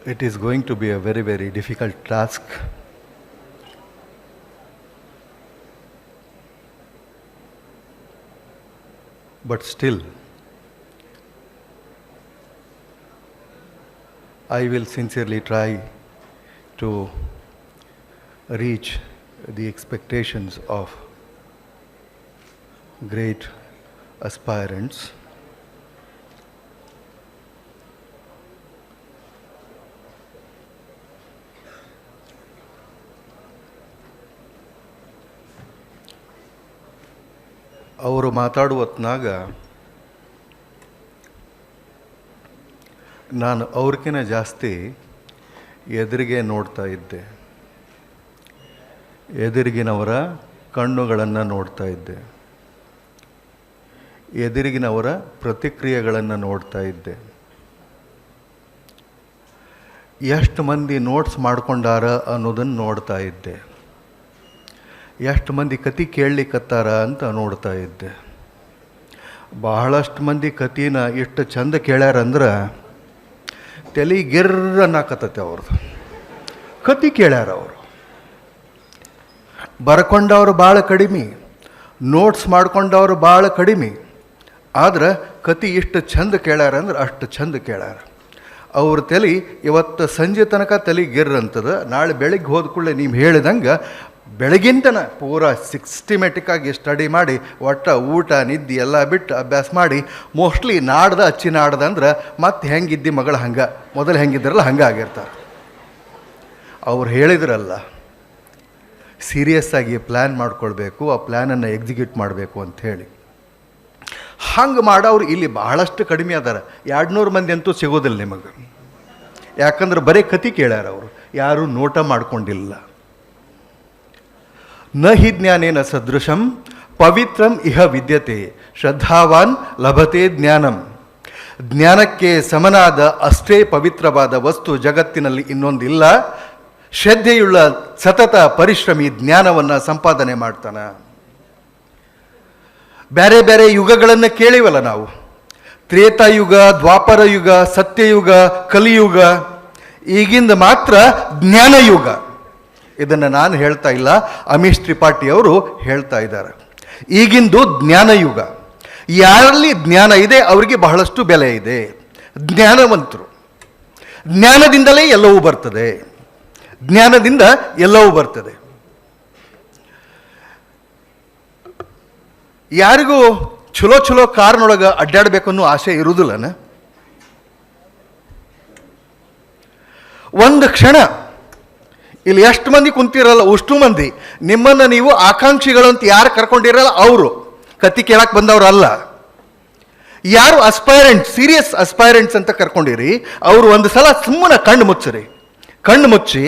It is going to be a very, very difficult task. But still, I will sincerely try to reach the expectations of great aspirants. ಅವರು ಮಾತಾಡುವ ಹೊತ್ನಾಗ ನಾನು ಅವ್ರಿಗಿಂತ ಜಾಸ್ತಿ ಎದುರಿಗೆ ನೋಡ್ತಾ ಇದ್ದೆ, ಎದುರಿಗಿನವರ ಕಣ್ಣುಗಳನ್ನು ನೋಡ್ತಾ ಇದ್ದೆ, ಎದುರಿಗಿನವರ ಪ್ರತಿಕ್ರಿಯೆಗಳನ್ನು ನೋಡ್ತಾ ಇದ್ದೆ. ಎಷ್ಟು ಮಂದಿ ನೋಟ್ಸ್ ಮಾಡ್ಕೊಂಡಾರ ಅನ್ನೋದನ್ನು ನೋಡ್ತಾ ಇದ್ದೆ, ಎಷ್ಟು ಮಂದಿ ಕತೆ ಕೇಳಲಿಕ್ಕತ್ತಾರ ಅಂತ ನೋಡ್ತಾ ಇದ್ದೆ. ಬಹಳಷ್ಟು ಮಂದಿ ಕತಿನ ಎಷ್ಟು ಚಂದ ಕೇಳ್ಯಾರಂದ್ರೆ ತಲೆ ಗಿರ್ರನ್ನಾಕತ್ತತೆ ಅವ್ರದ್ದು. ಕತೆ ಕೇಳ್ಯಾರ ಅವರು, ಬರ್ಕೊಂಡವ್ರು ಭಾಳ ಕಡಿಮೆ, ನೋಟ್ಸ್ ಮಾಡ್ಕೊಂಡವ್ರು ಭಾಳ ಕಡಿಮೆ. ಆದ್ರೆ ಕತೆ ಇಷ್ಟು ಚಂದ ಕೇಳ್ಯಾರ ಅಂದ್ರೆ ಅಷ್ಟು ಚಂದ ಕೇಳ್ಯಾರ. ಅವ್ರ ತಲೆ ಇವತ್ತು ಸಂಜೆ ತನಕ ತಲೆ ಗಿರ್ರಂತದ. ನಾಳೆ ಬೆಳಗ್ಗೆ ಹೋದ ಕೂಡಲೇ ನೀವು ಹೇಳಿದಂಗೆ ಬೆಳಗಿಂತನ ಪೂರಾ ಸಿಸ್ಟಮೆಟಿಕ್ಕಾಗಿ ಸ್ಟಡಿ ಮಾಡಿ ಒಟ್ಟು ಊಟ ನಿದ್ದೆ ಎಲ್ಲ ಬಿಟ್ಟು ಅಭ್ಯಾಸ ಮಾಡಿ ಮೋಸ್ಟ್ಲಿ ಅಚ್ಚಿ ನಾಡ್ದ ಅಂದ್ರೆ ಮತ್ತೆ ಹೆಂಗಿದ್ದಿ ಮಗಳು ಹಂಗೆ ಮೊದಲು ಹೆಂಗಿದ್ರಲ್ಲ ಹಂಗೆ ಆಗಿರ್ತಾರೆ. ಅವ್ರು ಹೇಳಿದ್ರಲ್ಲ, ಸೀರಿಯಸ್ ಆಗಿ ಪ್ಲ್ಯಾನ್ ಮಾಡ್ಕೊಳ್ಬೇಕು, ಆ ಪ್ಲ್ಯಾನನ್ನು ಎಕ್ಸಿಕ್ಯೂಟ್ ಮಾಡಬೇಕು ಅಂಥೇಳಿ. ಹಂಗೆ ಮಾಡೋರು ಇಲ್ಲಿ ಬಹಳಷ್ಟು ಕಡಿಮೆ ಅದಾರ. 200 ಮಂದಿ ಅಂತೂ ಸಿಗೋದಿಲ್ಲ ನಿಮಗೆ. ಯಾಕಂದ್ರೆ ಬರೀ ಕತೆ ಕೇಳ್ಯಾರ ಅವರು, ಯಾರೂ ನೋಟ ಮಾಡ್ಕೊಂಡಿಲ್ಲ. ನ ಹಿ ಜ್ಞಾನೇನ ಸದೃಶಂ ಪವಿತ್ರಂ ಇಹ ವಿದ್ಯತೆ ಶ್ರದ್ಧಾವಾನ್ ಲಭತೆ ಜ್ಞಾನಂ. ಜ್ಞಾನಕ್ಕೆ ಸಮನಾದ ಅಷ್ಟೇ ಪವಿತ್ರವಾದ ವಸ್ತು ಜಗತ್ತಿನಲ್ಲಿ ಇನ್ನೊಂದಿಲ್ಲ. ಶ್ರದ್ಧೆಯುಳ್ಳ ಸತತ ಪರಿಶ್ರಮಿ ಜ್ಞಾನವನ್ನು ಸಂಪಾದನೆ ಮಾಡ್ತಾನೆ. ಬೇರೆ ಬೇರೆ ಯುಗಗಳನ್ನು ಕೇಳಿವಲ್ಲ ನಾವು, ತ್ರೇತಾಯುಗ, ದ್ವಾಪರ ಯುಗ, ಸತ್ಯಯುಗ, ಕಲಿಯುಗ. ಈಗಿಂದ ಮಾತ್ರ ಜ್ಞಾನಯುಗ. ಇದನ್ನು ನಾನು ಹೇಳ್ತಾ ಇಲ್ಲ, ಅಮೀಶ್ ತ್ರಿಪಾಠಿ ಅವರು ಹೇಳ್ತಾ ಇದ್ದಾರೆ. ಈಗಿಂದು ಜ್ಞಾನಯುಗ. ಯಾರಲ್ಲಿ ಜ್ಞಾನ ಇದೆ ಅವರಿಗೆ ಬಹಳಷ್ಟು ಬೆಲೆ ಇದೆ. ಜ್ಞಾನವಂತರು. ಜ್ಞಾನದಿಂದಲೇ ಎಲ್ಲವೂ ಬರ್ತದೆ, ಜ್ಞಾನದಿಂದ ಎಲ್ಲವೂ ಬರ್ತದೆ. ಯಾರಿಗೂ ಚಲೋ ಚಲೋ ಕಾರ್ನೊಳಗೆ ಅಡ್ಡಾಡಬೇಕು ಅನ್ನೋ ಆಸೆ ಇರುವುದಿಲ್ಲನ? ಒಂದು ಕ್ಷಣ ಇಲ್ಲಿ ಎಷ್ಟು ಮಂದಿ ಕುಂತಿರಲ್ಲ, ಅಷ್ಟು ಮಂದಿ ನಿಮ್ಮನ್ನು ನೀವು ಆಕಾಂಕ್ಷಿಗಳು ಅಂತ ಯಾರು ಕರ್ಕೊಂಡಿರಲ್ಲ ಅವರು ಕತ್ತಿ ಕೇಳಕ್ಕೆ ಬಂದವರು ಅಲ್ಲ. ಯಾರು ಅಸ್ಪೈರೆಂಟ್ಸ್, ಸೀರಿಯಸ್ ಅಸ್ಪೈರೆಂಟ್ಸ್ ಅಂತ ಕರ್ಕೊಂಡಿರಿ, ಅವರು ಒಂದು ಸಲ ಸುಮ್ಮನೆ ಕಣ್ಣು ಮುಚ್ಚಿರಿ. ಕಣ್ಣು ಮುಚ್ಚಿ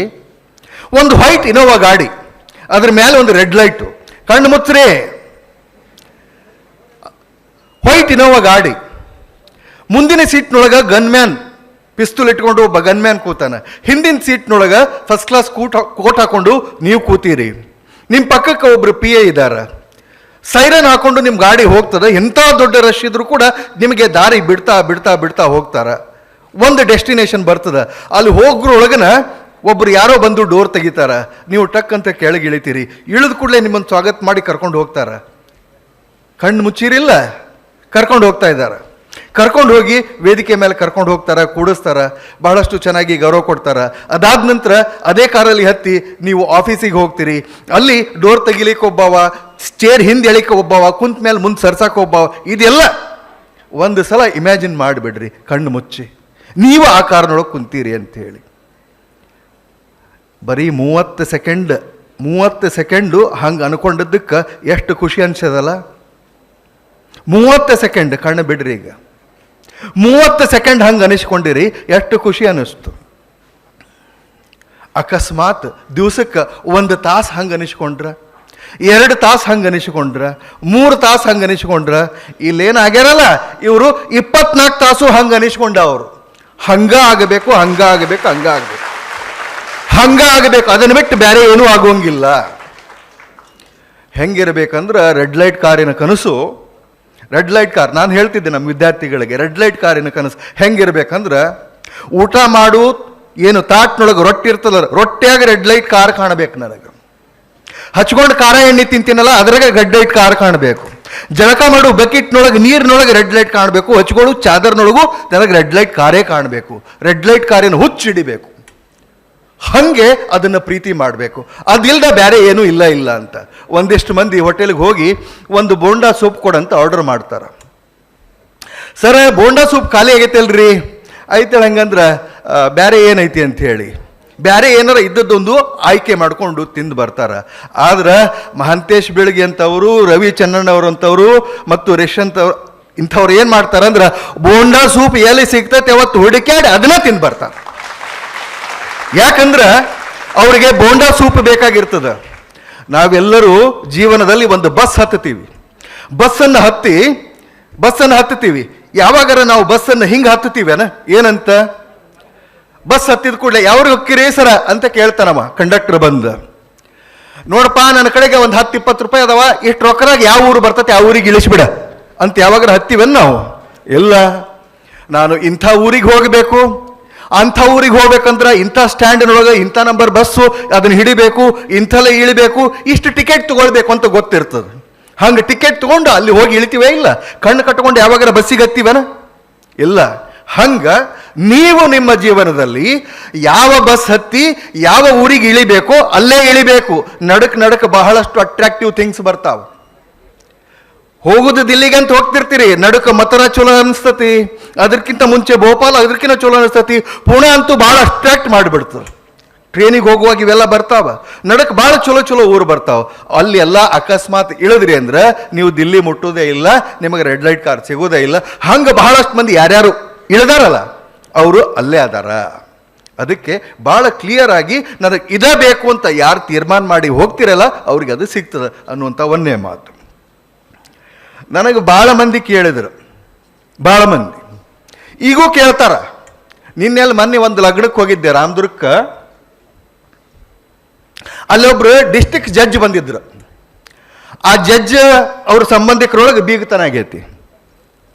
ಒಂದು ವೈಟ್ ಇನೋವಾ ಗಾಡಿ, ಅದ್ರ ಮೇಲೆ ಒಂದು ರೆಡ್ ಲೈಟು, ಕಣ್ಣು ಮುಚ್ಚ್ರಿ. ವೈಟ್ ಇನೋವಾ ಗಾಡಿ, ಮುಂದಿನ ಸೀಟ್ನೊಳಗೆ ಗನ್ಮ್ಯಾನ್ ಪಿಸ್ತೂಲ್ ಇಟ್ಕೊಂಡು ಒಬ್ಬ ಗನ್ಮ್ಯಾನ್ ಕೂತಾನೆ. ಹಿಂದಿನ ಸೀಟ್ನೊಳಗೆ ಫಸ್ಟ್ ಕ್ಲಾಸ್ ಕೋಟ್ ಹಾಕೊಂಡು ನೀವು ಕೂತೀರಿ. ನಿಮ್ಮ ಪಕ್ಕಕ್ಕೆ ಒಬ್ರು PA ಇದ್ದಾರೆ. ಸೈರನ್ ಹಾಕೊಂಡು ನಿಮ್ಮ ಗಾಡಿ ಹೋಗ್ತದೆ. ಎಂಥ ದೊಡ್ಡ ರಶ್ ಇದ್ರೂ ಕೂಡ ನಿಮಗೆ ದಾರಿ ಬಿಡ್ತಾ ಬಿಡ್ತಾ ಬಿಡ್ತಾ ಹೋಗ್ತಾರೆ. ಒಂದು ಡೆಸ್ಟಿನೇಷನ್ ಬರ್ತದೆ. ಅಲ್ಲಿ ಹೋಗ್ರೊಳಗನ ಒಬ್ರು ಯಾರೋ ಬಂದು ಡೋರ್ ತೆಗಿತಾರೆ. ನೀವು ಟಕ್ ಅಂತ ಕೆಳಗೆ ಇಳಿತೀರಿ. ಇಳಿದ ಕೂಡಲೇ ನಿಮ್ಮನ್ನು ಸ್ವಾಗತ ಮಾಡಿ ಕರ್ಕೊಂಡು ಹೋಗ್ತಾರೆ. ಕಣ್ಣು ಮುಚ್ಚಿರಿಲ್ಲ, ಕರ್ಕೊಂಡು ಹೋಗ್ತಾ ಇದ್ದಾರೆ. ಕರ್ಕೊಂಡು ಹೋಗಿ ವೇದಿಕೆ ಮೇಲೆ ಕರ್ಕೊಂಡು ಹೋಗ್ತಾರೆ, ಕೂಡಿಸ್ತಾರೆ, ಬಹಳಷ್ಟು ಚೆನ್ನಾಗಿ ಗೌರವ ಕೊಡ್ತಾರೆ. ಅದಾದ ನಂತರ ಅದೇ ಕಾರಲ್ಲಿ ಹತ್ತಿ ನೀವು ಆಫೀಸಿಗೆ ಹೋಗ್ತೀರಿ. ಅಲ್ಲಿ ಡೋರ್ ತೆಗಿಲಿಕ್ಕೆ ಒಬ್ಬವ, ಚೇರ್ ಹಿಂದೆ ಎಳಿಕೆ ಒಬ್ಬವ, ಕುಂತ ಮೇಲೆ ಮುಂದೆ ಸರ್ಸಕ್ಕೆ ಒಬ್ಬವ. ಇದೆಲ್ಲ ಒಂದು ಸಲ ಇಮ್ಯಾಜಿನ್ ಮಾಡಿಬಿಡ್ರಿ, ಕಣ್ಣು ಮುಚ್ಚಿ ನೀವು ಆ ಕಾರಿನೊಳಗೆ ಕುಂತೀರಿ ಅಂಥೇಳಿ. ಬರೀ 30 ಸೆಕೆಂಡು ಹಂಗೆ ಅನ್ಕೊಂಡಿದ್ದಕ್ಕೆ ಎಷ್ಟು ಖುಷಿ ಅನ್ಸದಲ್ಲ. 30 ಸೆಕೆಂಡ್ ಕಣ್ಣು ಬಿಡ್ರಿ. ಈಗ 30 ಸೆಕೆಂಡ್ ಹಂಗೆ ಅನಿಸ್ಕೊಂಡಿರಿ, ಎಷ್ಟು ಖುಷಿ ಅನ್ನಿಸ್ತು. ಅಕಸ್ಮಾತ್ ದಿವ್ಸಕ್ಕೆ 1 ತಾಸು ಹಂಗೆ ಅನಿಸ್ಕೊಂಡ್ರ, 2 ತಾಸು ಹಂಗೆ ಅನಿಸ್ಕೊಂಡ್ರ, 3 ತಾಸು ಹಂಗೆ ಅನಿಸ್ಕೊಂಡ್ರ, ಇಲ್ಲೇನಾಗ್ಯಾರಲ್ಲ ಇವರು 24 ತಾಸು ಹಂಗೆ ಅನಿಸ್ಕೊಂಡ. ಅವರು ಹಂಗಾಗಬೇಕು, ಹಂಗಾಗಬೇಕು, ಹಂಗಾಗಬೇಕು, ಹಂಗಾಗಬೇಕು. ಅದನ್ನು ಬಿಟ್ಟು ಬೇರೆ ಏನೂ ಆಗೋಂಗಿಲ್ಲ. ಹೆಂಗಿರ್ಬೇಕಂದ್ರೆ ರೆಡ್ ಲೈಟ್ ಕಾರಿನ ಕನಸು, ರೆಡ್ ಲೈಟ್ ಕಾರ್, ನಾನು ಹೇಳ್ತಿದ್ದೆ ನಮ್ಮ ವಿದ್ಯಾರ್ಥಿಗಳಿಗೆ, ರೆಡ್ ಲೈಟ್ ಕಾರಿನ ಕನಸು ಹೆಂಗಿರ್ಬೇಕಂದ್ರೆ ಊಟ ಮಾಡು, ಏನು ತಾಟ್ನೊಳಗೆ ರೊಟ್ಟಿ ಇರ್ತದ, ರೊಟ್ಟಿಯಾಗ ರೆಡ್ ಲೈಟ್ ಕಾರ್ ಕಾಣಬೇಕು ನನಗೆ. ಹಚ್ಕೊಂಡು ಖಾರ ಎಣ್ಣೆ ತಿಂತೀನಲ್ಲ ಅದ್ರಾಗ ರೆಡ್ ಲೈಟ್ ಕಾರ್ ಕಾಣಬೇಕು. ಜಳಕ ಮಾಡು ಬಕೆಟ್ನೊಳಗೆ ನೀರಿನೊಳಗೆ ರೆಡ್ ಲೈಟ್ ಕಾಣಬೇಕು. ಹಚ್ಕೊಳ್ಳು ಚಾದರ್ನೊಳಗೂ ನನಗೆ ರೆಡ್ ಲೈಟ್ ಕಾರೇ ಕಾಣಬೇಕು. ರೆಡ್ ಲೈಟ್ ಕಾರಿನ ಹುಚ್ಚಿಡಿಬೇಕು. ಹಾಗೆ ಅದನ್ನು ಪ್ರೀತಿ ಮಾಡಬೇಕು. ಅದಿಲ್ಲದ ಬೇರೆ ಏನೂ ಇಲ್ಲ ಅಂತ. ಒಂದಿಷ್ಟು ಮಂದಿ ಹೋಟೆಲ್ಗೆ ಹೋಗಿ ಒಂದು ಬೋಂಡಾ ಸೂಪ್ ಕೊಡಂತ ಆರ್ಡರ್ ಮಾಡ್ತಾರೆ. ಸರ ಬೋಂಡಾ ಸೂಪ್ ಖಾಲಿ ಆಗೈತೆ ಅಲ್ರಿ, ಐತೆ ಹಂಗಂದ್ರೆ ಬೇರೆ ಏನೈತಿ ಅಂತ ಹೇಳಿ ಬೇರೆ ಏನಾರ ಇದ್ದದ್ದೊಂದು ಆಯ್ಕೆ ಮಾಡಿಕೊಂಡು ತಿಂದು ಬರ್ತಾರೆ. ಆದ್ರೆ ಮಹಾಂತೇಶ್ ಬೆಳಗ್ಗೆ ಅಂತವರು, ರವಿ ಚನ್ನಣ್ಣವ್ರು ಅಂತವರು ಮತ್ತು ರೇಷಂತ್ ಅವ್ರು ಇಂಥವ್ರು ಏನು ಮಾಡ್ತಾರೆ ಅಂದ್ರೆ ಬೋಂಡಾ ಸೂಪ್ ಎಲ್ಲಿ ಸಿಗ್ತೈತೆ ಅವತ್ತು ಹುಡುಕ್ಯಾಡಿ ಅದನ್ನ ತಿಂದು ಬರ್ತಾರೆ. ಯಾಕಂದ್ರೆ ಅವರಿಗೆ ಬೋಂಡಾ ಸೂಪ್ ಬೇಕಾಗಿರ್ತದೆ. ನಾವೆಲ್ಲರೂ ಜೀವನದಲ್ಲಿ ಒಂದು ಬಸ್ ಹತ್ತೀವಿ. ಬಸ್ಸನ್ನು ಹತ್ತೀವಿ. ಯಾವಾಗಾರ ನಾವು ಬಸ್ಸನ್ನು ಹಿಂಗೆ ಹತ್ತೀವೇನ ಏನಂತ, ಬಸ್ ಹತ್ತಿದ ಕೂಡಲೇ ಯಾವ್ರಿಗೆ ಹೊಕ್ಕಿರಿ ಸರ ಅಂತ ಕೇಳ್ತಾನಮ್ಮ ಕಂಡಕ್ಟರ್ ಬಂದು. ನೋಡಪ್ಪ ನನ್ನ ಕಡೆಗೆ ಒಂದು 10-20 ರೂಪಾಯಿ ಅದಾವ, ಇಷ್ಟು ರೊಕ್ಕದಾಗ ಯಾವ ಊರು ಬರ್ತೈತೆ ಆ ಊರಿಗೆ ಇಳಿಸ್ಬಿಡ ಅಂತ ಯಾವಾಗಾರ ಹತ್ತಿವೇನು ನಾವು? ಇಲ್ಲ, ನಾನು ಇಂಥ ಊರಿಗೆ ಹೋಗಬೇಕು, ಅಂಥ ಊರಿಗೆ ಹೋಗ್ಬೇಕಂದ್ರೆ ಇಂಥ ಸ್ಟ್ಯಾಂಡಿನೊಳಗೆ ಇಂಥ ನಂಬರ್ ಬಸ್ಸು ಅದನ್ನು ಹಿಡಿಬೇಕು, ಇಂಥಲ್ಲೇ ಇಳಿಬೇಕು, ಇಷ್ಟು ಟಿಕೆಟ್ ತೊಗೊಳ್ಬೇಕು ಅಂತ ಗೊತ್ತಿರ್ತದೆ. ಹಂಗೆ ಟಿಕೆಟ್ ತೊಗೊಂಡು ಅಲ್ಲಿ ಹೋಗಿ ಇಳಿತೀವೇ ಇಲ್ಲ? ಕಣ್ಣು ಕಟ್ಕೊಂಡು ಯಾವಾಗಾರ ಬಸ್ಸಿಗೆ ಹತ್ತಿವೇನ? ಇಲ್ಲ. ಹಂಗೆ ನೀವು ನಿಮ್ಮ ಜೀವನದಲ್ಲಿ ಯಾವ ಬಸ್ ಹತ್ತಿ ಯಾವ ಊರಿಗೆ ಇಳಿಬೇಕೋ ಅಲ್ಲೇ ಇಳಿಬೇಕು. ನಡಕ್ ಬಹಳಷ್ಟು ಅಟ್ರಾಕ್ಟಿವ್ ಥಿಂಗ್ಸ್ ಬರ್ತಾವೆ. ಹೋಗುದು ದಿಲ್ಲಿಗೆ ಅಂತ ಹೋಗ್ತಿರ್ತೀರಿ, ನಡುಕ ಮಥುರಾ ಚಲೋ ಅನಿಸ್ತತಿ, ಅದಕ್ಕಿಂತ ಮುಂಚೆ ಭೋಪಾಲ ಅದಕ್ಕಿಂತ ಚಲೋ ಅನಿಸ್ತತಿ, ಪುಣೆ ಅಂತೂ ಭಾಳ ಅಟ್ರಾಕ್ಟ್ ಮಾಡಿಬಿಡ್ತದೆ. ಟ್ರೈನಿಗೆ ಹೋಗುವಾಗ ಇವೆಲ್ಲ ಬರ್ತಾವ, ನಡಕ್ ಭಾಳ ಚಲೋ ಊರು ಬರ್ತಾವ. ಅಲ್ಲಿ ಎಲ್ಲ ಅಕಸ್ಮಾತ್ ಇಳಿದ್ರಿ ಅಂದ್ರೆ ನೀವು ದಿಲ್ಲಿ ಮುಟ್ಟೋದೇ ಇಲ್ಲ, ನಿಮಗೆ ರೆಡ್ ಲೈಟ್ ಕಾರ್ ಸಿಗೋದೇ ಇಲ್ಲ. ಹಂಗೆ ಬಹಳಷ್ಟು ಮಂದಿ ಯಾರ್ಯಾರು ಇಳಿದಾರಲ್ಲ ಅವರು ಅಲ್ಲೇ ಅದಾರ. ಅದಕ್ಕೆ ಭಾಳ ಕ್ಲಿಯರ್ ಆಗಿ ನನಗೆ ಇದೇ ಬೇಕು ಅಂತ ಯಾರು ತೀರ್ಮಾನ ಮಾಡಿ ಹೋಗ್ತಿರಲ್ಲ ಅವ್ರಿಗೆ ಅದು ಸಿಗ್ತದೆ ಅನ್ನುವಂಥ ಒಂದೇ ಮಾತು. ನನಗೆ ಭಾಳ ಮಂದಿ ಕೇಳಿದರು, ಭಾಳ ಮಂದಿ ಈಗೂ ಕೇಳ್ತಾರ. ನಿನ್ನೆಲ್ಲಿ ಮೊನ್ನೆ ಒಂದು ಲಗ್ನಕ್ಕೆ ಹೋಗಿದ್ದೆ ರಾಮದುರ್ಗಕ್ಕೆ. ಅಲ್ಲೊಬ್ರು ಡಿಸ್ಟ್ರಿಕ್ಟ್ ಜಡ್ಜ್ ಬಂದಿದ್ರು. ಆ ಜಡ್ಜ್ ಅವ್ರ ಸಂಬಂಧಿಕರೊಳಗೆ ಬೀಗತನ ಆಗೈತಿ.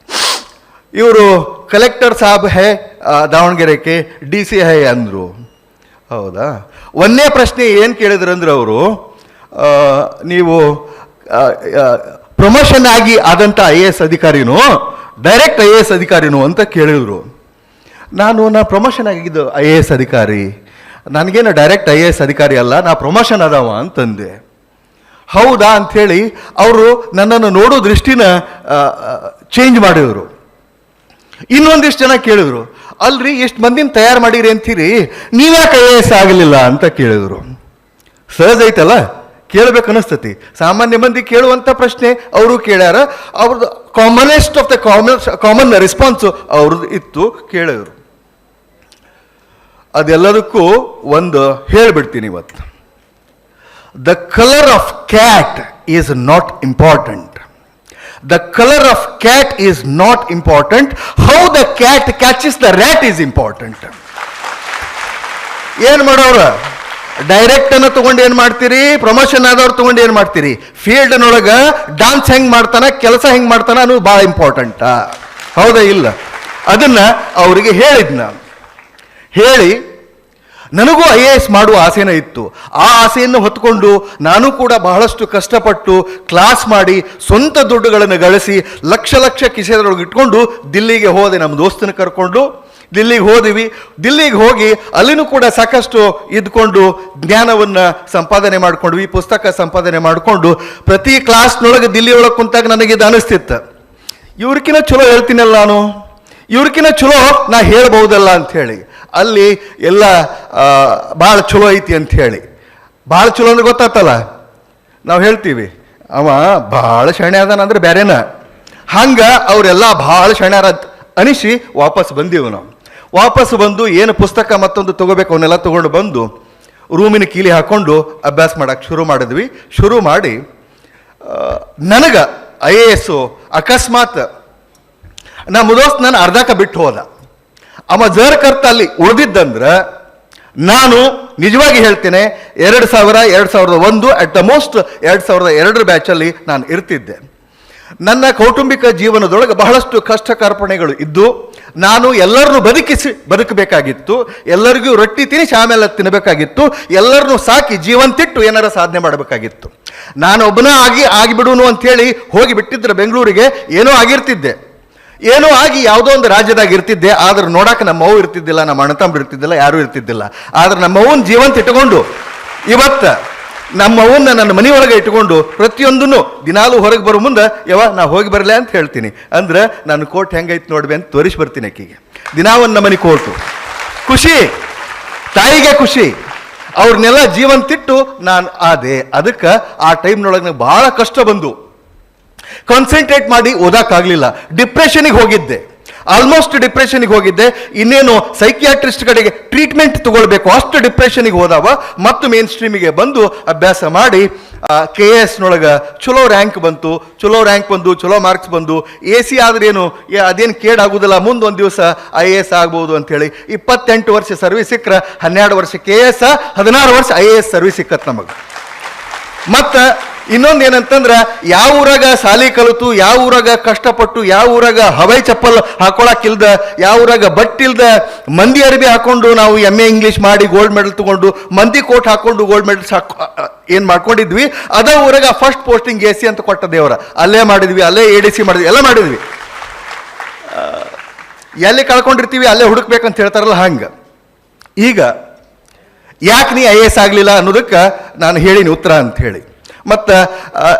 ಇವರು ಕಲೆಕ್ಟರ್ ಸಾಬ್ ಹೇ ದಾವಣಗೆರೆಗೆ DC ಹೇ ಅಂದರು. ಹೌದಾ? ಒಂದೇ ಪ್ರಶ್ನೆ ಏನು ಕೇಳಿದ್ರು ಅಂದ್ರೆ ಅವರು, ನೀವು ಪ್ರಮೋಷನ್ ಆಗಿ ಆದಂಥ IAS ಅಧಿಕಾರಿನೋ ಡೈರೆಕ್ಟ್ IAS ಅಧಿಕಾರಿನೋ ಅಂತ ಕೇಳಿದ್ರು. ನಾ ಪ್ರಮೋಷನ್ ಆಗಿದ್ದು IAS ಅಧಿಕಾರಿ, ನನಗೇನು ಡೈರೆಕ್ಟ್ IAS ಅಧಿಕಾರಿ ಅಲ್ಲ, ನಾ ಪ್ರಮೋಷನ್ ಅದಾವ ಅಂತಂದೆ. ಹೌದಾ ಅಂಥೇಳಿ ಅವರು ನನ್ನನ್ನು ನೋಡೋ ದೃಷ್ಟಿನ ಚೇಂಜ್ ಮಾಡಿದರು. ಇನ್ನೊಂದಿಷ್ಟು ಜನ ಕೇಳಿದ್ರು, ಅಲ್ರಿ ಎಷ್ಟು ಮಂದಿನ ತಯಾರು ಮಾಡಿರಿ ಅಂತೀರಿ, ನೀವ್ಯಾಕೆ IAS ಆಗಲಿಲ್ಲ ಅಂತ ಕೇಳಿದ್ರು. ಸಹಜ ಐತಲ್ಲ, ಕೇಳಬೇಕು ಅನಿಸ್ತತಿ. ಸಾಮಾನ್ಯ ಮಂದಿ ಕೇಳುವಂಥ ಪ್ರಶ್ನೆ ಅವರು ಕೇಳ್ಯಾರ. ಅವ್ರದ್ದು commonest of the common response ಅವ್ರದ್ದು ಇತ್ತು, ಕೇಳಿದ್ರು. ಅದೆಲ್ಲದಕ್ಕೂ ಒಂದು ಹೇಳಿಬಿಡ್ತೀನಿ ಇವತ್ತು. The colour of cat is not important. The color of cat is not important. How the cat catches the rat is important. ಏನು ಮಾಡೋರು? ಡೈರೆಕ್ಟ್ ಅನ್ನು ತಗೊಂಡು ಏನು ಮಾಡ್ತೀರಿ, ಪ್ರಮೋಷನ್ ಆದವ್ರು ತಗೊಂಡು ಏನು ಮಾಡ್ತೀರಿ, ಫೀಲ್ಡ್ನೊಳಗೆ ಡಾನ್ಸ್ ಹೆಂಗೆ ಮಾಡ್ತಾನೆ, ಕೆಲಸ ಹೆಂಗೆ ಮಾಡ್ತಾನೆ ಅನ್ನೋದು ಭಾಳ ಇಂಪಾರ್ಟೆಂಟಾ? ಹೌದಾ ಇಲ್ಲ? ಅದನ್ನು ಅವರಿಗೆ ಹೇಳಿದ್ನ. ಹೇಳಿ ನನಗೂ IAS ಮಾಡುವ ಆಸೆನೇ ಇತ್ತು. ಆ ಆಸೆಯನ್ನು ಹೊತ್ಕೊಂಡು ನಾನು ಕೂಡ ಬಹಳಷ್ಟು ಕಷ್ಟಪಟ್ಟು ಕ್ಲಾಸ್ ಮಾಡಿ ಸ್ವಂತ ದುಡ್ಡುಗಳನ್ನು ಗಳಿಸಿ ಲಕ್ಷ ಕಿಸೆದೊಳಗೆ ಇಟ್ಕೊಂಡು ದಿಲ್ಲಿಗೆ ಹೋದೆ. ನಮ್ಮ ದೋಸ್ತನ ಕರ್ಕೊಂಡು ದಿಲ್ಲಿಗೆ ಹೋದಿವಿ. ದಿಲ್ಲಿಗೆ ಹೋಗಿ ಅಲ್ಲಿನೂ ಕೂಡ ಸಾಕಷ್ಟು ಇದ್ಕೊಂಡು ಜ್ಞಾನವನ್ನು ಸಂಪಾದನೆ ಮಾಡ್ಕೊಂಡ್ವಿ, ಪುಸ್ತಕ ಸಂಪಾದನೆ ಮಾಡಿಕೊಂಡು ಪ್ರತಿ ಕ್ಲಾಸ್ನೊಳಗೆ ದಿಲ್ಲಿಯೊಳಗೆ ಕುಂತಾಗ ನನಗಿದು ಅನಿಸ್ತಿತ್ತು, ಇವ್ರಕಿನ ಚಲೋ ಹೇಳ್ತೀನಲ್ಲ ನಾನು, ಇವ್ರಕಿನ ಚಲೋ ನಾ ಹೇಳ್ಬಹುದಲ್ಲ ಅಂಥೇಳಿ. ಅಲ್ಲಿ ಎಲ್ಲ ಭಾಳ ಚಲೋ ಐತಿ ಅಂಥೇಳಿ. ಭಾಳ ಚಲೋ ಅಂದ್ರೆ ಗೊತ್ತಾಗ್ತಲ್ಲ, ನಾವು ಹೇಳ್ತೀವಿ ಅವ ಭಾಳ ಶಣೆ ಅದಾನ ಅಂದ್ರೆ ಬೇರೆನ. ಹಂಗೆ ಅವರೆಲ್ಲ ಭಾಳ ಶಣ್ಯಾರ ಅನಿಸಿ ವಾಪಸ್ ಬಂದೀವಿ ನಾವು. ವಾಪಸ್ ಬಂದು ಏನು ಪುಸ್ತಕ ಮತ್ತೊಂದು ತೊಗೋಬೇಕು ಅವನ್ನೆಲ್ಲ ತೊಗೊಂಡು ಬಂದು ರೂಮಿನ ಕೀಲಿ ಹಾಕ್ಕೊಂಡು ಅಭ್ಯಾಸ ಮಾಡೋಕ್ಕೆ ಶುರು ಮಾಡಿದ್ವಿ. ಶುರು ಮಾಡಿ ನನಗೆ IAS ಅಕಸ್ಮಾತ್ ನಮ್ಮ ದೋಸ್ತ್ ನಾನು ಅರ್ಧಕ್ಕೆ ಬಿಟ್ಟು ಹೋದ. ಅವ ಜರ್ ಕರ್ತ ಅಲ್ಲಿ ಉಳಿದಿದ್ದಂದ್ರೆ ನಾನು ನಿಜವಾಗಿ ಹೇಳ್ತೇನೆ 2000, 2001 ಅಟ್ ದ ಮೋಸ್ಟ್ 2002 ಬ್ಯಾಚಲ್ಲಿ ನಾನು ಇರ್ತಿದ್ದೆ. ನನ್ನ ಕೌಟುಂಬಿಕ ಜೀವನದೊಳಗೆ ಬಹಳಷ್ಟು ಕಷ್ಟ ಕಾರ್ಪಣ್ಯಗಳು ಇದ್ದು ನಾನು ಎಲ್ಲರನ್ನೂ ಬದುಕಬೇಕಾಗಿತ್ತು, ಎಲ್ಲರಿಗೂ ರೊಟ್ಟಿ ತಿನ್ನಿಸಿ ಆಮೇಲೆ ತಿನ್ನಬೇಕಾಗಿತ್ತು, ಎಲ್ಲರನ್ನೂ ಸಾಕಿ ಜೀವಂತಿಟ್ಟು ಏನಾರ ಸಾಧನೆ ಮಾಡಬೇಕಾಗಿತ್ತು. ನಾನು ಒಬ್ಬನ ಆಗಿಬಿಡುನು ಅಂಥೇಳಿ ಹೋಗಿ ಬಿಟ್ಟಿದ್ರೆ ಬೆಂಗಳೂರಿಗೆ ಏನೋ ಆಗಿರ್ತಿದ್ದೆ, ಏನೋ ಆಗಿ ಯಾವುದೋ ಒಂದು ರಾಜ್ಯದಾಗ ಇರ್ತಿದ್ದೆ. ಆದ್ರೆ ನೋಡಕ್ಕೆ ನಮ್ಮವ್ವ ಇರ್ತಿದ್ದಿಲ್ಲ, ನಮ್ಮ ಅಣ್ಣತಮ್ಮ ಇರ್ತಿದ್ದಿಲ್ಲ, ಯಾರೂ ಇರ್ತಿದ್ದಿಲ್ಲ. ಆದ್ರೆ ನಮ್ಮವ್ವನ ಜೀವಂತ ಇಟ್ಕೊಂಡು ಇವತ್ತು ನಮ್ಮವನ್ನ ನನ್ನ ಮನೆಯೊಳಗೆ ಇಟ್ಕೊಂಡು ಪ್ರತಿಯೊಂದನ್ನು ದಿನಾಲೂ ಹೊರಗೆ ಬರೋ ಮುಂದೆ ನಾ ಹೋಗಿ ಬರಲೇ ಅಂತ ಹೇಳ್ತೀನಿ. ಅಂದ್ರೆ ನಾನು ಕೋರ್ಟ್ ಹೆಂಗೈತೆ ನೋಡ್ಬಿ ಅಂತ ತೋರಿಸಿ ಬರ್ತೀನಿ ಆಕಿಗೆ. ದಿನಾ ಒಂದು ನಮ್ಮನೆ ಕೋರ್ಟು. ಖುಷಿ, ತಾಯಿಗೆ ಖುಷಿ. ಅವ್ರನ್ನೆಲ್ಲ ಜೀವಂತಿಟ್ಟು ನಾನು ಆದೆ. ಅದಕ್ಕೆ ಆ ಟೈಮ್ನೊಳಗೆ ನಂಗೆ ಭಾಳ ಕಷ್ಟ ಬಂದು ಕಾನ್ಸಂಟ್ರೇಟ್ ಮಾಡಿ ಓದಕ್ಕಾಗಲಿಲ್ಲ. ಡಿಪ್ರೆಷನಿಗೆ ಹೋಗಿದ್ದೆ, ಆಲ್ಮೋಸ್ಟ್ ಡಿಪ್ರೆಷನ್ಗೆ ಹೋಗಿದ್ದೆ. ಇನ್ನೇನು ಸೈಕಿಯಾಟ್ರಿಸ್ಟ್ ಕಡೆಗೆ ಟ್ರೀಟ್ಮೆಂಟ್ ತಗೊಳ್ಬೇಕು ಅಷ್ಟು ಡಿಪ್ರೆಷನ್ಗೆ ಹೋದವ. ಮತ್ತು ಮೇನ್ ಸ್ಟ್ರೀಮಿಗೆ ಬಂದು ಅಭ್ಯಾಸ ಮಾಡಿ KS ಚಲೋ ರ್ಯಾಂಕ್ ಬಂತು. ಚಲೋ ಮಾರ್ಕ್ಸ್ ಬಂದು AC ಆದ್ರೇನು ಅದೇನು ಕೇಡಾಗುದಿಲ್ಲ, ಮುಂದೆ ಒಂದು ದಿವಸ IAS ಆಗ್ಬೋದು ಅಂಥೇಳಿ 28 ವರ್ಷ ಸರ್ವಿಸ್ ಸಿಕ್ಕರೆ 12 ವರ್ಷ KS, 16 ವರ್ಷ IAS ಸರ್ವಿಸ್ ಸಿಕ್ಕತ್ ನಮಗೆ. ಮತ್ತು ಇನ್ನೊಂದು ಏನಂತಂದ್ರೆ ಯಾವ ಊರಾಗ ಸಾಲಿ ಕಲಿತು, ಯಾವ ಊರಾಗ ಕಷ್ಟಪಟ್ಟು, ಯಾವ ಊರಾಗ ಹವೈ ಚಪ್ಪಲ್ ಹಾಕೊಳಕ್ಕಿಲ್ದ, ಯಾವ ಊರಾಗ ಬಟ್ಟಿಲ್ದ, ಮಂದಿ ಅರಿವಿ ಹಾಕೊಂಡು ನಾವು MA ಇಂಗ್ಲೀಷ್ ಮಾಡಿ ಗೋಲ್ಡ್ ಮೆಡಲ್ ತಗೊಂಡು, ಮಂದಿ ಕೋಟ್ ಹಾಕೊಂಡು ಗೋಲ್ಡ್ ಮೆಡಲ್ಸ್ ಏನು ಮಾಡ್ಕೊಂಡಿದ್ವಿ, ಅದ ಊರಾಗ ಫಸ್ಟ್ ಪೋಸ್ಟಿಂಗ್ AC ಅಂತ ಕೊಟ್ಟ ದೇವರ. ಅಲ್ಲೇ ಮಾಡಿದ್ವಿ, ಅಲ್ಲೇ ADC ಮಾಡಿದ್ವಿ, ಎಲ್ಲ ಮಾಡಿದ್ವಿ. ಎಲ್ಲಿ ಕಳ್ಕೊಂಡಿರ್ತೀವಿ ಅಲ್ಲೇ ಹುಡುಕ್ಬೇಕಂತ ಹೇಳ್ತಾರಲ್ಲ ಹಂಗೆ. ಈಗ ಯಾಕೆ ನೀ IAS ಆಗಲಿಲ್ಲ ಅನ್ನೋದಕ್ಕೆ ನಾನು ಹೇಳಿನಿ ಉತ್ತರ ಅಂತ ಹೇಳಿ. ಮತ್ತು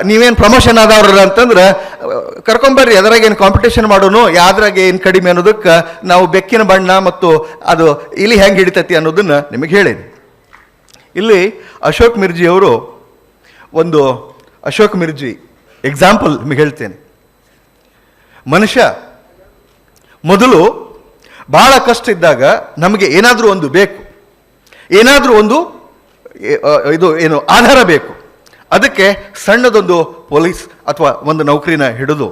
ನೀವೇನು ಪ್ರಮೋಷನ್ ಆದವ್ರ ಅಂತಂದ್ರೆ ಕರ್ಕೊಂಬರ್ರಿ, ಅದರಾಗ ಏನು ಕಾಂಪಿಟೇಷನ್ ಮಾಡೋನು, ಯಾವ್ದ್ರಾಗ ಏನು ಕಡಿಮೆ ಅನ್ನೋದಕ್ಕೆ ನಾವು ಬೆಕ್ಕಿನ ಬಣ್ಣ ಮತ್ತು ಅದು ಇಲ್ಲಿ ಹೆಂಗೆ ಹಿಡಿತೈತಿ ಅನ್ನೋದನ್ನು ನಿಮಗೆ ಹೇಳೀನಿ. ಇಲ್ಲಿ ಅಶೋಕ್ ಮಿರ್ಜಿ ಅವರು ಒಂದು ಅಶೋಕ್ ಮಿರ್ಜಿ ಎಕ್ಸಾಂಪಲ್ ನಿಮಗೆ ಹೇಳ್ತೇನೆ. ಮನುಷ್ಯ ಮೊದಲು ಭಾಳ ಕಷ್ಟ ಇದ್ದಾಗ ನಮಗೆ ಏನಾದರೂ ಒಂದು ಬೇಕು, ಏನಾದರೂ ಒಂದು ಇದು ಏನು ಆಧಾರ ಬೇಕು. ಅದಕ್ಕೆ ಸಣ್ಣದೊಂದು ಪೊಲೀಸ್ ಅಥವಾ ಒಂದು ನೌಕರಿನ ಹಿಡಿದು,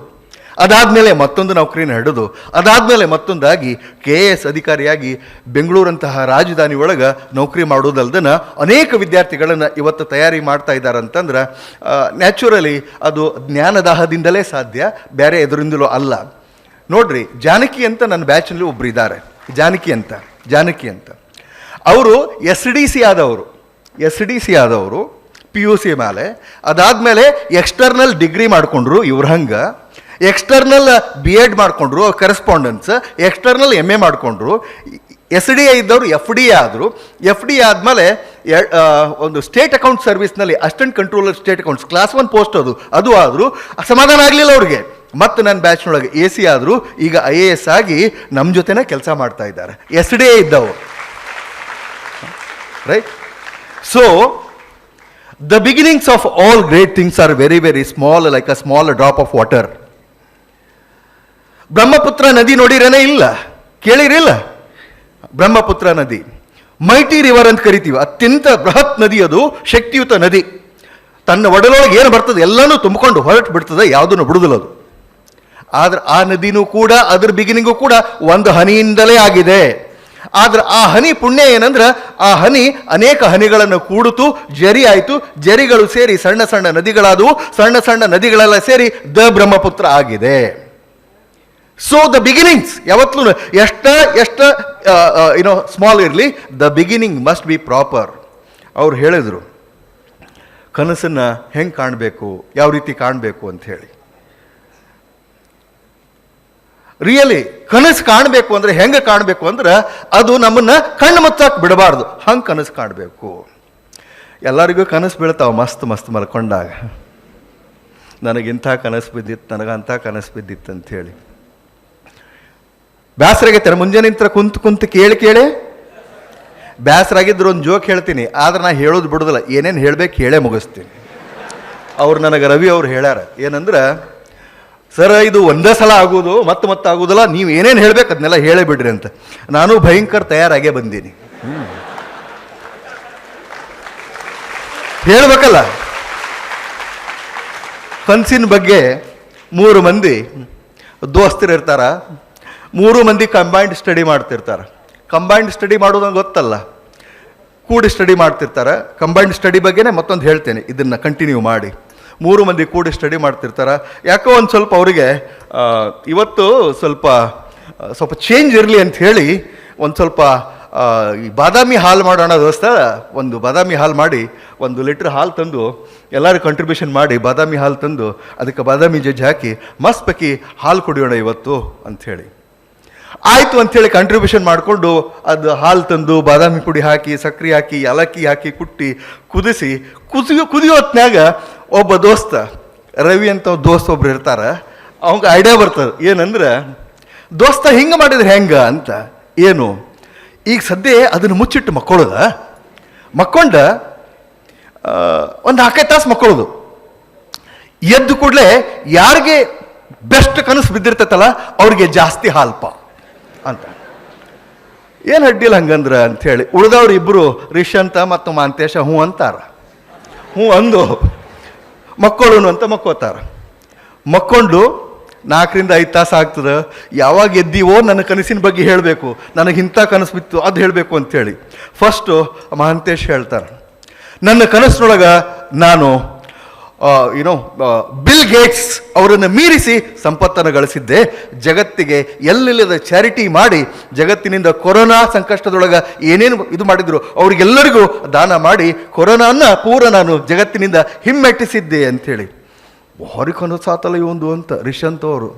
ಅದಾದಮೇಲೆ ಮತ್ತೊಂದು ನೌಕರಿನ ಹಿಡಿದು, ಅದಾದಮೇಲೆ ಮತ್ತೊಂದಾಗಿ KS ಅಧಿಕಾರಿಯಾಗಿ ಬೆಂಗಳೂರಂತಹ ರಾಜಧಾನಿ ಒಳಗೆ ನೌಕರಿ ಮಾಡೋದಲ್ದನ ಅನೇಕ ವಿದ್ಯಾರ್ಥಿಗಳನ್ನು ಇವತ್ತು ತಯಾರಿ ಮಾಡ್ತಾ ಇದ್ದಾರೆ ಅಂತಂದ್ರೆ ನ್ಯಾಚುರಲಿ ಅದು ಜ್ಞಾನದಾಹದಿಂದಲೇ ಸಾಧ್ಯ, ಬೇರೆ ಎದುರಿಂದಲೂ ಅಲ್ಲ. ನೋಡ್ರಿ, ಜಾನಕಿ ಅಂತ ನನ್ನ ಬ್ಯಾಚ್ನಲ್ಲಿ ಒಬ್ರು ಇದ್ದಾರೆ, ಜಾನಕಿ ಅಂತ. ಅವರು SDC ಆದವರು PUC ಮೇಲೆ. ಅದಾದಮೇಲೆ ಎಕ್ಸ್ಟರ್ನಲ್ ಡಿಗ್ರಿ ಮಾಡಿಕೊಂಡ್ರು, ಇವ್ರ ಹಂಗೆ ಎಕ್ಸ್ಟರ್ನಲ್ BEd ಮಾಡಿಕೊಂಡ್ರು, ಕರೆಸ್ಪಾಂಡೆನ್ಸ್, ಎಕ್ಸ್ಟರ್ನಲ್ MA ಮಾಡಿಕೊಂಡ್ರು. SDA ಇದ್ದವರು FDA ಆದರು. FDA ಆದಮೇಲೆ ಒಂದು ಸ್ಟೇಟ್ ಅಕೌಂಟ್ ಸರ್ವಿಸ್ನಲ್ಲಿ assistant controller state accounts class 1 post ಅದು ಆದರೂ ಸಮಾಧಾನ ಆಗಲಿಲ್ಲ ಅವ್ರಿಗೆ. ಮತ್ತು ನನ್ನ ಬ್ಯಾಚ್ನೊಳಗೆ AC ಆದರು. ಈಗ IAS ಆಗಿ ನಮ್ಮ ಜೊತೆನೇ ಕೆಲಸ ಮಾಡ್ತಾ ಇದ್ದಾರೆ, SDA ಇದ್ದವರು. Right? So the beginnings of all great things are very, very small, like a small drop of water. Brahmaputra ನದಿ ನೋಡಿರೇನೇ ಇಲ್ಲ, ಕೇಳಿರಿಲ್ಲ? ಬ್ರಹ್ಮಪುತ್ರ ನದಿ ಮೈಟಿ ರಿವರ್ ಅಂತ ಕರಿತೀವಿ. ಅತ್ಯಂತ ಬೃಹತ್ ನದಿ, ಅದು ಶಕ್ತಿಯುತ ನದಿ. ತನ್ನ ಒಡಲೊಳಗೆ ಏನು ಬರ್ತದೆ ಎಲ್ಲನೂ ತುಂಬಿಕೊಂಡು ಹೊರಟು ಬಿಡ್ತದೆ, ಯಾವುದನ್ನು ಬಿಡುದಿಲ್ಲ ಅದು. ಆದ್ರೆ ಆ ನದಿನೂ ಕೂಡ ಅದ್ರ ಬಿಗಿನಿಂಗು ಕೂಡ ಒಂದು ಹನಿಯಿಂದಲೇ ಆಗಿದೆ. ಆದ್ರೆ ಆ ಹನಿ ಪುಣ್ಯ ಏನಂದ್ರೆ ಆ ಹನಿ ಅನೇಕ ಹನಿಗಳನ್ನು ಕೂಡಿತು, ಜರಿ ಆಯಿತು, ಜರಿಗಳು ಸೇರಿ ಸಣ್ಣ ಸಣ್ಣ ನದಿಗಳಾದವು, ಸಣ್ಣ ಸಣ್ಣ ನದಿಗಳೆಲ್ಲ ಸೇರಿ ದ ಬ್ರಹ್ಮಪುತ್ರ ಆಗಿದೆ. ಸೊ ದ ಬಿಗಿನಿಂಗ್ಸ್ ಯಾವತ್ತೂ ಎಷ್ಟ ಸ್ಮಾಲ್ ಇರಲಿ, the beginning must be proper. ಅವ್ರು ಹೇಳಿದರು ಕನಸನ್ನು ಹೆಂಗೆ ಕಾಣಬೇಕು, ಯಾವ ರೀತಿ ಕಾಣಬೇಕು ಅಂತ ಹೇಳಿ. ರಿಯಲಿ ಕನಸು ಕಾಣಬೇಕು ಅಂದರೆ ಹೆಂಗೆ ಕಾಣಬೇಕು ಅಂದ್ರೆ ಅದು ನಮ್ಮನ್ನು ಕಣ್ಣು ಮುಚ್ಚಕ್ಕೆ ಬಿಡಬಾರ್ದು, ಹಂಗೆ ಕನಸು ಕಾಣಬೇಕು. ಎಲ್ಲರಿಗೂ ಕನಸು ಬೀಳ್ತಾವೆ ಮಸ್ತ್ ಮಲ್ಕೊಂಡಾಗ. ನನಗಿಂಥ ಕನಸು ಬಿದ್ದಿತ್ತು, ನನಗಂಥ ಕನಸು ಬಿದ್ದಿತ್ತು ಅಂಥೇಳಿ ಬೇಸರಾಗೈತೆ. ಮುಂಜಾನೆ ನಿಂತರ ಕುಂತು ಕೇಳಿ ಬೇಸರಾಗಿದ್ರು ಒಂದು ಜೋಕ್ ಹೇಳ್ತೀನಿ, ಆದ್ರೆ ನಾ ಹೇಳೋದು ಬಿಡೋದಿಲ್ಲ, ಏನೇನು ಹೇಳಬೇಕು ಹೇಳೇ ಮುಗಿಸ್ತೀನಿ. ಅವ್ರು ನನಗೆ ರವಿ ಅವ್ರು ಹೇಳ್ಯಾರ ಏನಂದ್ರೆ, ಸರ್ ಇದು ಒಂದೇ ಸಲ ಆಗೋದು ಮತ್ತೆ ಆಗೋದಿಲ್ಲ, ನೀವು ಏನೇನು ಹೇಳ್ಬೇಕು ಅದನ್ನೆಲ್ಲ ಹೇಳೇ ಬಿಡ್ರಿ ಅಂತ. ನಾನು ಭಯಂಕರ ತಯಾರಾಗೇ ಬಂದೀನಿ. ಹೇಳ್ಬೇಕಲ್ಲ. ಕನಸಿನ ಬಗ್ಗೆ 3 ಮಂದಿ ದೋಸ್ತರು ಇರ್ತಾರ, 3 ಮಂದಿ ಕಂಬೈನ್ಡ್ ಸ್ಟಡಿ ಮಾಡ್ತಿರ್ತಾರೆ. ಕಂಬೈನ್ಡ್ ಸ್ಟಡಿ ಮಾಡೋದಂಗೆ ಗೊತ್ತಲ್ಲ, ಕೂಡಿ ಸ್ಟಡಿ ಮಾಡ್ತಿರ್ತಾರೆ. ಕಂಬೈನ್ಡ್ ಸ್ಟಡಿ ಬಗ್ಗೆನೇ ಮತ್ತೊಂದು ಹೇಳ್ತೇನೆ, ಇದನ್ನು ಕಂಟಿನ್ಯೂ ಮಾಡಿ. 3 ಮಂದಿ ಕೂಡಿ ಸ್ಟಡಿ ಮಾಡ್ತಿರ್ತಾರೆ. ಯಾಕೋ ಒಂದು ಸ್ವಲ್ಪ ಅವರಿಗೆ ಇವತ್ತು ಸ್ವಲ್ಪ ಚೇಂಜ್ ಇರಲಿ ಅಂತ ಹೇಳಿ ಒಂದು ಸ್ವಲ್ಪ ಈ ಬಾದಾಮಿ ಹಾಲು ಮಾಡೋಣ ದೋಸ್ತ, ಒಂದು ಬಾದಾಮಿ ಹಾಲು ಮಾಡಿ 1 ಲೀಟ್ರ್ ಹಾಲು ತಂದು ಎಲ್ಲರೂ ಕಂಟ್ರಿಬ್ಯೂಷನ್ ಮಾಡಿ ಬಾದಾಮಿ ಹಾಲು ತಂದು ಅದಕ್ಕೆ ಬಾದಾಮಿ ಜಜ್ಜಿ ಹಾಕಿ ಮಸ್ತ್ ಪೈಕಿ ಹಾಲು ಕುಡಿಯೋಣ ಇವತ್ತು ಅಂಥೇಳಿ. ಆಯಿತು ಅಂಥೇಳಿ ಕಂಟ್ರಿಬ್ಯೂಷನ್ ಮಾಡಿಕೊಂಡು ಅದು ಹಾಲು ತಂದು ಬಾದಾಮಿ ಪುಡಿ ಹಾಕಿ ಸಕ್ಕರೆ ಹಾಕಿ ಏಲಕ್ಕಿ ಹಾಕಿ ಕುಟ್ಟಿ ಕುದಿಯೋ ಹೊತ್ನ್ಯಾಗ ಒಬ್ಬ ದೋಸ್ತ ರವಿ ಅಂತ ದೋಸ್ತ ಒಬ್ರು ಇರ್ತಾರೆ. ಅವಂಗೆ ಐಡಿಯಾ ಬರ್ತದೆ, ಏನಂದ್ರೆ ದೋಸ್ತ ಹಿಂಗೆ ಮಾಡಿದ್ರೆ ಹೆಂಗ ಅಂತ. ಏನು ಈಗ ಸದ್ಯ ಅದನ್ನು ಮುಚ್ಚಿಟ್ಟು ಮಕ್ಕೊಂಡ ಒಂದು 4 ತಾಸು ಮಕ್ಕೊಳ್ಳೋದು. ಎದ್ದು ಕೂಡಲೇ ಯಾರಿಗೆ ಬೆಸ್ಟ್ ಕನಸು ಬಿದ್ದಿರ್ತೈತಲ್ಲ ಅವ್ರಿಗೆ ಜಾಸ್ತಿ ಹಾಲ್ಪ ಅಂತ. ಏನು ಅಡ್ಡಿಲ್ಲ ಹಂಗಂದ್ರೆ ಅಂಥೇಳಿ ಉಳಿದವ್ರು ಇಬ್ಬರು ರಿಷಂತ ಮತ್ತು ಮಾಂತೇಶ ಹ್ಞೂ ಅಂತಾರ. ಹ್ಞೂ ಅಂದು ಮಕ್ಕಳು ಅಂತ ಮಕ್ಕೋತಾರ. ಮಕ್ಕೊಂಡು 4 ರಿಂದ 5 ತಾಸು ಆಗ್ತದೆ. ಯಾವಾಗ ಎದ್ದೀವೋ ನನ್ನ ಕನಸಿನ ಬಗ್ಗೆ ಹೇಳಬೇಕು, ನನಗಿಂಥ ಕನಸು ಬಿತ್ತು ಅದು ಹೇಳಬೇಕು ಅಂಥೇಳಿ. ಫಸ್ಟು ಮಹಾಂತೇಶ್ ಹೇಳ್ತಾರೆ, ನನ್ನ ಕನಸಿನೊಳಗೆ ನಾನು ಬಿಲ್ ಗೇಟ್ಸ್ ಅವರನ್ನು ಮೀರಿಸಿ ಸಂಪತ್ತನ್ನು ಗಳಿಸಿದ್ದೆ. ಜಗತ್ತಿಗೆ ಎಲ್ಲಿಲ್ಲದ ಚಾರಿಟಿ ಮಾಡಿ ಜಗತ್ತಿನಿಂದ ಕೊರೋನಾ ಸಂಕಷ್ಟದೊಳಗೆ ಏನೇನು ಇದು ಮಾಡಿದ್ರು ಅವ್ರಿಗೆಲ್ಲರಿಗೂ ದಾನ ಮಾಡಿ ಕೊರೋನಾನ ಪೂರ ನಾನು ಜಗತ್ತಿನಿಂದ ಹಿಮ್ಮೆಟ್ಟಿಸಿದ್ದೆ ಅಂಥೇಳಿ. ಭಾರಿ ಕನಸು ಆತಲ್ಲ ಇವೊಂದು ಅಂತ ರಿಷಂತ್ ಅವರು.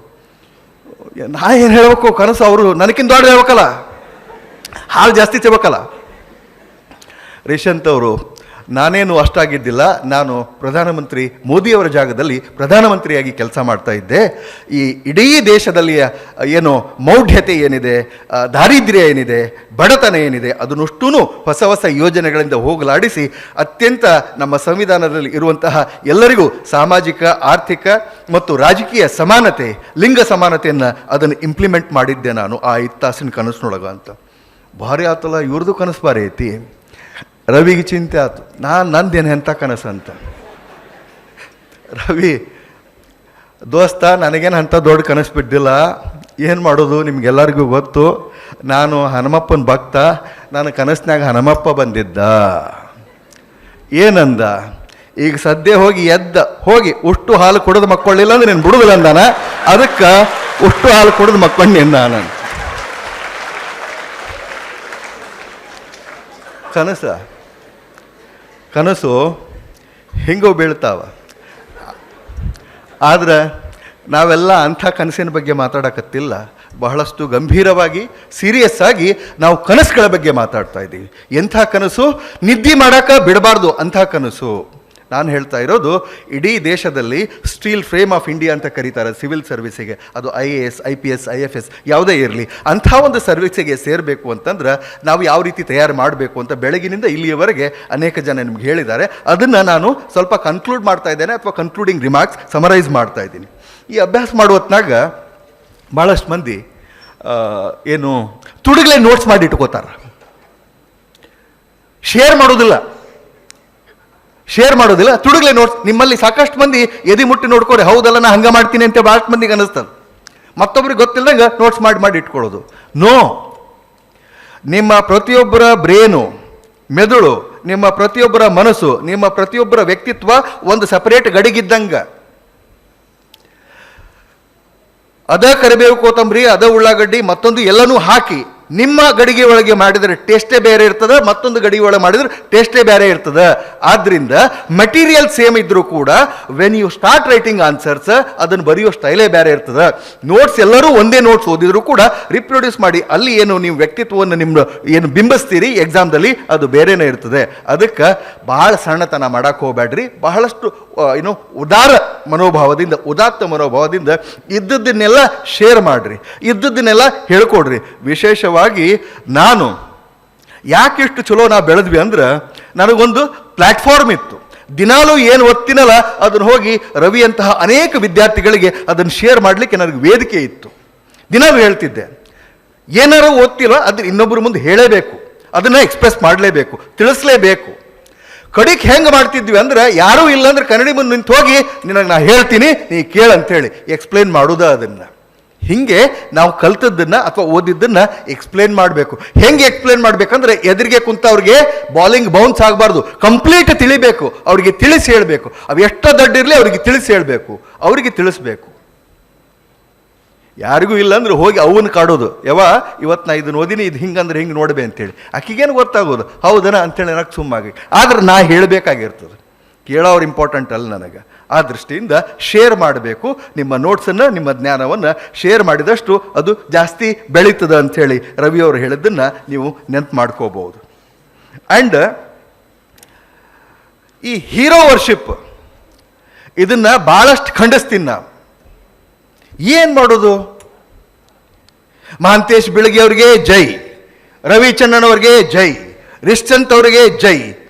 ನಾ ಏನು ಹೇಳ್ಬೇಕು, ಕನಸು ಅವರು ನನಗಿಂತ ದೊಡ್ಡ ಹೇಳ್ಬೇಕಲ್ಲ, ಹಾಲು ಜಾಸ್ತಿ ತಿಳ್ಬೇಕಲ್ಲ. ರಿಷಂತ್ ಅವರು, ನಾನೇನು ಅಷ್ಟಾಗಿದ್ದಿಲ್ಲ, ನಾನು ಪ್ರಧಾನಮಂತ್ರಿ ಮೋದಿಯವರ ಜಾಗದಲ್ಲಿ ಪ್ರಧಾನಮಂತ್ರಿಯಾಗಿ ಕೆಲಸ ಮಾಡ್ತಾ ಇದ್ದೆ. ಈ ಇಡೀ ದೇಶದಲ್ಲಿ ಏನು ಮೌಢ್ಯತೆ ಏನಿದೆ, ದಾರಿದ್ರ್ಯ ಏನಿದೆ, ಬಡತನ ಏನಿದೆ ಅದನ್ನಷ್ಟೂ ಹೊಸ ಯೋಜನೆಗಳಿಂದ ಹೋಗಲಾಡಿಸಿ ಅತ್ಯಂತ ನಮ್ಮ ಸಂವಿಧಾನದಲ್ಲಿ ಇರುವಂತಹ ಎಲ್ಲರಿಗೂ ಸಾಮಾಜಿಕ ಆರ್ಥಿಕ ಮತ್ತು ರಾಜಕೀಯ ಸಮಾನತೆ, ಲಿಂಗ ಸಮಾನತೆಯನ್ನು ಅದನ್ನು ಇಂಪ್ಲಿಮೆಂಟ್ ಮಾಡಿದ್ದೆ ನಾನು ಆ 5 ತಾಸಿನ ಕನಸಿನೊಳಗೆ ಅಂತ. ಭಾರಿ ಆತಲ್ಲ, ಇವ್ರದ್ದು ಕನಸು ಭಾರಿ ಐತಿ. ರವಿಗೆ ಚಿಂತೆ ಆಯ್ತು, ನಂದೇನು ಎಂಥ ಕನಸು ಅಂತ. ರವಿ, ದೋಸ್ತ ನನಗೇನು ಅಂಥ ದೊಡ್ಡ ಕನಸು ಬಿದ್ದಿಲ್ಲ, ಏನು ಮಾಡೋದು ನಿಮ್ಗೆಲ್ಲರಿಗೂ ಗೊತ್ತು, ನಾನು ಹನುಮಪ್ಪನ ಭಕ್ತ, ನನ್ನ ಕನಸಿನಾಗ ಹನುಮಪ್ಪ ಬಂದಿದ್ದ. ಏನಂದ, ಈಗ ಸದ್ಯ ಹೋಗಿ ಉಷ್ಟು ಹಾಲು ಕುಡಿದು ಮಕ್ಕೊಳ್ಳಿಲ್ಲ ಅಂದ್ರೆ ನೀನು ಬಿಡುದಿಲ್ಲ ಅಂದಾನ, ಅದಕ್ಕೆ ಉಷ್ಟು ಹಾಲು ಕುಡಿದು ಮಕ್ಕೊಂಡಿ ನಾನು. ಕನಸು ಹಿಂಗೋ ಬೀಳ್ತಾವ. ಆದ್ರೆ ನಾವೆಲ್ಲ ಅಂಥ ಕನಸಿನ ಬಗ್ಗೆ ಮಾತಾಡಕತ್ತಿಲ್ಲ, ಬಹಳಷ್ಟು ಗಂಭೀರವಾಗಿ ಸೀರಿಯಸ್ ಆಗಿ ನಾವು ಕನಸುಗಳ ಬಗ್ಗೆ ಮಾತಾಡ್ತಾ ಇದ್ದೀವಿ. ಎಂಥ ಕನಸು, ನಿದ್ದೆ ಮಾಡೋಕೆ ಬಿಡಬಾರ್ದು ಅಂಥ ಕನಸು. ನಾನು ಹೇಳ್ತಾ ಇರೋದು ಇಡೀ ದೇಶದಲ್ಲಿ ಸ್ಟೀಲ್ ಫ್ರೇಮ್ ಆಫ್ ಇಂಡಿಯಾ ಅಂತ ಕರೀತಾರೆ ಸಿವಿಲ್ ಸರ್ವಿಸಿಗೆ. ಅದು IAS IPS IFS ಯಾವುದೇ ಇರಲಿ, ಅಂಥ ಒಂದು ಸರ್ವಿಸಿಗೆ ಸೇರಬೇಕು ಅಂತಂದ್ರೆ ನಾವು ಯಾವ ರೀತಿ ತಯಾರು ಮಾಡಬೇಕು ಅಂತ ಬೆಳಗಿನಿಂದ ಇಲ್ಲಿಯವರೆಗೆ ಅನೇಕ ಜನ ನಿಮ್ಗೆ ಹೇಳಿದ್ದಾರೆ. ಅದನ್ನು ನಾನು ಸ್ವಲ್ಪ ಕನ್ಕ್ಲೂಡ್ ಮಾಡ್ತಾ ಇದ್ದೇನೆ, ಅಥವಾ ಕನ್ಕ್ಲೂಡಿಂಗ್ ರಿಮಾರ್ಕ್ಸ್ ಸಮರೈಸ್ ಮಾಡ್ತಾ ಇದ್ದೀನಿ. ಈ ಅಭ್ಯಾಸ ಮಾಡುವತ್ನಾಗ ಭಾಳಷ್ಟು ಮಂದಿ ತುಡುಗಲೇ ನೋಟ್ಸ್ ಮಾಡಿ ಇಟ್ಕೋತಾರೆ, ಶೇರ್ ಮಾಡೋದಿಲ್ಲ, ತುಡುಗಲೇ ನೋಟ್ಸ್. ನಿಮ್ಮಲ್ಲಿ ಸಾಕಷ್ಟು ಮಂದಿ ಎದಿ ಮುಟ್ಟಿ ನೋಡ್ಕೊಡಿ, ಹೌದಲ್ಲ ನಾ ಹಂಗೆ ಮಾಡ್ತೀನಿ ಅಂತ ಭಾಳಷ್ಟು ಮಂದಿಗೆ ಅನ್ನಿಸ್ತದೆ. ಮತ್ತೊಬ್ರಿಗೆ ಗೊತ್ತಿಲ್ಲದಂಗೆ ನೋಟ್ಸ್ ಮಾಡಿ ಇಟ್ಕೊಳ್ಳೋದು. ನೋ, ನಿಮ್ಮ ಪ್ರತಿಯೊಬ್ಬರ ಬ್ರೇನು, ಮೆದುಳು, ನಿಮ್ಮ ಪ್ರತಿಯೊಬ್ಬರ ಮನಸ್ಸು, ನಿಮ್ಮ ಪ್ರತಿಯೊಬ್ಬರ ವ್ಯಕ್ತಿತ್ವ ಒಂದು ಸಪರೇಟ್ ಗಡಿಗಿದ್ದಂಗೆ. ಅದ ಕರಿಬೇವು ಕೊತ್ತಂಬರಿ, ಅದ ಉಳ್ಳಾಗಡ್ಡಿ, ಮತ್ತೊಂದು ಎಲ್ಲನೂ ಹಾಕಿ ನಿಮ್ಮ ಗಡಿಗೆ ಒಳಗೆ ಮಾಡಿದರೆ ಟೇಸ್ಟೇ ಬೇರೆ ಇರ್ತದೆ, ಮತ್ತೊಂದು ಗಡಿಗೆ ಒಳಗೆ ಮಾಡಿದ್ರೆ ಟೇಸ್ಟೇ ಬೇರೆ ಇರ್ತದೆ. ಆದ್ದರಿಂದ ಮೆಟೀರಿಯಲ್ ಸೇಮ್ ಇದ್ರೂ ಕೂಡ when you start writing answers ಅದನ್ನು ಬರೆಯೋ ಸ್ಟೈಲೇ ಬೇರೆ ಇರ್ತದೆ. ನೋಟ್ಸ್ ಎಲ್ಲರೂ ಒಂದೇ ನೋಟ್ಸ್ ಓದಿದ್ರು ಕೂಡ ರಿಪ್ರೊಡ್ಯೂಸ್ ಮಾಡಿ ಅಲ್ಲಿ ಏನು ನೀವು ವ್ಯಕ್ತಿತ್ವವನ್ನು ನಿಮ್ಮ ಏನು ಬಿಂಬಿಸ್ತೀರಿ ಎಕ್ಸಾಮ್ದಲ್ಲಿ ಅದು ಬೇರೆನೇ ಇರ್ತದೆ. ಅದಕ್ಕೆ ಬಹಳ ಸಣ್ಣತನ ಮಾಡಕ್ಕೆ ಹೋಗ್ಬೇಡ್ರಿ. ಬಹಳಷ್ಟು ಉದಾತ್ತ ಮನೋಭಾವದಿಂದ ಇದ್ದದ್ದನ್ನೆಲ್ಲ ಶೇರ್ ಮಾಡ್ರಿ, ಇದ್ದದ್ದನ್ನೆಲ್ಲ ಹೇಳ್ಕೊಡ್ರಿ. ವಿಶೇಷವಾಗಿ ನಾನು ಯಾಕೆಷ್ಟು ಚಲೋ ನಾವು ಬೆಳೆದ್ವಿ ಅಂದ್ರೆ ನನಗೊಂದು ಪ್ಲ್ಯಾಟ್ಫಾರ್ಮ್ ಇತ್ತು. ದಿನಾಲೂ ಏನು ಓದ್ತೀನಲ್ಲ ಅದನ್ನು ಹೋಗಿ ರವಿಯಂತಹ ಅನೇಕ ವಿದ್ಯಾರ್ಥಿಗಳಿಗೆ ಅದನ್ನು ಶೇರ್ ಮಾಡಲಿಕ್ಕೆ ನನಗೆ ವೇದಿಕೆ ಇತ್ತು. ದಿನಾಲೂ ಹೇಳ್ತಿದ್ದೆ, ಏನಾರು ಓದ್ತಿಲ್ಲ ಅದ್ರ ಇನ್ನೊಬ್ಬರ ಮುಂದೆ ಹೇಳಲೇಬೇಕು, ಅದನ್ನು ಎಕ್ಸ್ಪ್ರೆಸ್ ಮಾಡಲೇಬೇಕು, ತಿಳಿಸ್ಲೇಬೇಕು. ಕಡಿಗೆ ಹೆಂಗೆ ಮಾಡ್ತಿದ್ವಿ ಅಂದ್ರೆ ಯಾರೂ ಇಲ್ಲಾಂದ್ರೆ ಕನ್ನಡಿ ಮುಂದೆ ನಿಂತು ಹೋಗಿ ನಿನಗೆ ನಾ ಹೇಳ್ತೀನಿ ನೀ ಕೇಳಂತೇಳಿ ಎಕ್ಸ್ಪ್ಲೇನ್ ಮಾಡೋದ ಅದನ್ನು. ಹಿಂಗೆ ನಾವು ಕಲ್ತದ್ದನ್ನು ಅಥವಾ ಓದಿದ್ದನ್ನು ಎಕ್ಸ್ಪ್ಲೇನ್ ಮಾಡಬೇಕು. ಹೆಂಗೆ ಎಕ್ಸ್ಪ್ಲೇನ್ ಮಾಡಬೇಕಂದ್ರೆ ಎದುರಿಗೆ ಕುಂತವ್ರಿಗೆ ಬಾಲಿಂಗ್ ಬೌನ್ಸ್ ಆಗಬಾರ್ದು, ಕಂಪ್ಲೀಟ್ ತಿಳಿಬೇಕು, ಅವರಿಗೆ ತಿಳಿಸಿ ಹೇಳಬೇಕು. ಅವು ಎಷ್ಟೋ ದೊಡ್ಡಿರಲಿ ಅವರಿಗೆ ತಿಳಿಸಿ ಹೇಳಬೇಕು, ಅವರಿಗೆ ತಿಳಿಸ್ಬೇಕು. ಯಾರಿಗೂ ಇಲ್ಲ ಅಂದ್ರೆ ಹೋಗಿ ಅವನ್ನ ಕಾಡೋದು, ಇವತ್ತು ನಾ ಇದನ್ನ ಓದಿನಿ, ಇದು ಹಿಂಗಂದ್ರೆ ಹಿಂಗೆ ನೋಡ್ಬೇ ಅಂತೇಳಿ. ಆಕಿಗೇನು ಗೊತ್ತಾಗೋದು ಹೌದನ ಅಂತೇಳಿ ನನಗೆ ಸುಮ್ಮಾಗಿ. ಆದ್ರೆ ನಾ ಹೇಳಬೇಕಾಗಿರ್ತದೆ, ಕೇಳೋರು ಇಂಪಾರ್ಟೆಂಟ್ ಅಲ್ಲ ನನಗೆ. ಆ ದೃಷ್ಟಿಯಿಂದ ಶೇರ್ ಮಾಡಬೇಕು. ನಿಮ್ಮ ನೋಟ್ಸನ್ನು, ನಿಮ್ಮ ಜ್ಞಾನವನ್ನು ಶೇರ್ ಮಾಡಿದಷ್ಟು ಅದು ಜಾಸ್ತಿ ಬೆಳೀತದೆ ಅಂಥೇಳಿ ರವಿಯವರು ಹೇಳಿದ್ದನ್ನು ನೀವು ನೆನಪು ಮಾಡ್ಕೋಬಹುದು. ಆ್ಯಂಡ್ ಈ ಹೀರೋ ವರ್ಷಿಪ್ ಇದನ್ನು ಭಾಳಷ್ಟು ಖಂಡಿಸ್ತೀನಿ ನಾವು. ಏನು ಮಾಡೋದು? ಮಹಾಂತೇಶ್ ಬಿಳಗಿ ಅವ್ರಿಗೆ ಜೈ, ರವಿಚಂದ್ರನ್ ಅವ್ರಿಗೆ ಜೈ, ರಿಶ್ಚಂತ್ ಅವರಿಗೆ ಜೈ,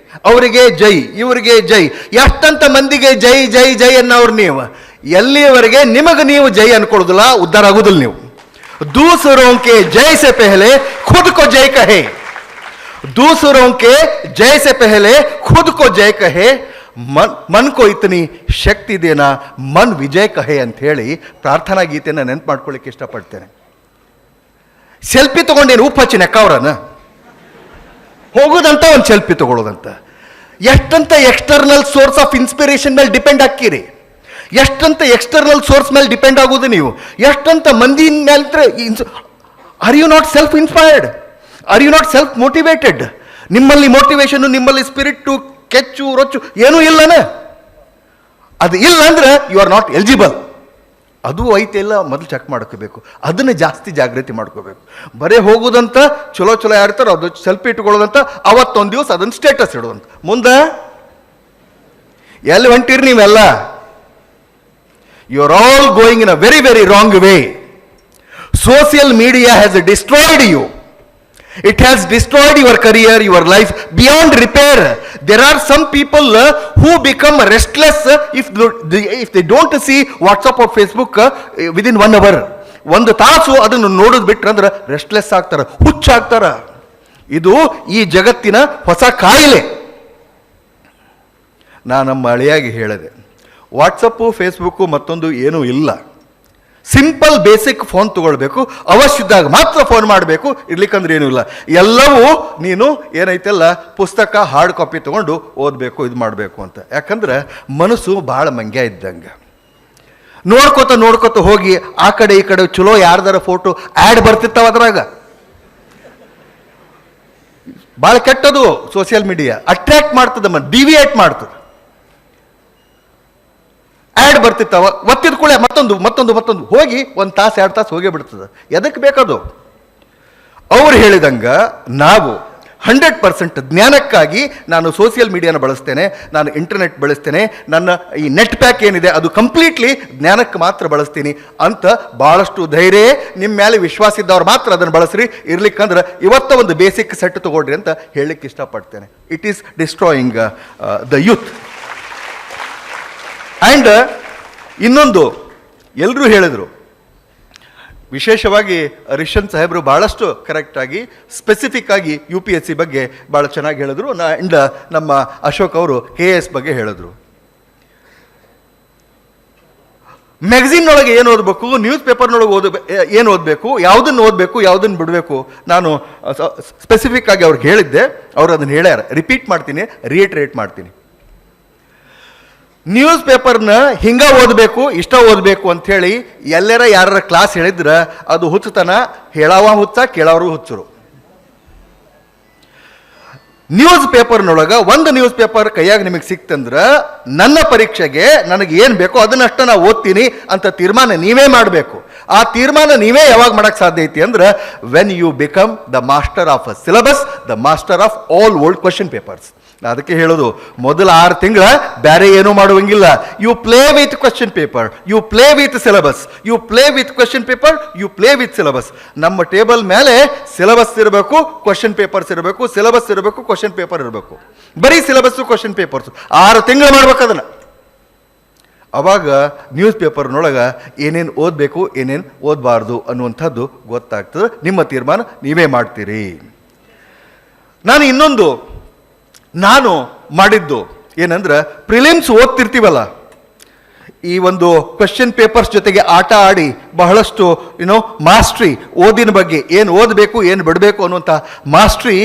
ಅವರಿಗೆ ಜೈ, ಇವರಿಗೆ ಜೈ, ಎಷ್ಟಂತ ಮಂದಿಗೆ ಜೈ ಜೈ ಜೈ ಅನ್ನೋರು ನೀವು. ಎಲ್ಲಿಯವರೆಗೆ ನಿಮಗೆ ನೀವು ಜೈ ಅನ್ಕೊಳ್ಳೋದಿಲ್ಲ, ಉದ್ಧಾರ ಆಗೋದಿಲ್ಲ ನೀವು. दूसरों के जय से पहले खुद को जय कहे, दूसरों के जय से पहले खुद को जय कहे, मन को इतनी ಶಕ್ತಿ ದೇನಾ ಮನ್ ವಿಜಯ್ ಕಹೆ ಅಂತ ಹೇಳಿ ಪ್ರಾರ್ಥನಾ ಗೀತೆಯನ್ನು ನೆನಪು ಮಾಡ್ಕೊಳ್ಳಿಕ್ಕೆ ಇಷ್ಟಪಡ್ತೇನೆ. ಸೆಲ್ಫಿ ತಗೊಂಡೇನು ಉಪ್ಪು ಹಚ್ಚಿ ನೆಕ್ಕವ್ರನ ಹೋಗೋದಂತ ಒಂದು ಸೆಲ್ಫಿ ತಗೊಳ್ಳೋದಂತ. ಎಷ್ಟಂತ ಎಕ್ಸ್ಟರ್ನಲ್ ಸೋರ್ಸ್ ಆಫ್ ಇನ್ಸ್ಪಿರೇಷನ್ ಮೇಲೆ ಡಿಪೆಂಡ್ ಆಗ್ತೀರಿ, ಎಷ್ಟಂತ ಎಕ್ಸ್ಟರ್ನಲ್ ಸೋರ್ಸ್ ಮೇಲೆ ಡಿಪೆಂಡ್ ಆಗೋದು ನೀವು, ಎಷ್ಟಂತ ಮಂದಿ ಮೇಲೆ. Are you not self inspired? Are you not self motivated? ನಿಮ್ಮಲ್ಲಿ ಮೋಟಿವೇಶನ್, ನಿಮ್ಮಲ್ಲಿ ಸ್ಪಿರಿಟ್ಟು, ಕೆಚ್ಚು ರೊಚ್ಚು ಏನೂ ಇಲ್ಲನ? ಅದು ಇಲ್ಲ ಅಂದ್ರೆ ಯು ಆರ್ ನಾಟ್ ಎಲಿಜಿಬಲ್. ಅದು ಐತೆ ಇಲ್ಲ ಮೊದಲು ಚೆಕ್ ಮಾಡ್ಕೋಬೇಕು, ಅದನ್ನು ಜಾಸ್ತಿ ಜಾಗೃತಿ ಮಾಡ್ಕೋಬೇಕು. ಬರೇ ಹೋಗೋದಂತ ಚಲೋ ಚಲೋ ಯಾರಿರ್ತಾರೋ ಅದು ಸೆಲ್ಫಿ ಇಟ್ಕೊಳ್ಳೋದಂತ, ಅವತ್ತೊಂದು ದಿವಸ ಅದನ್ನು ಸ್ಟೇಟಸ್ ಇಡೋದಂತ. ಮುಂದೆ ಎಲ್ಲಿ ಹೊಂಟಿರಿ ನೀವೆಲ್ಲ? You are all going in a very very wrong way. Social media has destroyed you. It has destroyed your career, your life beyond repair. There are some people who become restless if they don't see WhatsApp or Facebook within 1 hour. ಒಂದು ತಾಸು ಅದನ್ನು ನೋಡೋದು ಬಿಟ್ರೆ ಅಂದ್ರೆ restless ಆಗ್ತಾರೆ, ಹುಚ್ಚಾಗ್ತಾರ. ಇದು ಈ ಜಗತ್ತಿನ ಹೊಸ ಕಾಯಿಲೆ. ನಾನು ನಮ್ಮ ಅಳಿಯಾಗಿ ಹೇಳಿದೆ, ವಾಟ್ಸಪ್ಪು ಫೇಸ್ಬುಕ್ಕು ಮತ್ತೊಂದು ಏನೂ ಇಲ್ಲ. ಸಿಂಪಲ್ ಬೇಸಿಕ್ ಫೋನ್ ತಗೊಳ್ಬೇಕು, ಅವಶ್ಯದಾಗ ಮಾತ್ರ ಫೋನ್ ಮಾಡಬೇಕು, ಇರ್ಲಿಕ್ಕಂದ್ರೆ ಏನೂ ಇಲ್ಲ. ಎಲ್ಲವೂ ನೀನು ಏನೈತೆಲ್ಲ ಪುಸ್ತಕ ಹಾರ್ಡ್ ಕಾಪಿ ತೊಗೊಂಡು ಓದಬೇಕು, ಇದು ಮಾಡಬೇಕು ಅಂತ. ಯಾಕಂದ್ರೆ ಮನಸ್ಸು ಭಾಳ ಮಂಗ್ಯ ಇದ್ದಂಗೆ. ನೋಡ್ಕೋತ ಹೋಗಿ ಆ ಕಡೆ ಈ ಕಡೆ ಚಲೋ ಯಾರ್ದಾರ ಫೋಟೋ ಆ್ಯಡ್ ಬರ್ತಿರ್ತಾವ, ಅದ್ರಾಗ ಭಾಳ ಕೆಟ್ಟದು. ಸೋಷಿಯಲ್ ಮೀಡಿಯಾ ಅಟ್ರಾಕ್ಟ್ ಮಾಡ್ತದೆ, ಡಿವಿಯೇಟ್ ಮಾಡ್ತದೆ. ಆ್ಯಡ್ ಬರ್ತಿರ್ತಾವ, ಒತ್ತಿದ ಕೂಡಲೇ ಮತ್ತೊಂದು ಹೋಗಿ 1 ತಾಸು 2 ತಾಸು ಹೋಗೇ ಬಿಡ್ತದೆ. ಎದಕ್ಕೆ ಬೇಕದು? ಅವ್ರು ಹೇಳಿದಂಗ ನಾವು 100% ಜ್ಞಾನಕ್ಕಾಗಿ ನಾನು ಸೋಷಿಯಲ್ ಮೀಡಿಯಾನ ಬಳಸ್ತೇನೆ, ನಾನು ಇಂಟರ್ನೆಟ್ ಬಳಸ್ತೇನೆ, ನನ್ನ ಈ ನೆಟ್ ಪ್ಯಾಕ್ ಏನಿದೆ ಅದು ಕಂಪ್ಲೀಟ್ಲಿ ಜ್ಞಾನಕ್ಕೆ ಮಾತ್ರ ಬಳಸ್ತೀನಿ ಅಂತ ಭಾಳಷ್ಟು ಧೈರ್ಯ, ನಿಮ್ಮ ಮೇಲೆ ವಿಶ್ವಾಸ ಇದ್ದವ್ರು ಮಾತ್ರ ಅದನ್ನು ಬಳಸ್ರಿ. ಇರ್ಲಿಕ್ಕಂದ್ರೆ ಇವತ್ತ ಒಂದು ಬೇಸಿಕ್ ಸೆಟ್ ತಗೊಳ್ರಿ ಅಂತ ಹೇಳಲಿಕ್ಕೆ ಇಷ್ಟಪಡ್ತೇನೆ. It is destroying the youth. And ಇನ್ನೊಂದು ಎಲ್ಲರೂ ಹೇಳಿದರು, ವಿಶೇಷವಾಗಿ ರಿಷನ್ ಸಾಹೇಬರು ಭಾಳಷ್ಟು ಕರೆಕ್ಟಾಗಿ ಸ್ಪೆಸಿಫಿಕ್ ಆಗಿ UPSC ಬಗ್ಗೆ ಭಾಳ ಚೆನ್ನಾಗಿ ಹೇಳಿದ್ರು. ಆ್ಯಂಡ್ ನಮ್ಮ ಅಶೋಕ್ ಅವರು KS ಬಗ್ಗೆ ಹೇಳಿದ್ರು. ಮ್ಯಾಗಝಿನ್ನೊಳಗೆ ಏನು ಓದಬೇಕು, ನ್ಯೂಸ್ ಪೇಪರ್ನೊಳಗೆ ಏನು ಓದಬೇಕು, ಯಾವುದನ್ನು ಓದಬೇಕು, ಯಾವುದನ್ನು ಬಿಡಬೇಕು, ನಾನು ಸ್ಪೆಸಿಫಿಕ್ ಆಗಿ ಅವ್ರಿಗೆ ಹೇಳಿದ್ದೆ. ಅವರು ಅದನ್ನು ಹೇಳ್ಯಾರ, ರಿಪೀಟ್ ಮಾಡ್ತೀನಿ, ರಿಯೇಟ್ರೇಟ್ ಮಾಡ್ತೀನಿ. ನ್ಯೂಸ್ ಪೇಪರ್ನ ಹಿಂಗ ಓದಬೇಕು, ಇಷ್ಟ ಓದಬೇಕು ಅಂಥೇಳಿ ಎಲ್ಲರ ಯಾರ ಕ್ಲಾಸ್ ಹೇಳಿದ್ರೆ ಅದು ಹುಚ್ಚತನ. ಹೇಳಾವ ಹುಚ್ಚ, ಕೇಳೋರು ಹುಚ್ಚರು. ನ್ಯೂಸ್ ಪೇಪರ್ನೊಳಗೆ ಒಂದು ನ್ಯೂಸ್ ಪೇಪರ್ ಕೈಯಾಗ ನಿಮಗೆ ಸಿಕ್ತಂದ್ರೆ ನನ್ನ ಪರೀಕ್ಷೆಗೆ ನನಗೆ ಏನು ಬೇಕೋ ಅದನ್ನಷ್ಟು ನಾ ಓದ್ತೀನಿ ಅಂತ ತೀರ್ಮಾನ ನೀವೇ ಮಾಡಬೇಕು. ಆ ತೀರ್ಮಾನ ನೀವೇ ಯಾವಾಗ ಮಾಡಕ್ಕೆ ಸಾಧ್ಯ ಐತಿ ಅಂದ್ರೆ when you become the master of a syllabus, the master of all old question papers. ಅದಕ್ಕೆ ಹೇಳೋದು, ಮೊದಲ 6 ತಿಂಗಳ ಬೇರೆ ಏನೂ ಮಾಡುವಂಗಿಲ್ಲ. You play with question paper, you play with syllabus, you play with question paper, you play with syllabus. ನಮ್ಮ table ಮೇಲೆ syllabus ಇರಬೇಕು, ಕ್ವಶನ್ ಪೇಪರ್ಸ್ ಇರಬೇಕು, ಸಿಲೆಬಸ್ ಇರಬೇಕು, ಕ್ವಶನ್ ಪೇಪರ್ ಇರಬೇಕು. ಬರೀ ಸಿಲೆಬಸ್ಸು ಕ್ವಶನ್ ಪೇಪರ್ಸು 6 ತಿಂಗಳು ಮಾಡ್ಬೇಕು ಅದನ್ನು. ಅವಾಗ ನ್ಯೂಸ್ ಪೇಪರ್ನೊಳಗೆ ಏನೇನು ಓದಬೇಕು, ಏನೇನು ಓದಬಾರ್ದು ಅನ್ನುವಂಥದ್ದು ಗೊತ್ತಾಗ್ತದೆ. ನಿಮ್ಮ ತೀರ್ಮಾನ ನೀವೇ ಮಾಡ್ತೀರಿ. ನಾನು ಮಾಡಿದ್ದು ಏನಂದ್ರೆ, ಪ್ರಿಲಿಮ್ಸ್ ಓದ್ತಿರ್ತೀವಲ್ಲ, ಈ ಒಂದು ಕ್ವೆಶ್ಚನ್ ಪೇಪರ್ಸ್ ಜೊತೆಗೆ ಆಟ ಆಡಿ ಬಹಳಷ್ಟು ಮಾಸ್ಟ್ರಿ, ಓದಿನ ಬಗ್ಗೆ ಏನು ಓದಬೇಕು ಏನು ಬಿಡಬೇಕು ಅನ್ನುವಂಥ ಮಾಸ್ಟ್ರಿ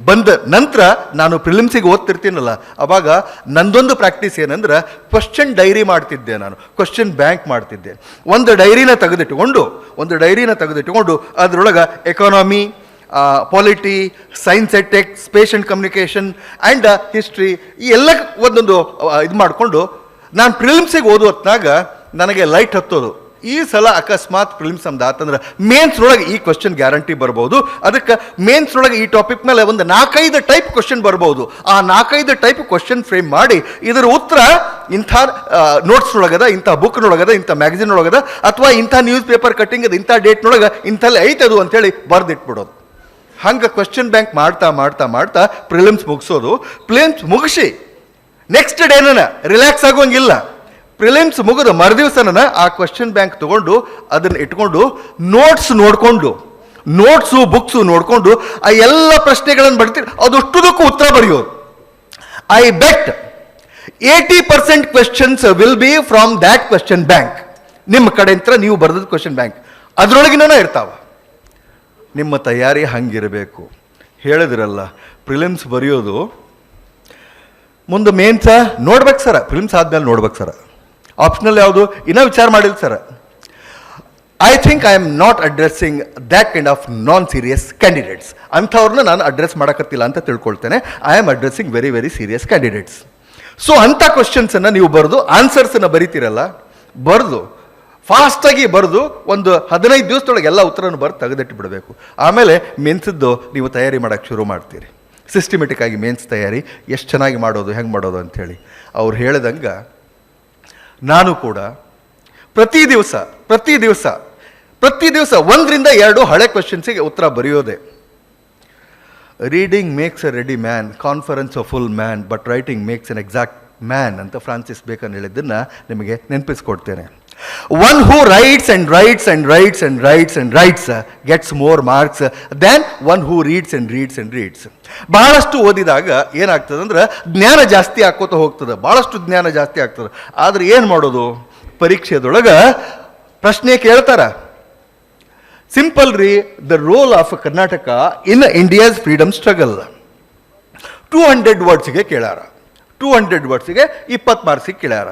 ಬಂದ ನಂತರ ನಾನು ಪ್ರಿಲಿಮ್ಸಿಗೆ ಓದ್ತಿರ್ತೀನಲ್ಲ, ಅವಾಗ ನಂದೊಂದು ಪ್ರಾಕ್ಟೀಸ್ ಏನಂದ್ರೆ ಕ್ವಶನ್ ಡೈರಿ ಮಾಡ್ತಿದ್ದೆ. ನಾನು ಕ್ವಶನ್ ಬ್ಯಾಂಕ್ ಮಾಡ್ತಿದ್ದೆ. ಒಂದು ಡೈರಿನ ತೆಗೆದಿಟ್ಟುಕೊಂಡು ಅದರೊಳಗೆ economy, polity, science and tech, space and communication and history ಈ ಎಲ್ಲ ಒಂದೊಂದು ಇದು ಮಾಡಿಕೊಂಡು ನಾನು ಪ್ರಿಲಿಮ್ಸಿಗೆ ಓದೋ ಹೊತ್ನಾಗ ನನಗೆ ಲೈಟ್ ಹತ್ತೋದು. ಈ ಸಲ ಅಕಸ್ಮಾತ್ ಪ್ರಿಲಿಮ್ಸ್ ನಮ್ದು ಆತಂದ್ರೆ ಮೇನ್ಸ್ನೊಳಗೆ ಈ ಕ್ವಶನ್ ಗ್ಯಾರಂಟಿ ಬರ್ಬೋದು. ಅದಕ್ಕೆ ಮೇನ್ಸ್ನೊಳಗೆ ಈ ಟಾಪಿಕ್ ಮೇಲೆ ಒಂದು 4-5 ಟೈಪ್ ಕ್ವಶನ್ ಬರ್ಬೋದು. ಆ 4-5 ಟೈಪ್ ಕ್ವಶನ್ ಫ್ರೇಮ್ ಮಾಡಿ ಇದರ ಉತ್ತರ ಇಂಥ ನೋಟ್ಸ್ನೊಳಗದ, ಇಂಥ ಬುಕ್ನೊಳಗದ, ಇಂಥ ಮ್ಯಾಗಝಿನ್ ಅಥವಾ ಇಂಥ ನ್ಯೂಸ್ ಪೇಪರ್ ಕಟ್ಟಿಂಗ್ ಇಂಥ ಡೇಟ್ನೊಳಗೆ ಇಂಥಲ್ಲಿ ಐತದು ಅಂತೇಳಿ ಬರೆದಿಟ್ಬಿಡೋದು. ಹಂಗೆ ಕ್ವಶನ್ ಬ್ಯಾಂಕ್ ಮಾಡ್ತಾ ಮಾಡ್ತಾ ಮಾಡ್ತಾ ಪ್ರಿಲಿಮ್ಸ್ ಮುಗಿಸೋದು. ಪ್ರಿಲಿಮ್ಸ್ ಮುಗಿಸಿ ನೆಕ್ಸ್ಟ್ ಡೇನ ರಿಲ್ಯಾಕ್ಸ್ ಆಗೋಂಗಿಲ್ಲ. ಪ್ರಿಲಿಮ್ಸ್ ಮುಗಿದ ಮರುದಿವಸನ ಆ ಕ್ವಶನ್ ಬ್ಯಾಂಕ್ ತಗೊಂಡು ಅದನ್ನು ಇಟ್ಕೊಂಡು ನೋಟ್ಸು ಬುಕ್ಸು ನೋಡಿಕೊಂಡು ಆ ಎಲ್ಲ ಪ್ರಶ್ನೆಗಳನ್ನು ಬರ್ತೀವಿ, ಅದಷ್ಟುದಕ್ಕೂ ಉತ್ತರ ಬರೆಯೋದು. I bet 80% questions will be from that question bank. ನಿಮ್ಮ ಕಡೆಯಿಂದ ನೀವು ಬರೆದ ಕ್ವಶನ್ ಬ್ಯಾಂಕ್ ಅದರೊಳಗಿನ ಇರ್ತಾವ. ನಿಮ್ಮ ತಯಾರಿ ಹಂಗಿರಬೇಕು. ಹೇಳಿದ್ರಲ್ಲ, ಪ್ರಿಲಿಮ್ಸ್ ಬರೆಯೋದು ಮುಂದೆ ಮೇನ್ಸ ನೋಡ್ಬೇಕು ಸರ, ಪ್ರಿಲಿಮ್ಸ್ ಆದ್ಮೇಲೆ ನೋಡ್ಬೇಕು ಸರ. ಆಪ್ಷನಲ್ ಯಾವುದು ಇನ್ನೂ ವಿಚಾರ ಮಾಡಿಲ್ಲ sir. I think I am not addressing that kind of non serious candidates. ಅಂಥವ್ರನ್ನ ನಾನು ಅಡ್ರೆಸ್ ಮಾಡೋಕತ್ತಿಲ್ಲ ಅಂತ ತಿಳ್ಕೊಳ್ತೇನೆ. I am addressing very very serious candidates. So ಅಂಥ ಕ್ವಶನ್ಸನ್ನು ನೀವು ಬರೆದು ಆನ್ಸರ್ಸನ್ನು ಬರಿತೀರಲ್ಲ, ಬರೆದು ಫಾಸ್ಟಾಗಿ ಬರೆದು ಒಂದು 15 ದಿವಸದೊಳಗೆ ಎಲ್ಲ ಉತ್ತರವನ್ನು ಬರೆದು ತೆಗೆದಿಟ್ಟು ಬಿಡಬೇಕು. ಆಮೇಲೆ ಮೆನ್ಸದ್ದು ನೀವು ತಯಾರಿ ಮಾಡೋಕ್ಕೆ ಶುರು ಮಾಡ್ತೀರಿ. ಸಿಸ್ಟಮೆಟಿಕ್ ಆಗಿ ಮೇನ್ಸ್ ತಯಾರಿ ಎಷ್ಟು ಚೆನ್ನಾಗಿ ಮಾಡೋದು, ಹೆಂಗೆ ಮಾಡೋದು ಅಂಥೇಳಿ ಅವ್ರು ಹೇಳಿದಂಗೆ ನಾನು ಕೂಡ ಪ್ರತಿ ದಿವಸ 1ರಿಂದ 2 ಹಳೆ ಕ್ವಶನ್ಸಿಗೆ ಉತ್ತರ ಬರೆಯೋದೆ. Reading makes a ready man, conference a full man, but writing makes an exact man ಅಂತ ಫ್ರಾನ್ಸಿಸ್ ಬೇಕನ್ ಹೇಳಿದ್ದನ್ನು ನಿಮಗೆ ನೆನಪಿಸ್ಕೊಡ್ತೇನೆ. One who writes and writes and writes and writes and writes gets more marks than one who reads and reads and reads. ಬಹಳಷ್ಟು ಓದಿದಾಗ ಏನಾಗ್ತದೆ ಅಂದ್ರೆ ಜ್ಞಾನ ಜಾಸ್ತಿ ಆಕೋತ ಹೋಗ್ತದೆ, ಭಾಳಷ್ಟು ಜ್ಞಾನ ಜಾಸ್ತಿ ಆಗ್ತದೆ. ಆದರೆ ಏನು ಮಾಡೋದು, ಪರೀಕ್ಷೆದೊಳಗೆ ಪ್ರಶ್ನೆ ಕೇಳ್ತಾರ. ಸಿಂಪಲ್ ರೀ, the role of Karnataka in India's freedom struggle 200 ವರ್ಡ್ಸಿಗೆ ಕೇಳ್ಯಾರ. 200 ವರ್ಡ್ಸಿಗೆ 20 ಮಾರ್ಕ್ಸಿಗೆ ಕೇಳ್ಯಾರ.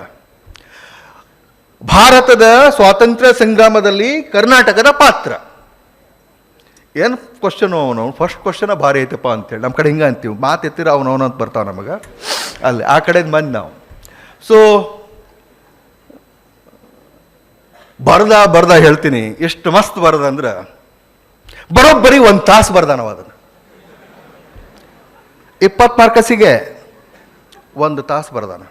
ಭಾರತದ ಸ್ವಾತಂತ್ರ್ಯ ಸಂಗ್ರಾಮದಲ್ಲಿ ಕರ್ನಾಟಕದ ಪಾತ್ರ ಏನು ಕ್ವಶನು. ಫಸ್ಟ್ ಕ್ವಶನ ಭಾರಿ ಐತಪ್ಪ ಅಂತೇಳಿ ನಮ್ಮ ಕಡೆ ಹಿಂಗೆ ಅಂತೀವಿ, ಮಾತು ಎತ್ತಿರ ಅವನವನು ಅಂತ ಬರ್ತಾವ ನಮಗೆ ಅಲ್ಲಿ ಆ ಕಡೆಯಿಂದ ಬಂದು ನಾವು. ಸೊ ಬರ್ದ ಹೇಳ್ತೀನಿ, ಎಷ್ಟು ಮಸ್ತ್ ಬರ್ದ ಅಂದ್ರೆ ಬರೋಬ್ಬರಿ 1 ತಾಸು ಬರ್ದ ನಾವು ಅದನ್ನು. 20 ಮಾರ್ಕಸಿಗೆ 1 ತಾಸು ಬರ್ದಾನ.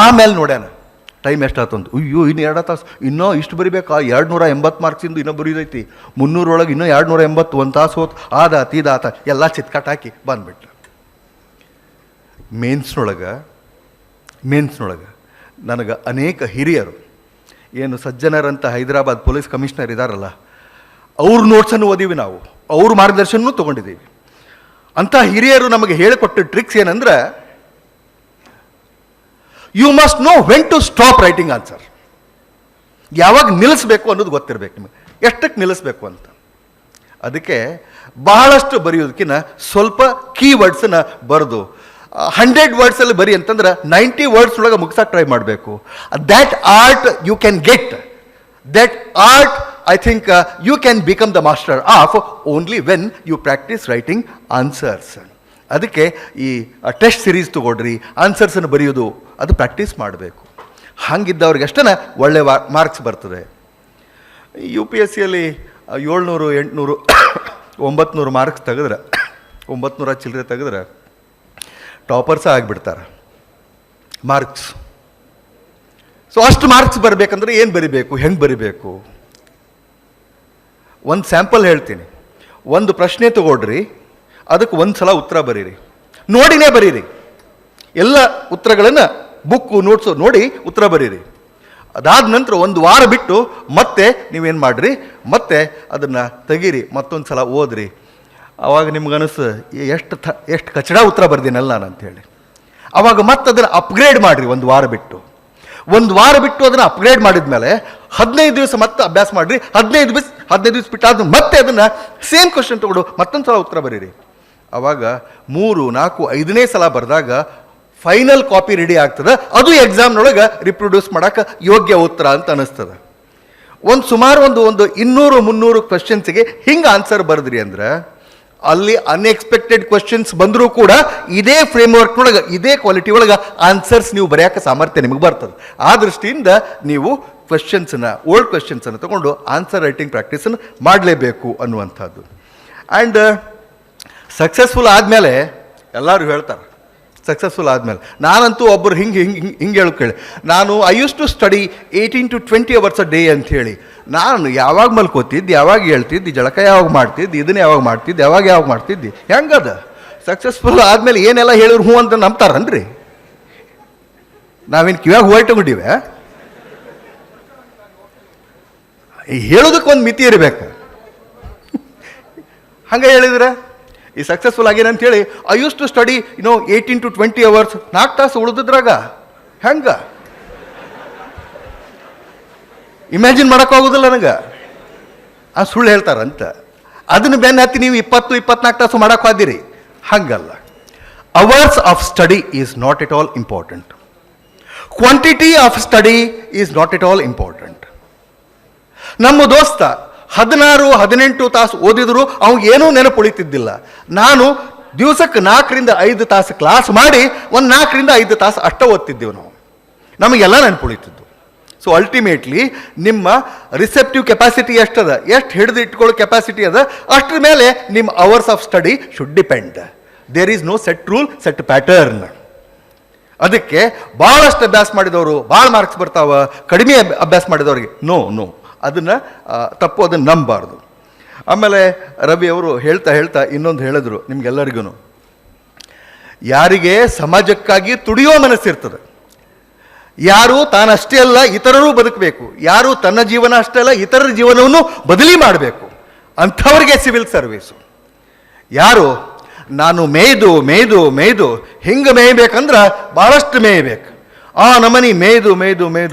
ಆಮೇಲೆ ನೋಡ್ಯಾನ ಟೈಮ್ ಎಷ್ಟಾತಂದು, ಅಯ್ಯೋ ಇನ್ನು 2 ತಾಸು, ಇನ್ನೂ ಇಷ್ಟು ಬರಿಬೇಕಾ, 280 ಮಾರ್ಕ್ಸಿಂದು ಇನ್ನೂ ಬರೀದೈತಿ, 300 ಒಳಗೆ ಇನ್ನೂ 280, 1 ತಾಸು ಹೋತು, ಇದಾತ ಎಲ್ಲ ಚಿತ್ಕಾಟ್ ಹಾಕಿ ಬಂದ್ಬಿಟ್ಟ. ಮೇನ್ಸ್ನೊಳಗೆ ನನಗೆ ಅನೇಕ ಹಿರಿಯರು, ಏನು ಸಜ್ಜನರಂತ ಹೈದರಾಬಾದ್ ಪೊಲೀಸ್ ಕಮಿಷನರ್ ಇದ್ದಾರಲ್ಲ, ಅವ್ರ ನೋಟ್ಸನ್ನು ಓದೀವಿ ನಾವು, ಅವ್ರ ಮಾರ್ಗದರ್ಶನೂ ತೊಗೊಂಡಿದ್ದೀವಿ. ಅಂಥ ಹಿರಿಯರು ನಮಗೆ ಹೇಳಿಕೊಟ್ಟ ಟ್ರಿಕ್ಸ್ ಏನಂದ್ರೆ, you must know when to stop writing answer. ಯಾವಾಗ ನಿಲ್ಲಿಸ್ಬೇಕು ಅನ್ನೋದು ಗೊತ್ತಿರಬೇಕು ನಿಮಗೆ, ಎಷ್ಟಕ್ಕೆ ನಿಲ್ಲಿಸ್ಬೇಕು ಅಂತ. ಅದಕ್ಕೆ ಬಹಳಷ್ಟು ಬರೆಯೋದಕ್ಕಿಂತ ಸ್ವಲ್ಪ ಕೀವರ್ಡ್ಸನ್ನು ಬರೆದು 100 ವರ್ಡ್ಸಲ್ಲಿ ಬರಿ ಅಂತಂದ್ರೆ 90 ವರ್ಡ್ಸ್ ಒಳಗೆ ಮುಗಿಸೋಕೆ ಟ್ರೈ ಮಾಡಬೇಕು. That art you can get, that art I think you can become the master of only when you practise writing answers. ಅದಕ್ಕೆ ಈ ಟೆಸ್ಟ್ ಸಿರೀಸ್ ತಗೊಳ್ರಿ, ಆನ್ಸರ್ಸನ್ನು ಬರೆಯೋದು ಅದು ಪ್ರಾಕ್ಟೀಸ್ ಮಾಡಬೇಕು. ಹಾಗಿದ್ದವ್ರಿಗೆ ಅಷ್ಟೇ ಒಳ್ಳೆ ಮಾರ್ಕ್ಸ್ ಬರ್ತದೆ. UPSCಯಲ್ಲಿ 700, 800, 900 ಮಾರ್ಕ್ಸ್ ತೆಗೆದ್ರೆ, 900 ಚಿಲ್ಲರೆ ತೆಗೆದ್ರೆ ಟಾಪರ್ಸ ಆಗಿಬಿಡ್ತಾರೆ ಮಾರ್ಕ್ಸ್. ಸೊ ಅಷ್ಟು ಮಾರ್ಕ್ಸ್ ಬರಬೇಕಂದ್ರೆ ಏನು ಬರಿಬೇಕು, ಹೆಂಗೆ ಬರಿಬೇಕು? ಒಂದು ಸ್ಯಾಂಪಲ್ ಹೇಳ್ತೀನಿ. ಒಂದು ಪ್ರಶ್ನೆ ತಗೊಳ್ರಿ, ಅದಕ್ಕೆ 1 ಸಲ ಉತ್ತರ ಬರೀರಿ, ನೋಡಿನೇ ಬರೀರಿ. ಎಲ್ಲ ಉತ್ತರಗಳನ್ನು ಬುಕ್ಕು ನೋಟ್ಸು ನೋಡಿ ಉತ್ತರ ಬರೀರಿ. ಅದಾದ ನಂತರ 1 ವಾರ ಬಿಟ್ಟು ಮತ್ತೆ ನೀವೇನು ಮಾಡಿರಿ, ಮತ್ತೆ ಅದನ್ನು ತೆಗೀರಿ, ಮತ್ತೊಂದು ಸಲ ಓದ್ರಿ. ಆವಾಗ ನಿಮ್ಗನಿಸ್ತು ಎಷ್ಟು ಕಚಡ ಉತ್ತರ ಬರ್ತೀನಲ್ಲ ನಾನು ಅಂಥೇಳಿ. ಆವಾಗ ಮತ್ತೆ ಅದನ್ನು ಅಪ್ಗ್ರೇಡ್ ಮಾಡಿರಿ 1 ವಾರ ಬಿಟ್ಟು. ಒಂದು ವಾರ ಬಿಟ್ಟು ಅದನ್ನು ಅಪ್ಗ್ರೇಡ್ ಮಾಡಿದ ಮೇಲೆ 15 ದಿವಸ ಮತ್ತೆ ಅಭ್ಯಾಸ ಮಾಡಿರಿ. 15 ದಿವಸ ಬಿಟ್ಟಾದ ಮತ್ತೆ ಅದನ್ನು ಸೇಮ್ ಕ್ವಶನ್ ತಗೊಂಡು ಮತ್ತೊಂದು ಸಲ ಉತ್ತರ ಬರೀರಿ. ಆವಾಗ 3, 4, 5ನೇ ಸಲ ಬರೆದಾಗ ಫೈನಲ್ ಕಾಪಿ ರೆಡಿ ಆಗ್ತದೆ. ಅದು ಎಕ್ಸಾಮ್ನೊಳಗೆ ರಿಪ್ರೊಡ್ಯೂಸ್ ಮಾಡೋಕೆ ಯೋಗ್ಯ ಉತ್ತರ ಅಂತ ಅನ್ನಿಸ್ತದೆ. ಸುಮಾರು ಒಂದು 200-300 ಕ್ವಶನ್ಸಿಗೆ ಹಿಂಗೆ ಆನ್ಸರ್ ಬರೆದ್ರಿ ಅಂದ್ರೆ ಅಲ್ಲಿ ಅನ್ಎಕ್ಸ್ಪೆಕ್ಟೆಡ್ ಕ್ವಶನ್ಸ್ ಬಂದರೂ ಕೂಡ ಇದೇ ಫ್ರೇಮ್ವರ್ಕ್ನೊಳಗೆ ಇದೇ ಕ್ವಾಲಿಟಿ ಒಳಗೆ ಆನ್ಸರ್ಸ್ ನೀವು ಬರೆಯೋಕೆ ಸಾಮರ್ಥ್ಯ ನಿಮಗೆ ಬರ್ತದೆ. ಆ ದೃಷ್ಟಿಯಿಂದ ನೀವು ಓಲ್ಡ್ ಕ್ವಶನ್ಸನ್ನು ತಗೊಂಡು ಆನ್ಸರ್ ರೈಟಿಂಗ್ ಪ್ರಾಕ್ಟೀಸನ್ನು ಮಾಡಲೇಬೇಕು ಅನ್ನುವಂಥದ್ದು. ಆ್ಯಂಡ್ ಸಕ್ಸಸ್ಫುಲ್ ಆದಮೇಲೆ ಎಲ್ಲರೂ ಹೇಳ್ತಾರೆ, ಸಕ್ಸಸ್ಫುಲ್ ಆದಮೇಲೆ ನಾನಂತೂ ಒಬ್ಬರು ಹಿಂಗೆ ಹೇಳಿ ಕೇಳಿ, I use to study 18 to 20 hours a day ಅಂತ ಹೇಳಿ. ನಾನು ಯಾವಾಗ ಮಲ್ಕೋತಿದ್ದು, ಯಾವಾಗ ಹೇಳ್ತಿದ್ದು, ಜಳಕ ಯಾವಾಗ ಮಾಡ್ತಿದ್ದು, ಇದನ್ನ ಯಾವಾಗ ಮಾಡ್ತಿದ್ದು, ಯಾವಾಗ ಮಾಡ್ತಿದ್ದಿ, ಹೆಂಗದ ಸಕ್ಸಸ್ಫುಲ್ ಆದಮೇಲೆ ಏನೆಲ್ಲ ಹೇಳಿದ್ರು ಹ್ಞೂ ಅಂತ ನಂಬ್ತಾರನ್ರಿ? ನಾವೇನು ಕಿವ್ಯಾಗ ಹೂವು ಇಟ್ಕೊಂಡಿವೆ? ಹೇಳೋದಕ್ಕೆ ಒಂದು ಮಿತಿ ಇರಬೇಕು. ಹಂಗೆ ಹೇಳಿದ್ರೆ ಈ ಸಕ್ಸಸ್ಫುಲ್ ಆಗೇನಂತ ಹೇಳಿ I use to study 18 to 20 hours, 4 ತಾಸು ಉಳಿದಿದ್ರಾಗ ಹೆಂಗ ಇಮ್ಯಾಜಿನ್ ಮಾಡೋಕ್ಕಾಗೋದಿಲ್ಲ ನನಗೆ. ಆ ಸುಳ್ಳು ಹೇಳ್ತಾರಂತ ಅದನ್ನು ಬೆನ್ನ ಹತ್ತಿ ನೀವು 20-24 ತಾಸು ಮಾಡೋಕೆ ಹೋದಿರಿ. ಹಂಗಲ್ಲ. Hours of study is not at all important. Quantity of study is not at all important. ನಮ್ಮ ದೋಸ್ತ 16-18 ತಾಸು ಓದಿದ್ರು ಅವ್ನಿಗೆ ಏನೂ ನೆನಪು ಉಳಿತಿದ್ದಿಲ್ಲ. ನಾನು ದಿವಸಕ್ಕೆ 4-5 ತಾಸು ಕ್ಲಾಸ್ ಮಾಡಿ 4-5 ತಾಸು ಅಷ್ಟ ಓದ್ತಿದ್ದೆವು ನಾವು. ನಮಗೆಲ್ಲ ನೆನಪು ಉಳಿತಿದ್ದು. ಸೊ ಅಲ್ಟಿಮೇಟ್ಲಿ ನಿಮ್ಮ ರಿಸೆಪ್ಟಿವ್ ಕೆಪಾಸಿಟಿ ಎಷ್ಟದ, ಎಷ್ಟು ಹಿಡಿದು ಇಟ್ಕೊಳ್ಳೋ ಕೆಪಾಸಿಟಿ ಅದ, ಅಷ್ಟ್ರ ಮೇಲೆ ನಿಮ್ಮ hours of study should depend. There is no set rule, set pattern. ಅದಕ್ಕೆ ಭಾಳಷ್ಟು ಅಭ್ಯಾಸ ಮಾಡಿದವರು ಭಾಳ ಮಾರ್ಕ್ಸ್ ಬರ್ತಾವ, ಕಡಿಮೆ ಅಭ್ಯಾಸ ಮಾಡಿದವ್ರಿಗೆ ನೋ ಅದನ್ನು ತಪ್ಪು, ಅದನ್ನು ನಂಬಬಾರ್ದು. ಆಮೇಲೆ ರವಿ ಅವರು ಹೇಳ್ತಾ ಇನ್ನೊಂದು ಹೇಳಿದ್ರು ನಿಮ್ಗೆಲ್ಲರಿಗೂ, ಯಾರಿಗೆ ಸಮಾಜಕ್ಕಾಗಿ ತುಡಿಯೋ ಮನಸ್ಸಿರ್ತದೆ, ಯಾರು ತಾನಷ್ಟೇ ಅಲ್ಲ ಇತರರೂ ಬದುಕಬೇಕು, ಯಾರು ತನ್ನ ಜೀವನ ಅಷ್ಟೇ ಅಲ್ಲ ಇತರರ ಜೀವನವನ್ನು ಬದಲಿ ಮಾಡಬೇಕು, ಅಂಥವ್ರಿಗೆ ಸಿವಿಲ್ ಸರ್ವೀಸು. ಯಾರು ನಾನು ಮೇಯ್ದು ಹಿಂಗೆ ಮೇಯ್ಬೇಕಂದ್ರೆ ಭಾಳಷ್ಟು ಮೇಯ್ಬೇಕು, ಆ ನಮನಿ ಮೇಯ್ದು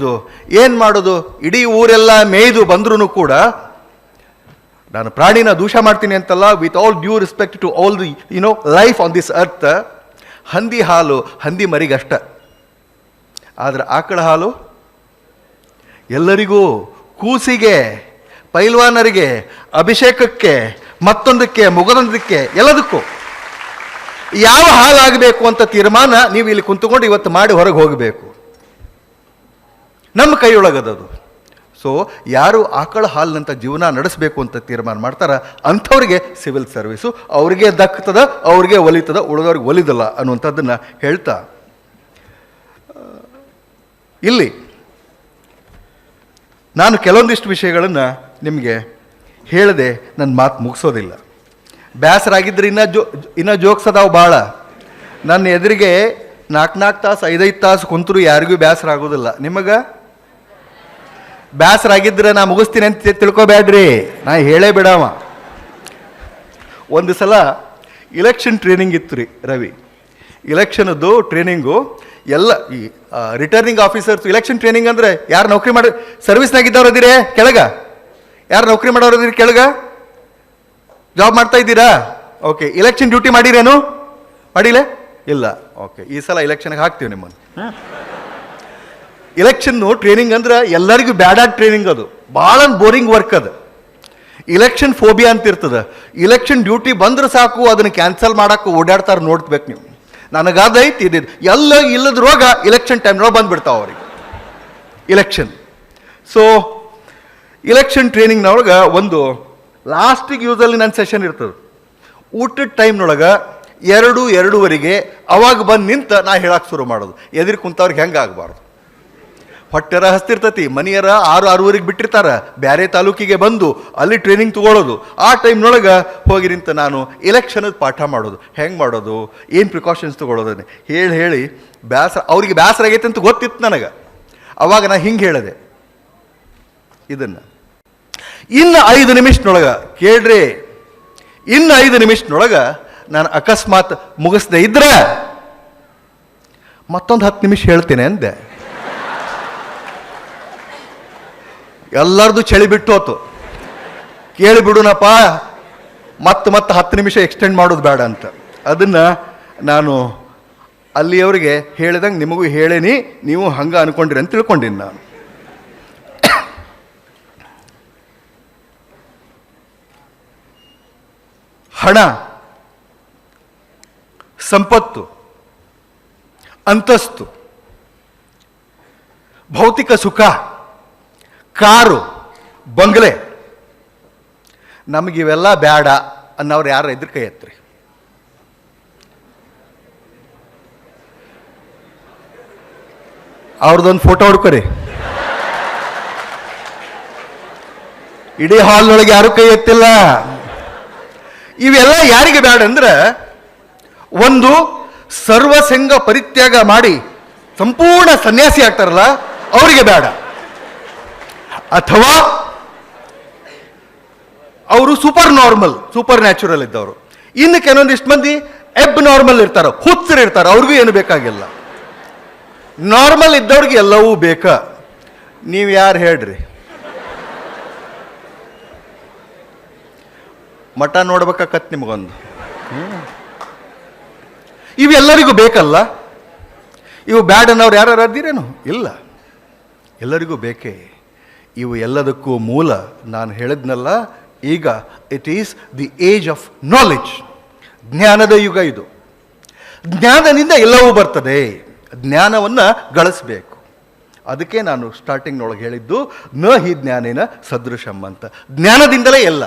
ಏನು ಮಾಡೋದು, ಇಡೀ ಊರೆಲ್ಲ ಮೇಯ್ದು ಬಂದ್ರೂ ಕೂಡ ನಾನು ಪ್ರಾಣಿನ ದೂಷ ಮಾಡ್ತೀನಿ ಅಂತಲ್ಲ, with all due respect to all the life on this earth. ಹಂದಿ ಹಾಲು ಹಂದಿ ಮರಿಗಷ್ಟ, ಆದರೆ ಆಕಳ ಹಾಲು ಎಲ್ಲರಿಗೂ, ಕೂಸಿಗೆ, ಪೈಲ್ವಾನರಿಗೆ, ಅಭಿಷೇಕಕ್ಕೆ, ಮತ್ತೊಂದಕ್ಕೆ, ಮುಗದೊಂದಕ್ಕೆ, ಎಲ್ಲದಕ್ಕೂ ಯಾವ ಹಾಲಾಗಬೇಕು ಅಂತ ತೀರ್ಮಾನ ನೀವು ಇಲ್ಲಿ ಕುಂತ್ಕೊಂಡು ಇವತ್ತು ಮಾಡಿ ಹೊರಗೆ ಹೋಗಬೇಕು. ನಮ್ಮ ಕೈಯೊಳಗದದು. ಸೊ ಯಾರು ಆಕಳ ಹಾಲಿನಂಥ ಜೀವನ ನಡೆಸಬೇಕು ಅಂತ ತೀರ್ಮಾನ ಮಾಡ್ತಾರ ಅಂಥವ್ರಿಗೆ ಸಿವಿಲ್ ಸರ್ವೀಸು ಅವ್ರಿಗೆ ದಕ್ಕದ, ಅವ್ರಿಗೆ ಒಲಿತದ, ಉಳಿದವ್ರಿಗೆ ಒಲಿದಲ್ಲ ಅನ್ನುವಂಥದ್ದನ್ನು ಹೇಳ್ತಾ ಇಲ್ಲಿ ನಾನು ಕೆಲವೊಂದಿಷ್ಟು ವಿಷಯಗಳನ್ನು ನಿಮಗೆ ಹೇಳದೆ ನನ್ನ ಮಾತು ಮುಗಿಸೋದಿಲ್ಲ. ಬೇಸರ ಆಗಿದ್ರೆ ಇನ್ನೂ ಜೋಕ್ಸ್ ಅದಾವು ಭಾಳ. ನನ್ನ ಎದುರಿಗೆ 4 ತಾಸು 5 ತಾಸು ಕುಂತರು ಯಾರಿಗೂ ಬೇಸರ ಆಗೋದಿಲ್ಲ. ನಿಮಗೆ ಬೇಸರ ಆಗಿದ್ರೆ ನಾ ಮುಗಿಸ್ತೀನಿ ಅಂತ ತಿಳ್ಕೊಬೇಡ್ರಿ, ನಾ ಹೇಳೇ ಬಿಡವ. ಒಂದು ಸಲ ಇಲೆಕ್ಷನ್ ಟ್ರೈನಿಂಗ್ ಇತ್ತು ರೀ ರವಿ. ಇಲೆಕ್ಷನದ್ದು ಟ್ರೈನಿಂಗು ಎಲ್ಲ ಈ ರಿಟರ್ನಿಂಗ್ ಆಫೀಸರ್ಸ್ ಇಲೆಕ್ಷನ್ ಟ್ರೈನಿಂಗ್ ಅಂದರೆ ಯಾರು ನೌಕರಿ ಮಾಡಿ ಸರ್ವಿಸ್ನಾಗಿದ್ದವ್ರು ಅದಿರೇ ಕೆಳಗ, ಯಾರು ನೌಕರಿ ಮಾಡೋರು ಅದಿರಿ ಕೆಳಗ, ಜಾಬ್ ಮಾಡ್ತಾ ಇದ್ದೀರಾ? ಓಕೆ. ಇಲೆಕ್ಷನ್ ಡ್ಯೂಟಿ ಮಾಡಿರೇನು? ಮಾಡಿಲ್ಲ? ಇಲ್ಲ. ಓಕೆ, ಈ ಸಲ ಇಲೆಕ್ಷನ್ಗೆ ಹಾಕ್ತೀವಿ ನಿಮ್ಮನ್ನು. ಇಲೆಕ್ಷನ್ನು ಟ್ರೈನಿಂಗ್ ಅಂದ್ರೆ ಎಲ್ಲರಿಗೂ ಬ್ಯಾಡಾದ ಟ್ರೈನಿಂಗ್, ಅದು ಭಾಳ ಬೋರಿಂಗ್ ವರ್ಕ್. ಅದು ಇಲೆಕ್ಷನ್ ಫೋಬಿಯಾ ಅಂತ ಇರ್ತದೆ. ಇಲೆಕ್ಷನ್ ಡ್ಯೂಟಿ ಬಂದ್ರೆ ಸಾಕು ಅದನ್ನು ಕ್ಯಾನ್ಸಲ್ ಮಾಡೋಕೆ ಓಡಾಡ್ತಾರೆ, ನೋಡ್ಬೇಕು ನೀವು. ನನಗಾದೈತಿ ಇದ್ದಿದ್ದು ಎಲ್ಲ ಇಲ್ಲದ ರೋಗ ಇಲೆಕ್ಷನ್ ಟೈಮ್ನೊಳಗೆ ಬಂದುಬಿಡ್ತಾವೆ ಅವ್ರಿಗೆ ಇಲೆಕ್ಷನ್. ಸೊ ಇಲೆಕ್ಷನ್ ಟ್ರೈನಿಂಗ್ನೊಳಗೆ ಒಂದು ಲಾಸ್ಟಿಗೆ ಯೂಸಲ್ಲಿ ನನ್ನ ಸೆಷನ್ ಇರ್ತದೆ. ಊಟದ ಟೈಮ್ನೊಳಗೆ 2-2:30 ಅವಾಗ ಬಂದು ನಿಂತ ನಾ ಹೇಳಕ್ಕೆ ಶುರು ಮಾಡೋದು. ಎದುರು ಕುಂತವ್ರಿಗೆ ಹೆಂಗೆ ಆಗಬಾರ್ದು. ಹೊಟ್ಟೆರ ಹಸ್ತಿರ್ತತಿ, ಮನೆಯರ 6-6:30 ಬಿಟ್ಟಿರ್ತಾರೆ, ಬೇರೆ ತಾಲೂಕಿಗೆ ಬಂದು ಅಲ್ಲಿ ಟ್ರೈನಿಂಗ್ ತೊಗೊಳ್ಳೋದು. ಆ ಟೈಮ್ನೊಳಗೆ ಹೋಗಿ ನಿಂತ ನಾನು ಎಲೆಕ್ಷನದ ಪಾಠ ಮಾಡೋದು, ಹೆಂಗೆ ಮಾಡೋದು, ಏನು ಪ್ರಿಕಾಷನ್ಸ್ ತೊಗೊಳ್ಳೋದನ್ನೇ ಹೇಳಿ ಬೇಸರ, ಅವ್ರಿಗೆ ಬೇಸರ ಆಗೈತೆ ಅಂತ ಗೊತ್ತಿತ್ತು ನನಗೆ. ಅವಾಗ ನಾ ಹಿಂಗೆ ಹೇಳಿದೆ ಇದನ್ನು, ಇನ್ನು 5 ನಿಮಿಷನೊಳಗೆ ಕೇಳ್ರಿ, ಇನ್ನು 5 ನಿಮಿಷನೊಳಗೆ ನಾನು ಅಕಸ್ಮಾತ್ ಮುಗಿಸ್ದೆ ಇದ್ರೆ ಮತ್ತೊಂದು 10 ನಿಮಿಷ ಹೇಳ್ತೇನೆ ಅಂದೆ. ಎಲ್ಲರದು ಚಳಿ ಬಿಟ್ಟು ಹೋತು. ಕೇಳಿಬಿಡುನಪ್ಪ, ಮತ್ತೆ 10 ನಿಮಿಷ ಎಕ್ಸ್ಟೆಂಡ್ ಮಾಡೋದು ಬೇಡ ಅಂತ. ಅದನ್ನು ನಾನು ಅಲ್ಲಿಯವರಿಗೆ ಹೇಳಿದಂಗೆ ನಿಮಗೂ ಹೇಳೇನಿ, ನೀವು ಹಂಗೆ ಅನ್ಕೊಂಡಿರಿ ಅಂತ ತಿಳ್ಕೊಂಡಿನಿ ನಾನು. ಹಣ, ಸಂಪತ್ತು, ಅಂತಸ್ತು, ಭೌತಿಕ ಸುಖ, ಕಾರು, ಬಂಗ್ಲೆ, ನಮಗಿವೆಲ್ಲ ಬೇಡ ಅನ್ನೋರು ಯಾರು ಇದ್ರ ಕೈ ಎತ್ರಿ. ಅವ್ರದ್ದೊಂದು ಫೋಟೋ ಹುಡ್ಕೊರಿ. ಇಡೀ ಹಾಲ್ನೊಳಗೆ ಯಾರು ಕೈ ಎತ್ತಿಲ್ಲ. ಇವೆಲ್ಲ ಯಾರಿಗೆ ಬೇಡ ಅಂದ್ರೆ, ಒಂದು ಸರ್ವಸಂಗ ಪರಿತ್ಯಾಗ ಮಾಡಿ ಸಂಪೂರ್ಣ ಸನ್ಯಾಸಿ ಆಗ್ತಾರಲ್ಲ ಅವರಿಗೆ ಬೇಡ, ಅಥವಾ ಅವರು ಸೂಪರ್ ನಾರ್ಮಲ್, ಸೂಪರ್ ನ್ಯಾಚುರಲ್ ಇದ್ದವರು. ಇನ್ನು ಕೆಲವೊಂದಿಷ್ಟು ಮಂದಿ ಎಬ್ ನಾರ್ಮಲ್ ಇರ್ತಾರೆ, ಹುಚ್ಚರು ಇರ್ತಾರೆ, ಅವ್ರಿಗೂ ಏನು ಬೇಕಾಗಿಲ್ಲ. ನಾರ್ಮಲ್ ಇದ್ದವ್ರಿಗೆ ಎಲ್ಲವೂ ಬೇಕಾ? ನೀವು ಯಾರು ಹೇಳ್ರಿ? ಮಠ ನೋಡ್ಬೇಕಾಕತ್ ನಿಮಗೊಂದು. ಇವೆಲ್ಲರಿಗೂ ಬೇಕಲ್ಲ. ಇವು ಬ್ಯಾಡ್ ಅನ್ನೋರು ಯಾರು ಅದ್ದೀರೇನು? ಇಲ್ಲ, ಎಲ್ಲರಿಗೂ ಬೇಕೇ. ಇವು ಎಲ್ಲದಕ್ಕೂ ಮೂಲ ನಾನು ಹೇಳಿದ್ನಲ್ಲ, ಈಗ it is the age of knowledge, ಜ್ಞಾನದ ಯುಗ ಇದು. ಜ್ಞಾನದಿಂದ ಎಲ್ಲವೂ ಬರ್ತದೆ. ಜ್ಞಾನವನ್ನು ಗಳಿಸ್ಬೇಕು. ಅದಕ್ಕೆ ನಾನು ಸ್ಟಾರ್ಟಿಂಗ್ನೊಳಗೆ ಹೇಳಿದ್ದು ನ ಹಿ ಜ್ಞಾನೇನ ಸದೃಶಂ ಅಂತ. ಜ್ಞಾನದಿಂದಲೇ ಎಲ್ಲ.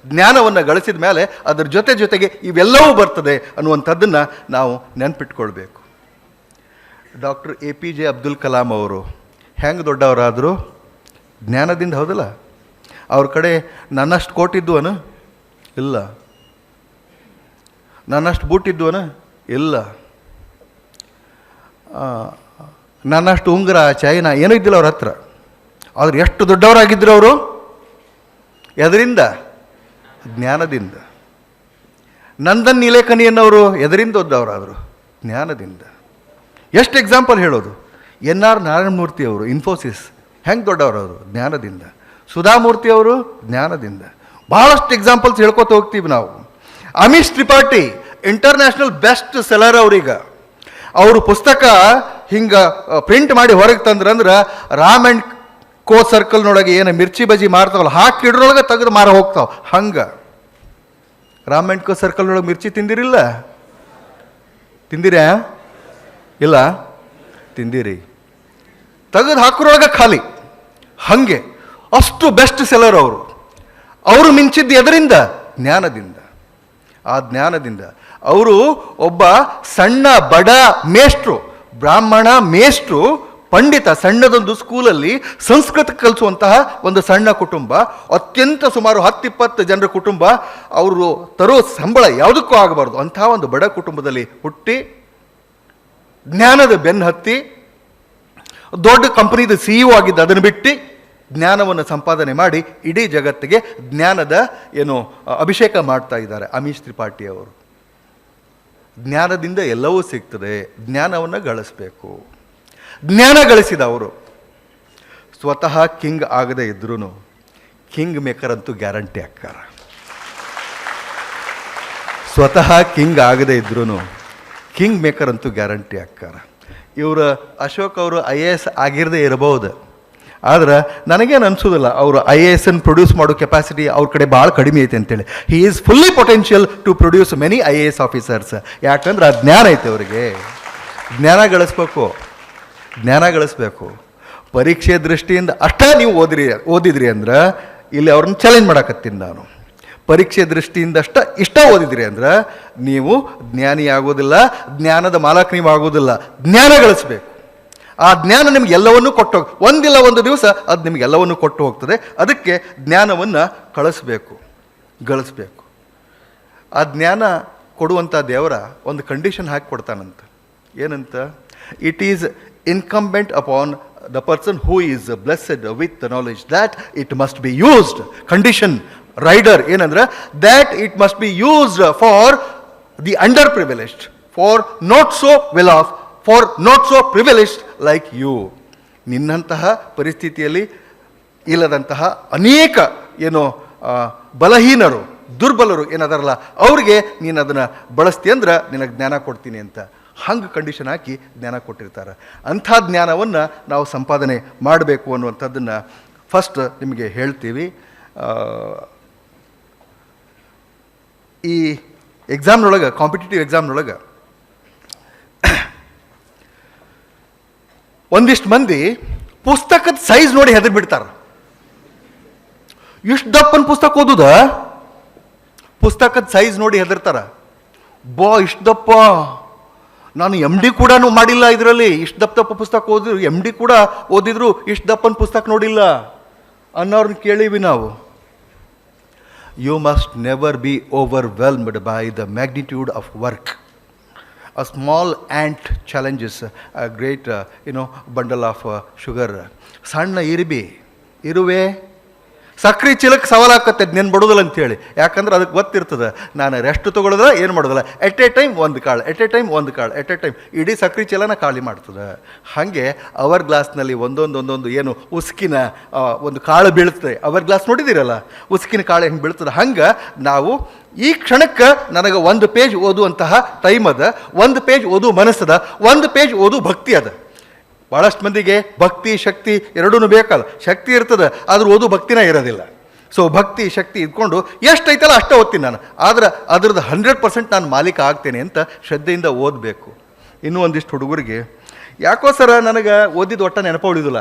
ಜ್ಞಾನವನ್ನು ಗಳಿಸಿದ ಮೇಲೆ ಅದರ ಜೊತೆಗೆ ಇವೆಲ್ಲವೂ ಬರ್ತದೆ ಅನ್ನುವಂಥದ್ದನ್ನು ನಾವು ನೆನಪಿಟ್ಕೊಳ್ಬೇಕು. ಡಾಕ್ಟರ್ APJ ಅಬ್ದುಲ್ ಕಲಾಂ ಅವರು ಹೆಂಗೆ ದೊಡ್ಡವರಾದರು? ಜ್ಞಾನದಿಂದ, ಹೌದಲ್ಲ? ಅವ್ರ ಕಡೆ ನನ್ನಷ್ಟು ಕೋಟಿದ್ದು ಅನ? ಇಲ್ಲ. ನನ್ನಷ್ಟು ಬೂಟಿದ್ದು ಅನ? ಇಲ್ಲ. ನನ್ನಷ್ಟು ಉಂಗುರ, ಚೈನಾ ಏನೂ ಇದ್ದಿಲ್ಲ ಅವ್ರ ಹತ್ರ. ಆದ್ರೆ ಎಷ್ಟು ದೊಡ್ಡವರಾಗಿದ್ದರು ಅವರು? ಎದರಿಂದ? ಜ್ಞಾನದಿಂದ. ನಂದನ್ ನೀಲೇಕನಿಯನ್ನವರು ಎದರಿಂದ ದೊಡ್ಡವರಾದರು? ಜ್ಞಾನದಿಂದ. ಎಷ್ಟು ಎಕ್ಸಾಂಪಲ್ ಹೇಳೋದು? NR ನಾರಾಯಣಮೂರ್ತಿ ಅವರು ಇನ್ಫೋಸಿಸ್ ಹೆಂಗೆ ದೊಡ್ಡವರವರು? ಜ್ಞಾನದಿಂದ. ಸುಧಾಮೂರ್ತಿ ಅವರು ಜ್ಞಾನದಿಂದ. ಬಹಳಷ್ಟು ಎಕ್ಸಾಂಪಲ್ಸ್ ಹೇಳ್ಕೊತ ಹೋಗ್ತೀವಿ ನಾವು. Amish Tripathi international best seller ಅವ್ರೀಗ. ಅವರು ಪುಸ್ತಕ ಹಿಂಗೆ ಪ್ರಿಂಟ್ ಮಾಡಿ ಹೊರಗೆ ತಂದ್ರಂದ್ರೆ ರಾಮ್ ಆ್ಯಂಡ್ ಕೋ ಸರ್ಕಲ್ನೊಳಗೆ ಏನು ಮಿರ್ಚಿ ಬಜ್ಜಿ ಮಾರ್ತಾವಲ್ಲ, ಹಾಕಿಡ್ರೊಳಗೆ ತೆಗೆದು ಮಾರ ಹೋಗ್ತಾವ. ಹಂಗೆ ರಾಮ್ ಆ್ಯಂಡ್ ಕೋ ಸರ್ಕಲ್ನೊಳಗೆ ಮಿರ್ಚಿ ತಿಂದಿರಿಲ್ಲ? ತಿಂದಿರ್ಯಾ? ಇಲ್ಲ, ತಿಂದಿರಿ. ತೆಗೆದು ಹಾಕಿರೊಳಗೆ ಖಾಲಿ. ಹಾಗೆ ಅಷ್ಟು ಬೆಸ್ಟ್ ಸೆಲ್ಲರ್ ಅವರು. ಅವರು ಮಿಂಚಿದ್ದು ಎದರಿಂದ? ಜ್ಞಾನದಿಂದ. ಆ ಜ್ಞಾನದಿಂದ ಅವರು ಒಬ್ಬ ಸಣ್ಣ ಬಡ ಮೇಷ್ಟ್ರು, ಬ್ರಾಹ್ಮಣ ಮೇಷ್ಟ್ರು, ಪಂಡಿತ, ಸಣ್ಣದೊಂದು ಸ್ಕೂಲಲ್ಲಿ ಸಂಸ್ಕೃತ ಕಲಿಸುವಂತಹ ಒಂದು ಸಣ್ಣ ಕುಟುಂಬ, ಅತ್ಯಂತ ಸುಮಾರು 10-20 ಜನರ ಕುಟುಂಬ. ಅವರು ತರೋ ಸಂಬಳ ಯಾವುದಕ್ಕೂ ಆಗಬಾರ್ದು ಅಂತಹ ಒಂದು ಬಡ ಕುಟುಂಬದಲ್ಲಿ ಹುಟ್ಟಿ ಜ್ಞಾನದ ಬೆನ್ನು ಹತ್ತಿ ದೊಡ್ಡ ಕಂಪನಿದ CEO ಆಗಿದ್ದು, ಅದನ್ನು ಬಿಟ್ಟು ಜ್ಞಾನವನ್ನು ಸಂಪಾದನೆ ಮಾಡಿ ಇಡೀ ಜಗತ್ತಿಗೆ ಜ್ಞಾನದ ಅಭಿಷೇಕ ಮಾಡ್ತಾ ಇದ್ದಾರೆ ಅಮಿಷ್ ತ್ರಿಪಾಠಿ ಅವರು. ಜ್ಞಾನದಿಂದ ಎಲ್ಲವೂ ಸಿಗ್ತದೆ. ಜ್ಞಾನವನ್ನು ಗಳಿಸ್ಬೇಕು. ಜ್ಞಾನ ಗಳಿಸಿದ ಅವರು ಸ್ವತಃ ಕಿಂಗ್ ಆಗದೇ ಇದ್ರೂ ಕಿಂಗ್ ಮೇಕರ್ ಅಂತೂ ಗ್ಯಾರಂಟಿ ಅಕ್ಕಾರ. ಸ್ವತಃ ಕಿಂಗ್ ಆಗದೇ ಇದ್ರೂ ಕಿಂಗ್ ಮೇಕರ್ ಅಂತೂ ಗ್ಯಾರಂಟಿ ಅಕ್ಕಾರ. ಇವರು ಅಶೋಕ್ ಅವರು IAS ಆಗಿರದೇ ಇರಬಹುದು, ಆದ್ರೆ ನನಗೇನು ಅನಿಸೋದಿಲ್ಲ ಅವರು IAS ಪ್ರೊಡ್ಯೂಸ್ ಮಾಡೋ ಕೆಪಾಸಿಟಿ ಅವ್ರ ಕಡೆ ಭಾಳ ಕಡಿಮೆ ಐತೆ ಅಂತೇಳಿ. He is fully potential to produce many IAS officers. ಯಾಕಂದ್ರೆ ಆ ಜ್ಞಾನ ಐತೆ ಅವರಿಗೆ. ಜ್ಞಾನ ಗಳಿಸ್ಬೇಕು, ಜ್ಞಾನ ಗಳಿಸ್ಬೇಕು. ಪರೀಕ್ಷೆ ದೃಷ್ಟಿಯಿಂದ ಅಷ್ಟೇ ನೀವು ಓದಿದ್ರಿ ಅಂದ್ರೆ ಇಲ್ಲಿ ಅವ್ರನ್ನ ಚಾಲೆಂಜ್ ಮಾಡಕತ್ತೀನಿ ನಾನು. ಪರೀಕ್ಷೆ ದೃಷ್ಟಿಯಿಂದ ಇಷ್ಟ ಓದಿದ್ರಿ ಅಂದ್ರೆ ನೀವು ಜ್ಞಾನಿ ಆಗೋದಿಲ್ಲ, ಜ್ಞಾನದ ಮಾಲಕ ನೀವು ಆಗೋದಿಲ್ಲ. ಜ್ಞಾನ ಗಳಿಸ್ಬೇಕು. ಆ ಜ್ಞಾನ ನಿಮ್ಗೆ ಎಲ್ಲವನ್ನೂ ಕೊಟ್ಟು ಒಂದಿಲ್ಲ ಒಂದು ದಿವಸ ಅದು ನಿಮ್ಗೆ ಎಲ್ಲವನ್ನೂ ಕೊಟ್ಟು ಹೋಗ್ತದೆ. ಅದಕ್ಕೆ ಜ್ಞಾನವನ್ನು ಗಳಿಸ್ಬೇಕು. ಆ ಜ್ಞಾನ ಕೊಡುವಂಥ ದೇವರ ಒಂದು ಕಂಡೀಷನ್ ಹಾಕಿ ಕೊಡ್ತಾನಂತ. ಏನಂತ? It is incumbent upon the person who is blessed with the knowledge that it must be used. Condition rider ಏನಂದ್ರೆ that it must be used for the underprivileged, for not so well off, for not so privileged like you. ನಿನ್ನಂತಹ ಪರಿಸ್ಥಿತಿಯಲ್ಲಿ ಇಲ್ಲದಂತಹ ಅನೇಕ ಏನು ಬಲಹೀನರು, ದುರ್ಬಲರು ಏನದಾರಲ್ಲ ಅವ್ರಿಗೆ ನೀನು ಅದನ್ನು ಬಳಸ್ತಿ ಅಂದ್ರೆ ನಿನಗೆ ಜ್ಞಾನ ಕೊಡ್ತೀನಿ ಅಂತ ಹಂಗೆ ಕಂಡೀಷನ್ ಹಾಕಿ ಜ್ಞಾನ ಕೊಟ್ಟಿರ್ತಾರೆ. ಅಂಥ ಜ್ಞಾನವನ್ನು ನಾವು ಸಂಪಾದನೆ ಮಾಡಬೇಕು ಅನ್ನುವಂಥದ್ದನ್ನು ಫಸ್ಟ್ ನಿಮಗೆ ಹೇಳ್ತೀವಿ. ಈ ಎಕ್ಸಾಮ್ನೊಳಗೆ, ಕಾಂಪಿಟೇಟಿವ್ ಎಕ್ಸಾಮ್ನೊಳಗೆ ಒಂದಿಷ್ಟು ಮಂದಿ ಪುಸ್ತಕದ ಸೈಜ್ ನೋಡಿ ಹೆದರಿ ಬಿಡ್ತಾರೆ. ಇಷ್ಟು ದಪ್ಪನ ಪುಸ್ತಕ ಓದುದ, ಪುಸ್ತಕದ ಸೈಜ್ ನೋಡಿ ಹೆದರ್ತಾರ. ಇಷ್ಟು ದಪ್ಪ, ನಾನು MD ಕೂಡ ಮಾಡಿಲ್ಲ ಇದರಲ್ಲಿ, ಇಷ್ಟು ದಪ್ಪ ಪುಸ್ತಕ ಓದಿದ್ರು, MD ಕೂಡ ಓದಿದ್ರು ಇಷ್ಟು ದಪ್ಪನ ಪುಸ್ತಕ ನೋಡಿಲ್ಲ ಅನ್ನೋರನ್ನ ಕೇಳೀವಿ ನಾವು. You must never be overwhelmed by the magnitude of work. A small ant challenges a great bundle of sugar. ಸಣ್ಣ ಇರುವೆ ಸಕ್ರೆ ಚೀಲಕ್ಕೆ ಸವಾಲಾಕತ್ತೆ ನೆನ್ ಬಡೋದಿಲ್ಲ ಅಂತೇಳಿ. ಯಾಕಂದ್ರೆ ಅದಕ್ಕೆ ಗೊತ್ತಿರ್ತದೆ ನಾನು ರೆಸ್ಟ್ ತೊಗೊಳೋದ್ರೆ ಏನು ಮಾಡೋದಿಲ್ಲ, ಎಟ್ ಎ ಟೈಮ್ ಒಂದು ಕಾಳು ಇಡೀ ಸಕ್ರೆ ಚೀಲನ ಖಾಲಿ ಮಾಡ್ತದೆ. ಹಾಗೆ ಅವರ್ ಗ್ಲಾಸ್ನಲ್ಲಿ ಒಂದೊಂದು ಏನು ಉಸ್ಕಿನ ಒಂದು ಕಾಳು ಬೀಳ್ತದೆ. ಅವರ್ ಗ್ಲಾಸ್ ನೋಡಿದ್ದೀರಲ್ಲ, ಉಸ್ಕಿನ ಕಾಳು ಹೆಂಗೆ ಬೀಳ್ತದೆ, ಹಂಗೆ ನಾವು ಈ ಕ್ಷಣಕ್ಕೆ ನನಗೆ 1 ಪೇಜ್ ಓದುವಂತಹ ಟೈಮ್ ಅದ, 1 ಪೇಜ್ ಓದು ಮನಸ್ಸದ, 1 ಪೇಜ್ ಓದು ಭಕ್ತಿ ಅದ. ಭಾಳಷ್ಟು ಮಂದಿಗೆ ಭಕ್ತಿ ಶಕ್ತಿ ಎರಡೂ ಬೇಕಲ್ಲ. ಶಕ್ತಿ ಇರ್ತದೆ ಆದ್ರೆ ಓದು ಭಕ್ತಿನ ಇರೋದಿಲ್ಲ. ಸೊ ಭಕ್ತಿ ಶಕ್ತಿ ಇದ್ಕೊಂಡು ಎಷ್ಟೈತಲ್ಲ ಅಷ್ಟೇ ಓದ್ತೀನಿ ನಾನು, ಆದ್ರೆ ಅದ್ರದ್ದು 100% ನಾನು ಮಾಲೀಕ ಆಗ್ತೇನೆ ಅಂತ ಶ್ರದ್ಧೆಯಿಂದ ಓದಬೇಕು. ಇನ್ನೂ ಒಂದಿಷ್ಟು ಹುಡುಗರಿಗೆ ಯಾಕೋ ಸರ ನನಗೆ ಓದಿದ್ದು ಒಟ್ಟ ನೆನಪ ಉಳಿದಿಲ್ಲ.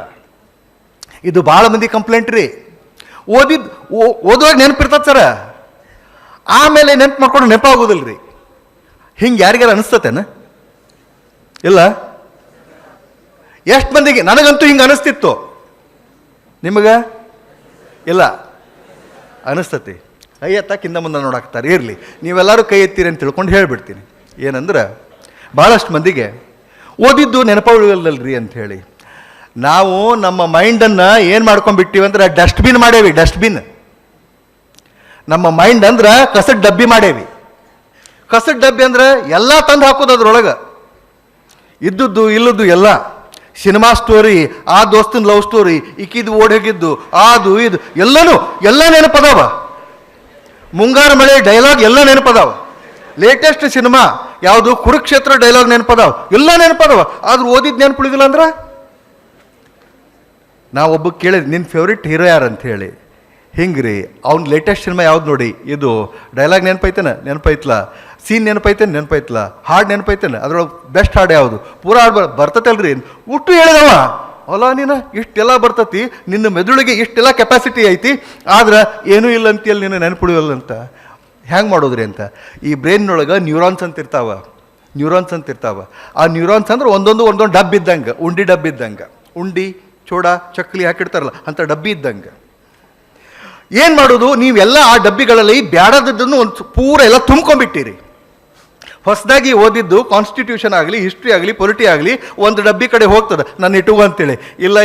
ಇದು ಭಾಳ ಮಂದಿ ಕಂಪ್ಲೇಂಟ್ ರೀ. ಓದುವಾಗ ನೆನಪಿರ್ತದೆ ಸರ, ಆಮೇಲೆ ನೆನಪು ಮಾಡ್ಕೊಂಡು ನೆನಪಾಗೋದಿಲ್ಲ ರೀ. ಹಿಂಗೆ ಯಾರಿಗಾರ ಅನಿಸ್ತತೇನ? ಇಲ್ಲ. ಎಷ್ಟು ಮಂದಿಗೆ? ನನಗಂತೂ ಹಿಂಗೆ ಅನಿಸ್ತಿತ್ತು. ನಿಮಗೆ ಇಲ್ಲ ಅನಿಸ್ತತಿ? ಕೈ ಎತ್ತಕ್ಕಿಂತ ಮುಂದೆ ನೋಡಾಕ್ತಾರೆ. ಇರಲಿ, ನೀವೆಲ್ಲರೂ ಕೈ ಎತ್ತೀರಿ ಅಂತ ತಿಳ್ಕೊಂಡು ಹೇಳಿಬಿಡ್ತೀನಿ. ಏನಂದ್ರೆ ಭಾಳಷ್ಟು ಮಂದಿಗೆ ಓದಿದ್ದು ನೆನಪ ಉಳಿಯಲ್ದಲ್ರಿ ಅಂಥೇಳಿ ನಾವು ನಮ್ಮ ಮೈಂಡನ್ನು ಏನು ಮಾಡ್ಕೊಂಡ್ಬಿಟ್ಟಿವಿ ಅಂದ್ರೆ ಡಸ್ಟ್ಬಿನ್ ಮಾಡೇವಿ. ಡಸ್ಟ್ಬಿನ್ ನಮ್ಮ ಮೈಂಡ್ ಅಂದ್ರೆ ಕಸದ ಡಬ್ಬಿ ಮಾಡೇವಿ. ಕಸದ ಡಬ್ಬಿ ಅಂದ್ರೆ ಎಲ್ಲ ತಂದು ಹಾಕೋದು ಅದ್ರೊಳಗೆ, ಇದ್ದದ್ದು ಇಲ್ಲದ್ದು ಎಲ್ಲ. ಸಿನಿಮಾ ಸ್ಟೋರಿ, ಆ ದೋಸ್ತನ ಲವ್ ಸ್ಟೋರಿ, ಇಕ್ಕಿದ್ದು ಓಡಿ ಹೋಗಿದ್ದು, ಅದು ಇದು ಎಲ್ಲ ನೆನಪದಾವ. ಮುಂಗಾರು ಮಳೆ ಡೈಲಾಗ್ ಎಲ್ಲ ನೆನಪದಾವ. ಲೇಟೆಸ್ಟ್ ಸಿನಿಮಾ ಯಾವುದು ಕುರುಕ್ಷೇತ್ರ ಡೈಲಾಗ್ ನೆನಪದಾವ, ಎಲ್ಲ ನೆನಪದಾವ. ಆದ್ರೂ ಓದಿದ್ದು ನೆನಪುಳಿದಿಲ್ಲ ಅಂದ್ರೆ ನಾವೊಬ್ಬ ಕೇಳಿದ್ ನಿನ್ನ ಫೇವ್ರೇಟ್ ಹೀರೋ ಯಾರು ಅಂತ ಹೇಳಿ. ಹಿಂಗ್ರಿ ಅವ್ನ ಲೇಟೆಸ್ಟ್ ಸಿನಿಮಾ ಯಾವ್ದು ನೋಡಿ, ಇದು ಡೈಲಾಗ್ ನೆನಪೈತಲ್ಲ, ಸೀನ್ ನೆನಪೈತಲ್ಲ, ಹಾಡು ನೆನಪೈತೇನೆ, ಅದ್ರೊಳಗೆ ಬೆಸ್ಟ್ ಹಾಡು ಯಾವುದು, ಪೂರಾ ಹಾಡು ಬರ್ತೈತಲ್ರಿ ಒಟ್ಟು ಹೇಳಿದವ. ಅಲ್ಲ ನೀನು ಇಷ್ಟೆಲ್ಲ ಬರ್ತತಿ, ನಿನ್ನ ಮೆದುಳಿಗೆ ಇಷ್ಟೆಲ್ಲ ಕೆಪಾಸಿಟಿ ಐತಿ, ಆದ್ರೆ ಏನೂ ಇಲ್ಲ ಅಂತೀಯಲ್ಲಿ ನೀನು ನೆನಪುಳಿಯಲ್ಲ ಅಂತ. ಹ್ಯಾಂಗೆ ಮಾಡೋದ್ರಿ ಅಂತ. ಈ ಬ್ರೈನ್ನೊಳಗೆ ನ್ಯೂರಾನ್ಸ್ ಅಂತ ಇರ್ತಾವ. ಆ ನ್ಯೂರಾನ್ಸ್ ಅಂದ್ರೆ ಒಂದೊಂದು ಡಬ್ಬಿ ಇದ್ದಂಗೆ, ಉಂಡಿ ಡಬ್ಬಿ ಇದ್ದಂಗೆ, ಉಂಡಿ ಚೋಡ ಚಕ್ಕಲಿ ಹಾಕಿಡ್ತಾರಲ್ಲ ಅಂಥ ಡಬ್ಬಿ ಇದ್ದಂಗೆ. ಏನು ಮಾಡೋದು, ನೀವೆಲ್ಲ ಆ ಡಬ್ಬಿಗಳಲ್ಲಿ ಬ್ಯಾಡದನ್ನು ಒಂದು ಪೂರ ಎಲ್ಲ ತುಂಬ್ಕೊಂಡ್ಬಿಟ್ಟಿರಿ. ಹೊಸದಾಗಿ ಓದಿದ್ದು ಕಾನ್ಸ್ಟಿಟ್ಯೂಷನ್ ಆಗಲಿ, ಹಿಸ್ಟ್ರಿ ಆಗಲಿ, ಪೊಲಿಟಿ ಆಗಲಿ ಒಂದು ಡಬ್ಬಿ ಕಡೆ ಹೋಗ್ತದೆ, ನಾನು ಇಟ್ಟುವ ಅಂತೇಳಿ. ಇಲ್ಲ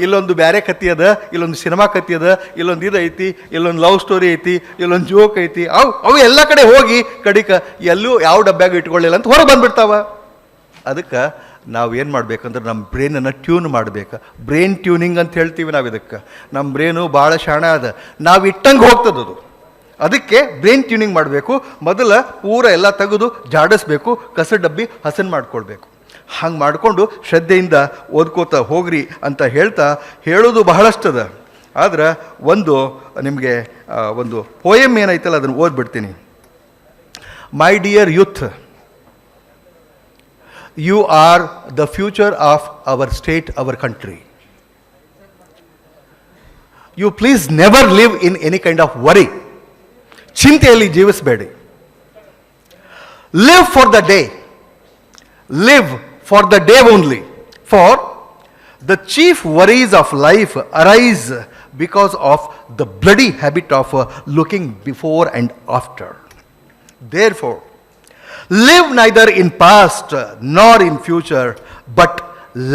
ಇಲ್ಲೊಂದು ಬೇರೆ ಕತ್ತಿ ಅದ, ಇಲ್ಲೊಂದು ಸಿನಿಮಾ ಕತ್ತಿ ಅದ, ಇಲ್ಲೊಂದು ಇದು ಐತಿ, ಇಲ್ಲೊಂದು ಲವ್ ಸ್ಟೋರಿ ಐತಿ, ಇಲ್ಲೊಂದು ಜೋಕ್ ಐತಿ. ಅವು ಎಲ್ಲ ಕಡೆ ಹೋಗಿ ಕಡಿಕ ಎಲ್ಲೂ ಯಾವ ಡಬ್ಬ್ಯಾಗ ಇಟ್ಕೊಳ್ಳಿಲ್ಲ ಅಂತ ಹೊರಗೆ ಬಂದ್ಬಿಡ್ತಾವ. ಅದಕ್ಕೆ ನಾವು ಏನು ಮಾಡಬೇಕಂದ್ರೆ ನಮ್ಮ ಬ್ರೈನನ್ನು ಟ್ಯೂನ್ ಮಾಡಬೇಕು. ಬ್ರೈನ್ ಟ್ಯೂನಿಂಗ್ ಅಂತ ಹೇಳ್ತೀವಿ ನಾವು ಇದಕ್ಕೆ. ನಮ್ಮ ಬ್ರೈನು ಭಾಳ ಶಾಣ ಅದ, ನಾವು ಇಟ್ಟಂಗೆ ಹೋಗ್ತದದು. ಅದಕ್ಕೆ ಬ್ರೈನ್ ಟ್ಯೂನಿಂಗ್ ಮಾಡಬೇಕು. ಮೊದಲು ಪೂರ ಎಲ್ಲ ತೆಗೆದು ಜಾಡಿಸ್ಬೇಕು, ಕಸ ಡಬ್ಬಿ ಹಸನ್ ಮಾಡ್ಕೊಳ್ಬೇಕು. ಹಂಗೆ ಮಾಡಿಕೊಂಡು ಶ್ರದ್ಧೆಯಿಂದ ಓದ್ಕೋತಾ ಹೋಗ್ರಿ ಅಂತ ಹೇಳೋದು ಬಹಳಷ್ಟದ. ಆದ್ರೆ ನಿಮಗೆ ಒಂದು ಪೋಯಮ್ ಏನೈತಲ್ಲ ಅದನ್ನು ಓದ್ಬಿಡ್ತೀನಿ. My dear youth, you are the future of our state, our country. You please never live in any kind of worry. ಚಿಂತೆಯಲ್ಲಿ ಜೀವಿಸಬೇಡಿ. Live for the day. Live for the day only. For the chief worries of life arise because of the bloody habit of looking before and after. Therefore, live neither in past nor in future, but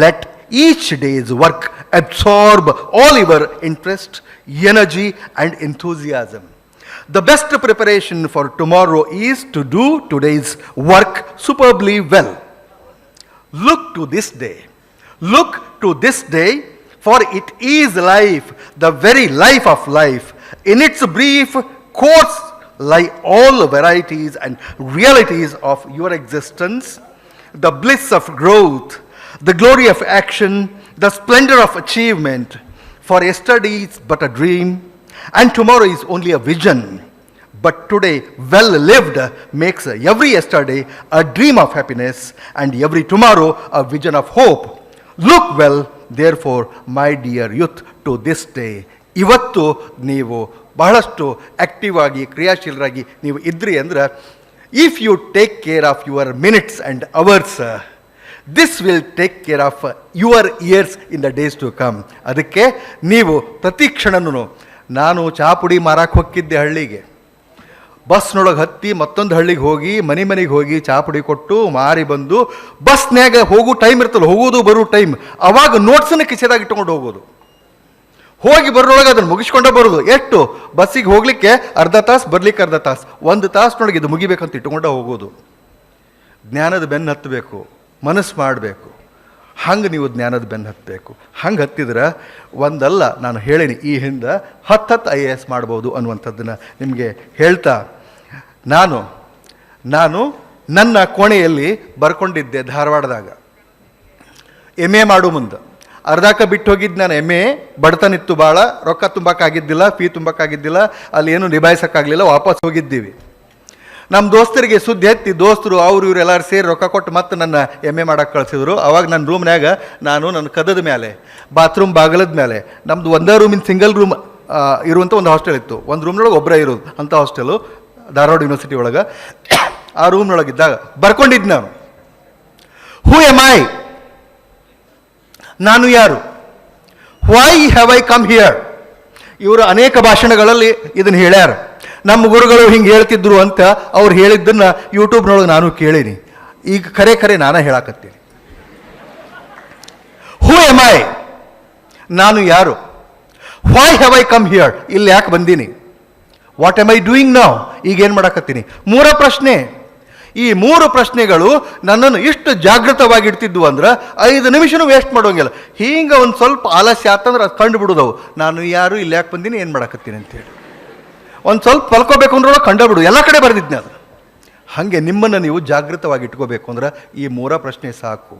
let each day's work absorb all your interest, energy and enthusiasm. The best preparation for tomorrow is to do today's work superbly well. Look to this day for it is life, the very life of life. In its brief course lie all varieties and realities of your existence, the bliss of growth, the glory of action, the splendor of achievement. For yesterday is but a dream, and tomorrow is only a vision. But today, well lived, makes every yesterday a dream of happiness, and every tomorrow a vision of hope. Look well, therefore, my dear youth, to this day. ಇವತ್ತು ನೀವು ಬಹಳಷ್ಟು active ಆಗಿ ಕ್ರಿಯಾಶೀಲರಾಗಿ ನೀವು ಇದ್ರಿ ಅಂದ್ರೆ, if you take care of your minutes and hours, this will take care of your years in the days to come. ಅದಕ್ಕೆ ನೀವು ಪ್ರತಿ ಕ್ಷಣನೂ, ನಾನು ಚಹಾ ಪುಡಿ ಮಾರಕ್ಕೆ ಹೋಗಿದ್ದೆ ಹಳ್ಳಿಗೆ, ಬಸ್ನೊಳಗೆ ಹತ್ತಿ ಮತ್ತೊಂದು ಹಳ್ಳಿಗೆ ಹೋಗಿ ಮನೆಗೆ ಹೋಗಿ ಚಹಾ ಪುಡಿ ಕೊಟ್ಟು ಮಾರಿ ಬಂದು, ಬಸ್ನ್ಯಾಗ ಹೋಗೋ ಟೈಮ್ ಇರ್ತಲ್ಲ, ಹೋಗೋದು ಬರೋ ಟೈಮ್, ಅವಾಗ ನೋಟ್ಸನ್ನು ಕಿಸೆದಾಗ ಇಟ್ಕೊಂಡು ಹೋಗೋದು, ಹೋಗಿ ಬರೋಳಗೆ ಅದನ್ನು ಮುಗಿಸ್ಕೊಂಡೇ ಬರೋದು. ಎಷ್ಟು ಬಸ್ಸಿಗೆ ಹೋಗ್ಲಿಕ್ಕೆ ಅರ್ಧ ತಾಸು, ಬರ್ಲಿಕ್ಕೆ ಅರ್ಧ ತಾಸು, 1 ತಾಸಿನೊಳಗೆ ಇದು ಮುಗಿಬೇಕಂತ ಇಟ್ಕೊಂಡೇ ಹೋಗೋದು. ಜ್ಞಾನದ ಬೆನ್ನು ಹತ್ತಬೇಕು, ಮನಸ್ಸು ಮಾಡಬೇಕು, ಹಂಗೆ ನೀವು ಜ್ಞಾನದ ಬೆನ್ನು ಹತ್ತಬೇಕು. ಹಂಗೆ ಹತ್ತಿದ್ರೆ ಒಂದಲ್ಲ, ನಾನು ಹೇಳೀನಿ ಈ ಹಿಂದೆ 10 IAS ಮಾಡ್ಬೋದು ಅನ್ನುವಂಥದ್ದನ್ನು ನಿಮಗೆ ಹೇಳ್ತಾ, ನಾನು ನನ್ನ ಕೋಣೆಯಲ್ಲಿ ಬರ್ಕೊಂಡಿದ್ದೆ ಧಾರವಾಡದಾಗ. MA ಮಾಡೋ ಮುಂದೆ ಅರ್ಧಕ್ಕೆ ಬಿಟ್ಟು ಹೋಗಿದ್ದು ನಾನು. MA ಬಡತನಿತ್ತು ಭಾಳ, ರೊಕ್ಕ ತುಂಬಕ್ಕಾಗಿದ್ದಿಲ್ಲ, ಫೀ ತುಂಬಕ್ಕಾಗಿದ್ದಿಲ್ಲ, ಅಲ್ಲಿ ಏನು ನಿಭಾಯಿಸೋಕ್ಕಾಗಲಿಲ್ಲ, ವಾಪಸ್ ಹೋಗಿದ್ದೀವಿ. ನಮ್ಮ ದೋಸ್ತರಿಗೆ ಸುದ್ದಿ ಎತ್ತಿ, ದೋಸ್ತರು ಅವ್ರು ಇವ್ರು ಎಲ್ಲರೂ ಸೇರಿ ರೊಕ್ಕ ಕೊಟ್ಟು ಮತ್ತೆ ನನ್ನ MA ಮಾಡಕ್ಕೆ ಕಳಿಸಿದ್ರು. ಅವಾಗ ನನ್ನ ರೂಮ್ನ್ಯಾಗ ನಾನು ನನ್ನ ಕದದ ಮೇಲೆ, ಬಾತ್ರೂಮ್ ಬಾಗಲದ ಮೇಲೆ, ನಮ್ಮದು ಒಂದೇ ರೂಮಿನ ಸಿಂಗಲ್ ರೂಮ್ ಇರುವಂಥ ಒಂದು ಹಾಸ್ಟೆಲ್ ಇತ್ತು. ಒಂದು ರೂಮ್ನೊಳಗೆ ಒಬ್ಬರೇ ಇರೋದು ಅಂಥ ಹಾಸ್ಟೆಲು, ಧಾರವಾಡ ಯೂನಿವರ್ಸಿಟಿ ಒಳಗೆ. ಆ ರೂಮ್ನೊಳಗಿದ್ದಾಗ ಬರ್ಕೊಂಡಿದ್ದು ನಾನು, ಹೂ ಎಮ್ ಐ, ನಾನು ಯಾರು, why have I come here. ಇವರು ಅನೇಕ ಭಾಷಣಗಳಲ್ಲಿ ಇದನ್ನು ಹೇಳ್ಯಾರ. ನಮ್ಮ ಗುರುಗಳು ಹಿಂಗೆ ಹೇಳ್ತಿದ್ರು ಅಂತ ಅವ್ರು ಹೇಳಿದ್ದನ್ನು ಯೂಟ್ಯೂಬ್ನೊಳಗೆ ನಾನು ಕೇಳೀನಿ. ಈಗ ಖರೆ ನಾನೇ ಹೇಳಾಕತ್ತೀನಿ. ಹೂ ಎಮ್ ಐ, ನಾನು ಯಾರು, why have I come here, ಇಲ್ಲಿ ಯಾಕೆ ಬಂದೀನಿ, what M I doing now, ಈಗೇನು ಮಾಡಾಕತ್ತೀನಿ. 3 ಪ್ರಶ್ನೆ. ಈ 3 ಪ್ರಶ್ನೆಗಳು ನನ್ನನ್ನು ಇಷ್ಟು ಜಾಗೃತವಾಗಿಡ್ತಿದ್ವು ಅಂದ್ರೆ 5 ನಿಮಿಷನೂ ವೇಸ್ಟ್ ಮಾಡೋಂಗಿಲ್ಲ. ಹಿಂಗೆ ಒಂದು ಸ್ವಲ್ಪ ಆಲಸ್ಯ ಆತಂದ್ರೆ ಅದು ಕಂಡು ಬಿಡೋದವು, ನಾನು ಯಾರು, ಇಲ್ಲಿ ಯಾಕೆ ಬಂದೀನಿ, ಏನು ಮಾಡಾಕತ್ತೀನಿ ಅಂತೇಳಿ. ಒಂದು ಸ್ವಲ್ಪ ಕಲ್ಕೋಬೇಕು ಅಂದ್ರೊಳಗೆ ಕಂಡುಬಿಡು, ಎಲ್ಲ ಕಡೆ ಬರೆದಿದ್ದೆ ಅದು. ಹಾಗೆ ನಿಮ್ಮನ್ನು ನೀವು ಜಾಗೃತವಾಗಿ ಇಟ್ಕೋಬೇಕು ಅಂದ್ರೆ ಈ 3 ಪ್ರಶ್ನೆ ಸಾಕು.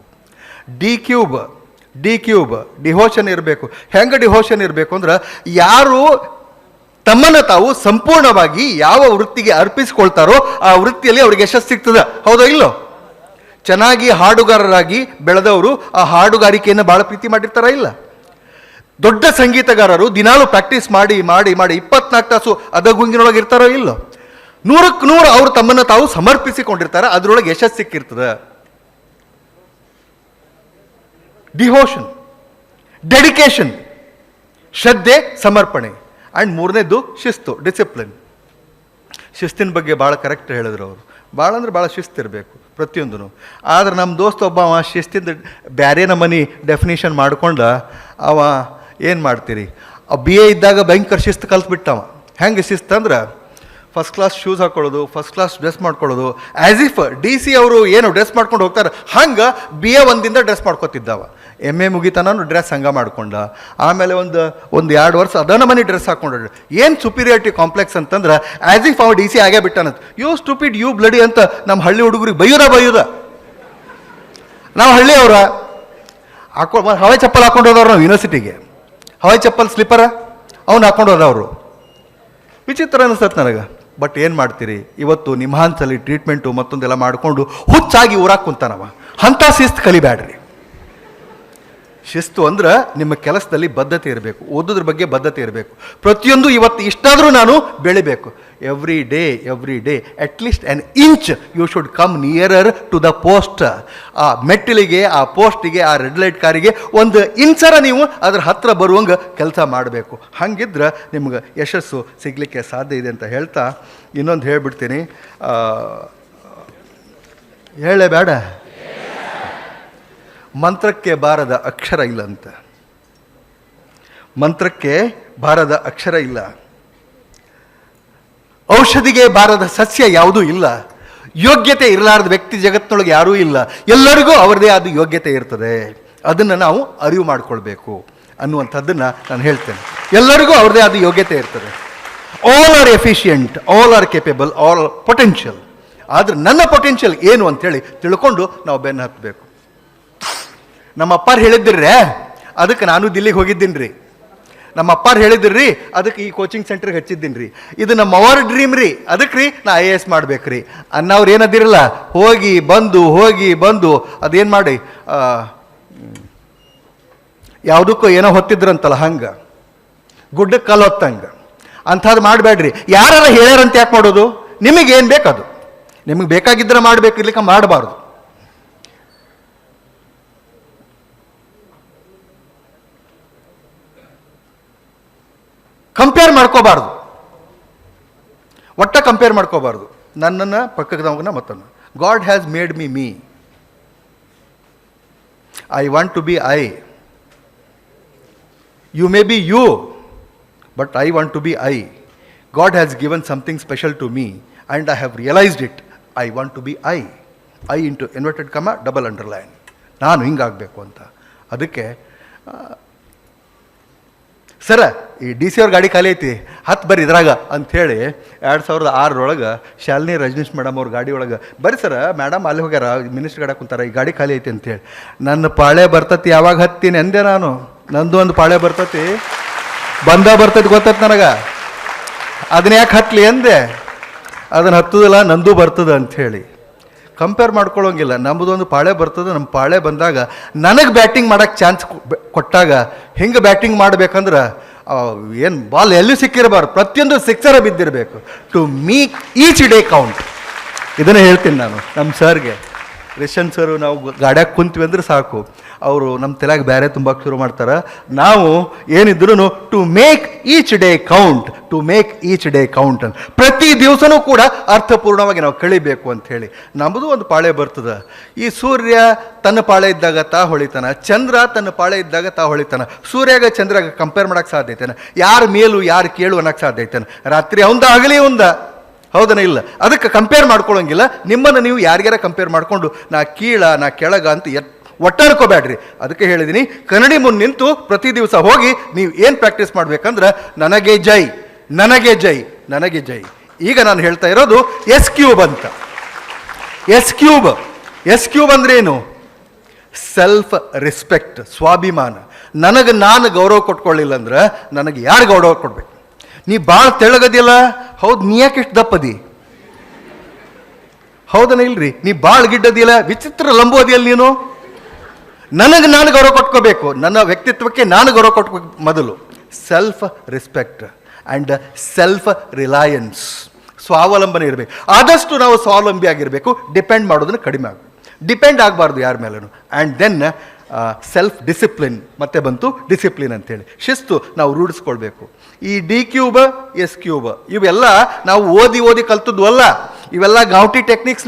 ಡಿ ಕ್ಯೂಬ್ ಡಿವೋಷನ್ ಇರಬೇಕು. ಹೆಂಗೆ ಡಿವೋಷನ್ ಇರಬೇಕು ಅಂದ್ರೆ, ಯಾರು ತಮ್ಮನ್ನು ತಾವು ಸಂಪೂರ್ಣವಾಗಿ ಯಾವ ವೃತ್ತಿಗೆ ಅರ್ಪಿಸ್ಕೊಳ್ತಾರೋ ಆ ವೃತ್ತಿಯಲ್ಲಿ ಅವ್ರಿಗೆ ಯಶಸ್ಸು ಸಿಗ್ತದೆ. ಹೌದೋ ಇಲ್ಲೋ? ಚೆನ್ನಾಗಿ ಹಾಡುಗಾರರಾಗಿ ಬೆಳೆದವರು ಆ ಹಾಡುಗಾರಿಕೆಯನ್ನು ಭಾಳ ಪ್ರೀತಿ ಮಾಡಿರ್ತಾರ ಇಲ್ಲ? ದೊಡ್ಡ ಸಂಗೀತಗಾರರು ದಿನಾಲು ಪ್ರಾಕ್ಟೀಸ್ ಮಾಡಿ 24 ತಾಸು ಗುಂಗಿನೊಳಗೆ ಇರ್ತಾರೋ ಇಲ್ಲೋ? 100ಕ್ಕೆ 100 ಅವರು ತಮ್ಮನ್ನು ತಾವು ಸಮರ್ಪಿಸಿಕೊಂಡಿರ್ತಾರೆ, ಅದರೊಳಗೆ ಯಶಸ್ಸು ಸಿಕ್ಕಿರ್ತದೆ. ಡಿವೋಷನ್, ಡೆಡಿಕೇಶನ್, ಶ್ರದ್ಧೆ, ಸಮರ್ಪಣೆ. ಆ್ಯಂಡ್ 3ನೇದು ಶಿಸ್ತು, ಡಿಸಿಪ್ಲಿನ್. ಶಿಸ್ತಿನ ಬಗ್ಗೆ ಭಾಳ ಕರೆಕ್ಟ್ ಹೇಳಿದ್ರು ಅವರು. ಭಾಳ ಅಂದ್ರೆ ಭಾಳ ಶಿಸ್ತಿರಬೇಕು ಪ್ರತಿಯೊಂದೂ. ಆದ್ರೆ ನಮ್ಮ ದೋಸ್ತ ಒಬ್ಬ ಶಿಸ್ತಿಂದ ಬ್ಯಾರೆ ನಮನಿ ಡೆಫಿನೇಷನ್ ಮಾಡ್ಕೊಂಡ ಅವ ಏನು ಮಾಡ್ತೀರಿ, BA ಇದ್ದಾಗ ಭಯಂಕರ ಶಿಸ್ತು ಕಲ್ತ್ಬಿಟ್ಟವ. ಹೆಂಗೆ ಶಿಸ್ತು ಅಂದ್ರೆ, ಫಸ್ಟ್ ಕ್ಲಾಸ್ ಶೂಸ್ ಹಾಕೊಳ್ಳೋದು, ಫಸ್ಟ್ ಕ್ಲಾಸ್ ಡ್ರೆಸ್ ಮಾಡ್ಕೊಳ್ಳೋದು, ಆ್ಯಸ್ ಇಫ್ DC ಅವರು ಏನು ಡ್ರೆಸ್ ಮಾಡ್ಕೊಂಡು ಹೋಗ್ತಾರೆ ಹಂಗೆ BA 1ದಿಂದ ಡ್ರೆಸ್ ಮಾಡ್ಕೊತಿದ್ದವ. MA ಮುಗಿತಾನು ಡ್ರೆಸ್ ಹಂಗೆ ಮಾಡ್ಕೊಂಡ. ಆಮೇಲೆ ಒಂದು 2 ವರ್ಷ ಅದನ್ನ ಮನೆ ಡ್ರೆಸ್ ಹಾಕ್ಕೊಂಡ್ರೆ ಏನು ಸುಪೀರಿಯಾರಿಟಿ ಕಾಂಪ್ಲೆಕ್ಸ್ ಅಂತಂದ್ರೆ, ಆ್ಯಸ್ ಇಫ್ ಅವ DC ಆಗೇ ಬಿಟ್ಟಾನಂತ. ಯು ಸ್ಟುಪಿಡ್, ಯು ಬ್ಲಡಿ ಅಂತ ನಮ್ಮ ಹಳ್ಳಿ ಹುಡುಗರಿಗೆ ಬೈಯೋದ. ನಾವು ಹಳ್ಳಿಯವರ ಹವಾಯಿ ಚಪ್ಪಲ್ ಹಾಕೊಂಡು ಹೋದವ್ರು ನಾವು ಯೂನಿವರ್ಸಿಟಿಗೆ. ಹವಾಯಿ ಚಪ್ಪಲ್ ಸ್ಲಿಪ್ಪರ ಅವ್ನು ಹಾಕೊಂಡು ಹೋದವರು. ವಿಚಿತ್ರ ಅನಿಸ್ತದೆ ನನಗೆ. ಬಟ್ ಏನು ಮಾಡ್ತೀರಿ, ಇವತ್ತು ನಿಮ್ಹಾನ್ಸಲ್ಲಿ ಟ್ರೀಟ್ಮೆಂಟು ಮತ್ತೊಂದೆಲ್ಲ ಮಾಡಿಕೊಂಡು ಹುಚ್ಚಾಗಿ ಊರಾಗ ಕುಂತಾನವ. ಅಂಥ ಶಿಸ್ತು ಕಲಿಬ್ಯಾಡ್ರಿ. ಶಿಸ್ತು ಅಂದ್ರೆ ನಿಮ್ಮ ಕೆಲಸದಲ್ಲಿ ಬದ್ಧತೆ ಇರಬೇಕು, ಓದೋದ್ರ ಬಗ್ಗೆ ಬದ್ಧತೆ ಇರಬೇಕು. ಪ್ರತಿಯೊಂದು ಇವತ್ತು ಇಷ್ಟಾದರೂ ನಾನು ಬೆಳಿಬೇಕು. Every day at least an inch you should come nearer to the post. ಆ ಮೆಟ್ಟಿಲಿಗೆ, ಆ ಪೋಸ್ಟಿಗೆ, ಆ ರೆಡ್ ಲೈಟ್ ಕಾರಿಗೆ 1 ಇಂಚರ ನೀವು ಅದ್ರ ಹತ್ರ ಬರುವಂಗೆ ಕೆಲಸ ಮಾಡಬೇಕು. ಹಂಗಿದ್ರೆ ನಿಮ್ಗೆ ಯಶಸ್ಸು ಸಿಗಲಿಕ್ಕೆ ಸಾಧ್ಯ ಇದೆ ಅಂತ ಹೇಳ್ತಾ ಇನ್ನೊಂದು ಹೇಳ್ಬಿಡ್ತೀನಿ. ಹೇಳೇ ಬೇಡ, ಮಂತ್ರಕ್ಕೆ ಬಾರದ ಅಕ್ಷರ ಇಲ್ಲ ಅಂತ. ಮಂತ್ರಕ್ಕೆ ಬಾರದ ಅಕ್ಷರ ಇಲ್ಲ, ಔಷಧಿಗೆ ಬಾರದ ಸಸ್ಯ ಯಾವುದೂ ಇಲ್ಲ. ಯೋಗ್ಯತೆ ಇರಲಾರದ ವ್ಯಕ್ತಿ ಜಗತ್ತಿನೊಳಗೆ ಯಾರೂ ಇಲ್ಲ. ಎಲ್ಲರಿಗೂ ಅವರದೇ ಆದ ಯೋಗ್ಯತೆ ಇರ್ತದೆ. ಅದನ್ನು ನಾವು ಅರಿವು ಮಾಡಿಕೊಳ್ಬೇಕು. ಅನ್ನುವಂಥದ್ದನ್ನು ನಾನು ಹೇಳ್ತೇನೆ. ಎಲ್ಲರಿಗೂ ಅವ್ರದ್ದೇ ಆದ ಯೋಗ್ಯತೆ ಇರ್ತದೆ. All are efficient, all are capable, all potential. ಆದರೆ ನನ್ನ ಪೊಟೆನ್ಷಿಯಲ್ ಏನು ಅಂತೇಳಿ ತಿಳ್ಕೊಂಡು ನಾವು ಬೆನ್ನು ಹತ್ತಬೇಕು. ನಮ್ಮ ಅಪ್ಪಾರು ಹೇಳಿದ್ದಿರ್ರೆ, ಅದಕ್ಕೆ ನಾನು ದಿಲ್ಲಿಗೆ ಹೋಗಿದ್ದೀನಿ ರೀ. ನಮ್ಮ ಅಪ್ಪಾರು ಹೇಳಿದ್ರಿ, ಅದಕ್ಕೆ ಈ ಕೋಚಿಂಗ್ ಸೆಂಟ್ರಿಗೆ ಹಚ್ಚಿದ್ದೀನಿ ರೀ. ಇದು ನಮ್ಮ ಅವರ್ ಡ್ರೀಮ್ ರೀ, ಅದಕ್ಕೆ ರೀ ನಾ IAS ಮಾಡ್ಬೇಕು ರೀ ಅನ್ನೋರು ಏನದಿರಲ್ಲ. ಹೋಗಿ ಬಂದು ಅದೇನು ಮಾಡಿ ಯಾವುದಕ್ಕೂ ಏನೋ ಹೊತ್ತಿದ್ರಂತಲ್ಲ, ಹಂಗೆ ಗುಡ್ಡಕ್ಕೆ ಕಲ್ಲು ಹೊತ್ತಂಗೆ ಅಂಥದ್ದು ಮಾಡಬೇಡ್ರಿ. ಯಾರು ಹೇಳ್ಯಾರಂತ ಯಾಕೆ ಮಾಡೋದು? ನಿಮಗೇನು ಬೇಕದು, ನಿಮಗೆ ಬೇಕಾಗಿದ್ದರೆ ಮಾಡಬೇಕು, ಇರ್ಲಿಕ್ಕೆ ಮಾಡಬಾರ್ದು. ಕಂಪೇರ್ ಮಾಡ್ಕೋಬಾರ್ದು, ಕಂಪೇರ್ ಮಾಡ್ಕೋಬಾರ್ದು. ನನ್ನನ್ನು ಪಕ್ಕದವನ್ನ ಮತ್ತನ್ನು. God has made me. I want to be I. You may be you, but I want to be I. God has given something special to me and I have realised it. I want to be I. I into inverted comma double underline. ನಾನು ಹಿಂಗಾಗಬೇಕು ಅಂತ. ಅದಕ್ಕೆ ಸರ ಈ DC ಅವ್ರ ಗಾಡಿ ಖಾಲಿ ಐತಿ, ಹತ್ತು ಬರ್ರಿ ಇದ್ರಾಗ ಅಂಥೇಳಿ 2006 ಶಾಲಿನಿ ರಜನೀಶ್ ಮೇಡಮ್ ಅವ್ರ ಗಾಡಿ ಒಳಗೆ ಬರ್ರಿ ಸರ, ಮೇಡಮ್ ಅಲ್ಲಿ ಹೋಗ್ಯಾರ ಮಿನಿಸ್ಟರ್ ಗಾಡಿ ಕುಂತಾರ, ಈ ಗಾಡಿ ಖಾಲಿ ಐತಿ ಅಂತೇಳಿ. ನನ್ನ ಪಾಳೆ ಬರ್ತತಿ, ಯಾವಾಗ ಹತ್ತೀನಿ ಅಂದೆ ನಾನು. ನಂದು ಒಂದು ಪಾಳೆ ಬರ್ತತಿ, ಬರ್ತೈತಿ ಗೊತ್ತೈತಿ ನನಗೆ. ಅದನ್ನ ಯಾಕೆ ಹತ್ತಲಿ ಅಂದೆ. ಅದನ್ನು ಹತ್ತುದಿಲ್ಲ, ನಂದು ಬರ್ತದೆ ಅಂಥೇಳಿ. ಕಂಪೇರ್ ಮಾಡ್ಕೊಳ್ಳೋಂಗಿಲ್ಲ. ನಮ್ಮದೊಂದು ಪಾಳೆ ಬರ್ತದೆ, ನಮ್ಮ ಪಾಳೆ ಬಂದಾಗ ನನಗೆ ಬ್ಯಾಟಿಂಗ್ ಮಾಡೋಕ್ಕೆ ಚಾನ್ಸ್ ಕೊಟ್ಟಾಗ ಹಿಂಗೆ ಬ್ಯಾಟಿಂಗ್ ಮಾಡ್ಬೇಕಂದ್ರೆ ಏನು ಬಾಲ್ ಎಲ್ಲೂ ಸಿಕ್ಕಿರಬಾರ್ದು, ಪ್ರತಿಯೊಂದು ಸಿಕ್ಸರ ಬಿದ್ದಿರಬೇಕು. To make each day count. ಇದನ್ನೇ ಹೇಳ್ತೀನಿ ನಾನು ನಮ್ಮ ಸರ್ಗೆ. ರಿಷನ್ ಸರು ನಾವು ಗಾಡ್ಯಾಗ ಕುಂತೀವಿ ಅಂದ್ರೆ ಸಾಕು, ಅವರು ನಮ್ಮ ತಲೆಯಾಗ ಬೇರೆ ತುಂಬ ಶುರು ಮಾಡ್ತಾರೆ. ನಾವು ಏನಿದ್ರು to make each day count, to make each day count ಅಂತ ಪ್ರತಿ ದಿವಸನೂ ಕೂಡ ಅರ್ಥಪೂರ್ಣವಾಗಿ ನಾವು ಕಳಿಬೇಕು ಅಂಥೇಳಿ. ನಮ್ಮದು ಒಂದು ಪಾಳೆ ಬರ್ತದೆ. ಈ ಸೂರ್ಯ ತನ್ನ ಪಾಳೆ ಇದ್ದಾಗ ತಾ ಹೊಳಿತಾನ, ಚಂದ್ರ ತನ್ನ ಪಾಳೆ ಇದ್ದಾಗ ತಾ ಹೊಳಿತಾನ. ಸೂರ್ಯಾಗ ಚಂದ್ರಾಗ ಕಂಪೇರ್ ಮಾಡೋಕ್ಕೆ ಸಾಧ್ಯ ಐತೇನೆ? ಯಾರು ಮೇಲು ಯಾರು ಕೇಳು ಅನ್ನೋಕ್ಕೆ ಸಾಧ್ಯ ಐತೇನೆ? ರಾತ್ರಿ ಅವಂದ ಹಗಲಿ ಅವಂದ, ಹೌದನ? ಇಲ್ಲ. ಅದಕ್ಕೆ ಕಂಪೇರ್ ಮಾಡ್ಕೊಳ್ಳೋಂಗಿಲ್ಲ. ನಿಮ್ಮನ್ನು ನೀವು ಯಾರಿಗಾರ ಕಂಪೇರ್ ಮಾಡಿಕೊಂಡು ನಾ ಕೀಳ ನಾ ಕೆಳಗ ಅಂತ ಒಟ್ಟಾಡ್ಕೋಬೇಡ್ರಿ. ಅದಕ್ಕೆ ಹೇಳಿದ್ದೀನಿ, ಕನ್ನಡಿ ಮುಂದೆ ನಿಂತು ಪ್ರತಿ ದಿವಸ ಹೋಗಿ ನೀವು ಏನು ಪ್ರಾಕ್ಟೀಸ್ ಮಾಡ್ಬೇಕಂದ್ರೆ ನನಗೆ ಜೈ, ನನಗೆ ಜೈ, ನನಗೆ ಜೈ. ಈಗ ನಾನು ಹೇಳ್ತಾ ಇರೋದು ಎಸ್ ಕ್ಯೂಬ್ ಅಂತ. ಎಸ್ ಕ್ಯೂಬ್ ಅಂದ್ರೆ ಏನು? ಸೆಲ್ಫ್ ರೆಸ್ಪೆಕ್ಟ್, ಸ್ವಾಭಿಮಾನ. ನನಗೆ ನಾನು ಗೌರವ ಕೊಟ್ಕೊಳ್ಳಿಲ್ಲ ಅಂದ್ರೆ ನನಗೆ ಯಾರು ಗೌರವ ಕೊಡ್ಬೇಕು? ನೀ ಭಾಳ ತೆಳಗದಿಲ್ಲ, ಹೌದು, ನೀ ಯಾಕೆ ಇಷ್ಟು ದಪ್ಪದಿ? ಹೌದನ ಇಲ್ರಿ? ನೀ ಭಾಳ ಗಿಡ್ಡದಿಲ್ಲ, ವಿಚಿತ್ರ ಲಂಬು ಅದಿಯಲ್ಲ ನೀನು. ನನಗೆ ನಾನು ಗೌರವ ಕೊಟ್ಕೋಬೇಕು, ನನ್ನ ವ್ಯಕ್ತಿತ್ವಕ್ಕೆ ನಾನು ಗೌರವ ಕೊಟ್ಕೋಬೇಕು. ಮೊದಲು self respect and self Reliance, ಸ್ವಾವಲಂಬನೆ ಇರಬೇಕು. ಆದಷ್ಟು ನಾವು ಸ್ವಾವಲಂಬಿ ಆಗಿರಬೇಕು. ಡಿಪೆಂಡ್ ಮಾಡೋದನ್ನು ಕಡಿಮೆ ಆಗಬೇಕು, ಡಿಪೆಂಡ್ ಆಗಬಾರ್ದು ಯಾರ ಮೇಲೂ. ಆ್ಯಂಡ್ ದೆನ್ ಸೆಲ್ಫ್ ಡಿಸಿಪ್ಲಿನ್, ಮತ್ತೆ ಬಂತು ಡಿಸಿಪ್ಲಿನ್ ಅಂತೇಳಿ ಶಿಸ್ತು ನಾವು ರೂಢಿಸ್ಕೊಳ್ಬೇಕು. ಈ ಡಿ ಕ್ಯೂಬ್ ಎಸ್ ಕ್ಯೂಬ್ ಇವೆಲ್ಲ ನಾವು ಓದಿ ಕಲ್ತದ್ದು ಅಲ್ಲ. ಇವೆಲ್ಲ ಗಾಂವ್ಟಿ ಟೆಕ್ನಿಕ್ಸ್.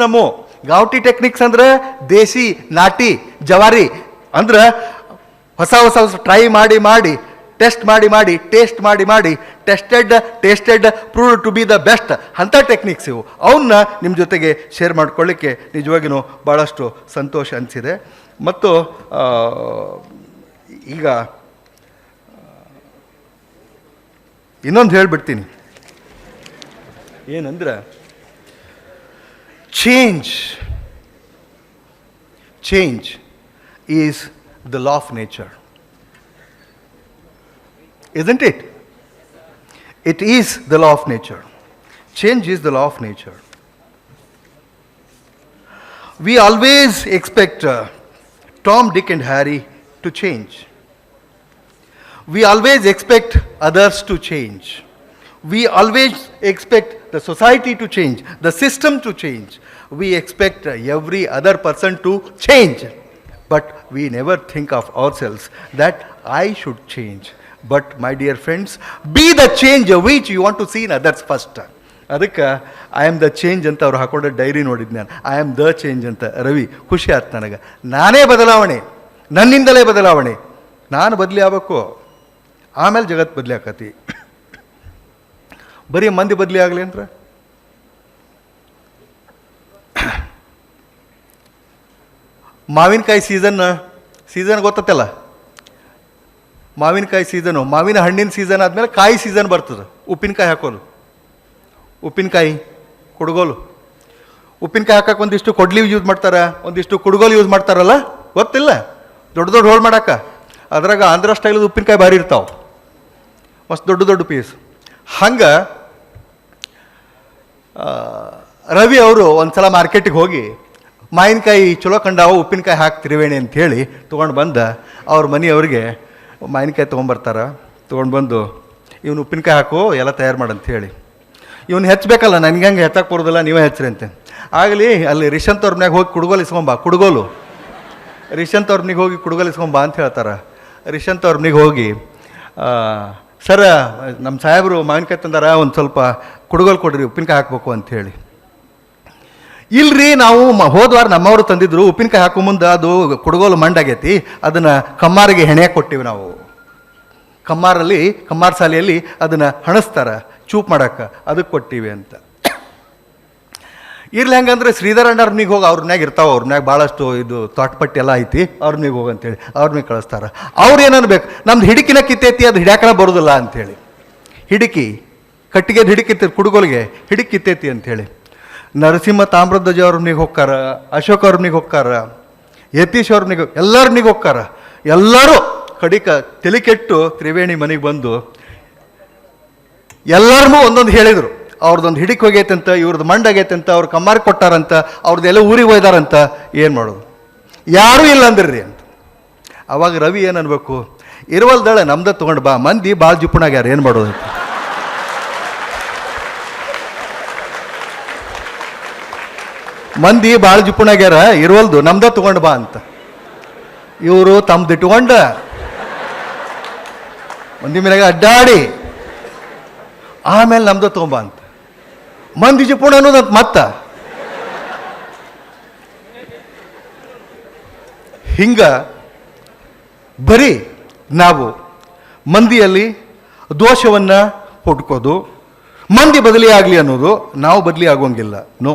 ಗಾಂವ್ಟಿ ಟೆಕ್ನಿಕ್ಸ್ ಅಂದ್ರೆ ದೇಸಿ ನಾಟಿ ಜವಾರಿ ಅಂದ್ರೆ ಹೊಸ ಟ್ರೈ ಮಾಡಿ ಟೆಸ್ಟ್ ಮಾಡಿ tested prove to be the best ಅಂಥ ಟೆಕ್ನಿಕ್ಸ್ ಇವು. ಅವನ್ನ ನಿಮ್ಮ ಜೊತೆಗೆ ಶೇರ್ ಮಾಡ್ಕೊಳ್ಳಿಕ್ಕೆ ನಿಜವಾಗಿಯೂ ಭಾಳಷ್ಟು ಸಂತೋಷ ಅನಿಸಿದೆ. ಮತ್ತು ಈಗ ಇನ್ನೊಂದು ಹೇಳಿಬಿಡ್ತೀನಿ, ಏನಂದ್ರೆ change is the law of nature. Isn't it? It is the law of nature. Change is the law of nature. We always expect Tom, Dick and Harry to change. We always expect others to change. We always expect the society to change, the system to change. We expect every other person to change. But we never think of ourselves that I should change. But my dear friends, be the change which you want to see in others first. ಅದಕ್ಕೆ I am the change ಅಂತ ಅವ್ರು ಹಾಕೊಂಡ dairy ನೋಡಿದ್ದು ನಾನು. I am the change ಅಂತ. ರವಿ, ಖುಷಿ ಆಯ್ತು ನನಗೆ. ನಾನೇ ಬದಲಾವಣೆ, ನನ್ನಿಂದಲೇ ಬದಲಾವಣೆ. ನಾನು ಬದಲಿ ಆಗಬೇಕು, ಆಮೇಲೆ ಜಗತ್ತು ಬದಲಿ ಆಕತಿ. ಬರೀ ಮಂದಿ ಬದಲಿ ಆಗಲಿ ಅಂದ್ರೆ ಮಾವಿನಕಾಯಿ ಸೀಸನ್ ಗೊತ್ತಲ್ಲ. ಮಾವಿನಕಾಯಿ ಸೀಸನು, ಮಾವಿನ ಹಣ್ಣಿನ ಸೀಸನ್ ಆದಮೇಲೆ ಕಾಯಿ ಸೀಸನ್ ಬರ್ತದೆ. ಉಪ್ಪಿನಕಾಯಿ ಹಾಕೋದು, ಉಪ್ಪಿನಕಾಯಿ ಕುಡುಗೋಲು. ಉಪ್ಪಿನಕಾಯಿ ಹಾಕಕ್ಕೆ ಒಂದಿಷ್ಟು ಕೊಡ್ಲಿ ಯೂಸ್ ಮಾಡ್ತಾರೆ, ಒಂದಿಷ್ಟು ಕುಡುಗೋಲು ಯೂಸ್ ಮಾಡ್ತಾರಲ್ಲ, ಗೊತ್ತಿಲ್ಲ? ದೊಡ್ಡ ದೊಡ್ಡ ಹೋಳು ಮಾಡಕ್ಕೆ. ಅದ್ರಾಗ ಆಂಧ್ರ ಸ್ಟೈಲದ ಉಪ್ಪಿನಕಾಯಿ ಭಾರಿ ಇರ್ತಾವೆ, ಮಸ್ತ್ ದೊಡ್ಡ ದೊಡ್ಡ ಪೀಸ್. ಹಂಗೆ ರವಿ ಅವರು ಒಂದು ಸಲ ಮಾರ್ಕೆಟಿಗೆ ಹೋಗಿ ಮಾವಿನಕಾಯಿ ಚಲೋ ಕಂಡಾವು, ಉಪ್ಪಿನಕಾಯಿ ಹಾಕಿ ತ್ರಿವೇಣಿ ಅಂಥೇಳಿ ತೊಗೊಂಡು ಬಂದ ಅವ್ರ ಮನೆಯವ್ರಿಗೆ ಮಾವಿನಕಾಯಿ ತೊಗೊಂಬರ್ತಾರೆ. ತೊಗೊಂಡು ಬಂದು ಇವನು ಉಪ್ಪಿನಕಾಯಿ ಹಾಕು ಎಲ್ಲ ತಯಾರು ಮಾಡಂಥೇಳಿ. ಇವನು ಹೆಚ್ಚಬೇಕಲ್ಲ, ನನಗೆ ಹಂಗೆ ಹೆಚ್ಚಕ್ಕೆ ಬರೋದಿಲ್ಲ, ನೀವೇ ಹೆಚ್ಚ್ರಿ ಅಂತ. ಆಗಲಿ ಅಲ್ಲಿ ರಿಷಂತ್ ಅವ್ರ ಮನ್ಯಾಗ ಹೋಗಿ ಕುಡುಗೋಲು ಇಸ್ಕೊಂಬ, ಕುಡುಗೋಲು ರಿಷಂತ್ ಅವ್ರ ಮನೆಗೆ ಹೋಗಿ ಕುಡುಗೋಲು ಇಸ್ಕೊಂಬ ಅಂತ ಹೇಳ್ತಾರೆ. ರಿಷಂತ್ ಅವ್ರ ಮನೆಗೆ ಹೋಗಿ, ಸರ ನಮ್ಮ ಸಾಹೇಬರು ಮಾವಿನಕಾಯಿ ತಂದಾರ, ಒಂದು ಸ್ವಲ್ಪ ಕುಡುಗೋಲು ಕೊಡ್ರಿ, ಉಪ್ಪಿನಕಾಯಿ ಹಾಕ್ಬೇಕು ಅಂಥೇಳಿ. ಇಲ್ರಿ, ನಾವು ಹೋದ್ವಾರ ನಮ್ಮವರು ತಂದಿದ್ರು, ಉಪ್ಪಿನಕಾಯಿ ಹಾಕೋ ಮುಂದೆ ಅದು ಕುಡುಗೋಲು ಮಂಡಾಗೈತಿ, ಅದನ್ನು ಕಮ್ಮಾರಿಗೆ ಹೆಣೆಯಾಗಿ ಕೊಟ್ಟಿವಿ ನಾವು. ಕಮ್ಮಾರ ಶಾಲೆಯಲ್ಲಿ ಅದನ್ನು ಹಣಿಸ್ತಾರೆ ಚೂಪ್ ಮಾಡಕ್ಕೆ, ಅದಕ್ಕೆ ಕೊಟ್ಟಿವಿ ಅಂತ. ಇರ್ಲಿ ಹೆಂಗಂದ್ರೆ ಶ್ರೀಧರ ಅಣ್ಣವ್ರ ಮನೆಗೆ ಹೋಗಿ ಅವ್ರ ಮನ್ಯಾಗ ಇರ್ತಾವೆ, ಅವ್ರ ಮನ್ಯಾಗ ಭಾಳಷ್ಟು ಇದು ತೋಟಪಟ್ಟಿ ಎಲ್ಲ ಐತಿ, ಅವ್ರ ಮನೆಗೆ ಹೋಗಂತೇಳಿ ಅವ್ರ ಮನೆಗೆ ಕಳಿಸ್ತಾರೆ. ಅವ್ರು ಏನನ್ಬೇಕು, ನಮ್ದು ಹಿಡಿಕಿನ ಕಿತ್ತೈತಿ, ಅದು ಹಿಡ್ಯಾಕನ ಬರೋದಿಲ್ಲ ಅಂಥೇಳಿ. ಹಿಡಿಕಿ ಕಟ್ಟಿಗೆದು ಹಿಡಿಕಿತ್ತು, ಕುಡುಗೋಲಿಗೆ ಹಿಡಿಕಿ ಕಿತ್ತೈತಿ ಅಂಥೇಳಿ. ನರಸಿಂಹ ತಾಮ್ರಧ್ವಜ ಅವ್ರ ಮನೆಗೆ ಹೋಗ್ತಾರ, ಅಶೋಕ್ ಅವ್ರ ಮನೆಗೆ ಹೋಗ್ತಾರ, ಯತೀಶ್ ಅವ್ರ ಮನೆಗೆ, ಎಲ್ಲರ ಮನೆಗೆ ಹೋಗ್ತಾರ. ಎಲ್ಲರೂ ಕಡಿಕ ತಲೆ ಕೆಟ್ಟು ತ್ರಿವೇಣಿ ಮನೆಗೆ ಬಂದು ಎಲ್ಲರನ್ನೂ ಒಂದೊಂದು ಹೇಳಿದರು. ಅವ್ರದ್ದೊಂದು ಹಿಡಿಕ್ ಹೋಗೈತಂತ, ಇವ್ರದ್ದು ಮಂಡಾಗೈತಂತ, ಅವ್ರು ಕಮ್ಮಾರಿಗೆ ಕೊಟ್ಟಾರಂತ, ಅವ್ರದ್ದೆಲ್ಲ ಊರಿಗೆ ಒಯ್ದಾರಂತ. ಏನು ಮಾಡೋದು, ಯಾರೂ ಇಲ್ಲ ಅಂದ್ರಿ ಅಂತ. ಅವಾಗ ರವಿ ಏನು ಅನ್ಬೇಕು, ಇರುವಲ್ದಳೆ ನಮ್ದ ತೊಗೊಂಡು ಬಾ, ಮಂದಿ ಭಾಳ ಜುಪ್ಪಣಾಗ್ಯಾರ, ಏನು ಮಾಡೋದು ಅಂತ. ಮಂದಿ ಭಾಳ ಜುಪ್ಪಣಾಗ್ಯಾರ, ಇರುವಲ್ದು ನಮ್ದ ತೊಗೊಂಡು ಬಾ ಅಂತ. ಇವರು ತಮ್ದು ಇಟ್ಕೊಂಡ ಮಂದಿ ಮನೆಯಾಗ ಅಡ್ಡಾಡಿ ಆಮೇಲೆ ನಮ್ದು ತೊಗೊಂಬ ಅಂತ. ಮಂದಿ ಜುಪ್ಪಣ ಅನ್ನೋದಂತ ಮತ್ತ ಹಿಂಗ ಬರೀ ನಾವು ಮಂದಿಯಲ್ಲಿ ದೋಷವನ್ನು ಹುಡ್ಕೋದು, ಮಂದಿ ಬದಲಿ ಆಗಲಿ ಅನ್ನೋದು, ನಾವು ಬದಲಿ ಆಗೋಂಗಿಲ್ಲ. No,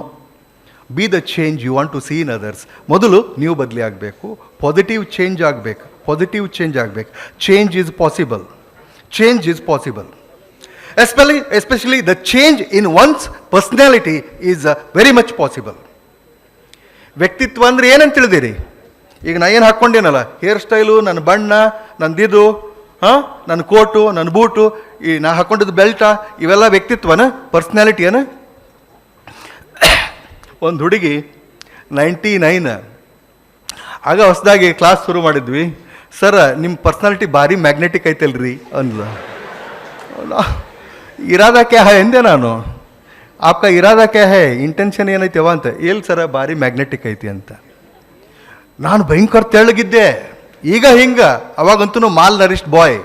be the change you want to see in others. ಮೊದಲು ನೀವು ಬದಲಿ ಆಗಬೇಕು, ಪಾಸಿಟಿವ್ ಚೇಂಜ್ ಆಗಬೇಕು, ಪಾಸಿಟಿವ್ ಚೇಂಜ್ ಆಗಬೇಕು. Change is possible, change is possible. Especially the change in one's personality is very much possible. ವ್ಯಕ್ತಿತ್ವ ಅಂದರೆ ಏನಂತ ತಿಳಿದಿರಿ? ಈಗ ನಾ ಏನು ಹಾಕ್ಕೊಂಡೇನಲ್ಲ, ಹೇರ್ ಸ್ಟೈಲು, ನನ್ನ ಬಣ್ಣ, ನಂದಿದು, ನನ್ನ ಕೋಟು, ನನ್ನ ಬೂಟು, ಈ ನಾ ಹಾಕ್ಕೊಂಡಿದ್ದು ಬೆಲ್ಟ, ಇವೆಲ್ಲ ವ್ಯಕ್ತಿತ್ವನ, ಪರ್ಸ್ನಾಲಿಟಿಯನ? ಒಂದು ಹುಡುಗಿ 99 ಆಗ ಹೊಸದಾಗಿ ಕ್ಲಾಸ್ ಶುರು ಮಾಡಿದ್ವಿ. ಸರ್ ನಿಮ್ಮ ಪರ್ಸ್ನಾಲಿಟಿ ಭಾರಿ ಮ್ಯಾಗ್ನೆಟಿಕ್ ಐತಲ್ರಿ ಅಂದ್ಲ. ಇರಾದ ಕ್ಯಾ ಹೈ ಎಂದೆ ನಾನು. ಆಪ್ಕ ಇರಾದ ಕ್ಯಾ ಹೈ, ಇಂಟೆನ್ಷನ್ ಏನೈತೆವ ಅಂತ. ಎಲ್ಲಿ ಸರ ಭಾರಿ ಮ್ಯಾಗ್ನೆಟಿಕ್ ಐತಿ ಅಂತ. ನಾನು ಭಯಂಕರ ತೆಳ್ಳಗಿದ್ದೆ, ಈಗ ಹಿಂಗ. ಅವಾಗಂತೂ ಮಾಲ್ ನರಿಷ್ಡ್ ಬಾಯ್.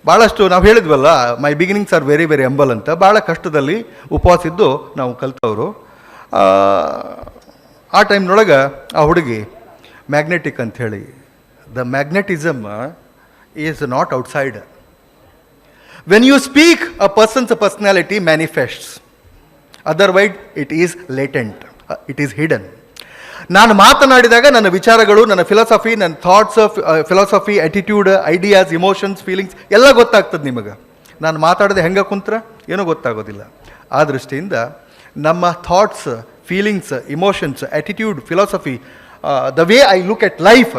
ಭಾಳಷ್ಟು ನಾವು ಹೇಳಿದ್ವಲ್ಲ, ಮೈ ಬಿಗಿನಿಂಗ್ಸ್ ಆರ್ ವೆರಿ ವೆರಿ ಎಂಬಲ್ ಅಂತ. ಭಾಳ ಕಷ್ಟದಲ್ಲಿ ಉಪವಾಸ ಇದ್ದು ನಾವು ಕಲ್ತವರು. ಆ ಟೈಮ್ನೊಳಗೆ ಆ ಹುಡುಗಿ ಮ್ಯಾಗ್ನೆಟಿಕ್ ಅಂಥೇಳಿ. The magnetism is not outside. When you speak, a person's personality manifests. Otherwise, it is latent. It is hidden. ನಾನು ಮಾತನಾಡಿದಾಗ ನನ್ನ ವಿಚಾರಗಳು, ನನ್ನ ಫಿಲಾಸಫಿ, ನನ್ನ thoughts, philosophy, attitude, ideas, emotions, feelings ಎಲ್ಲ ಗೊತ್ತಾಗ್ತದೆ ನಿಮಗೆ. ನಾನು ಮಾತಾಡದೆ ಹೆಂಗೆ ಕುಂತ್ರ ಏನೂ ಗೊತ್ತಾಗೋದಿಲ್ಲ. ಆ ದೃಷ್ಟಿಯಿಂದ ನಮ್ಮ thoughts, feelings, emotions, attitude, philosophy, the way I look at life,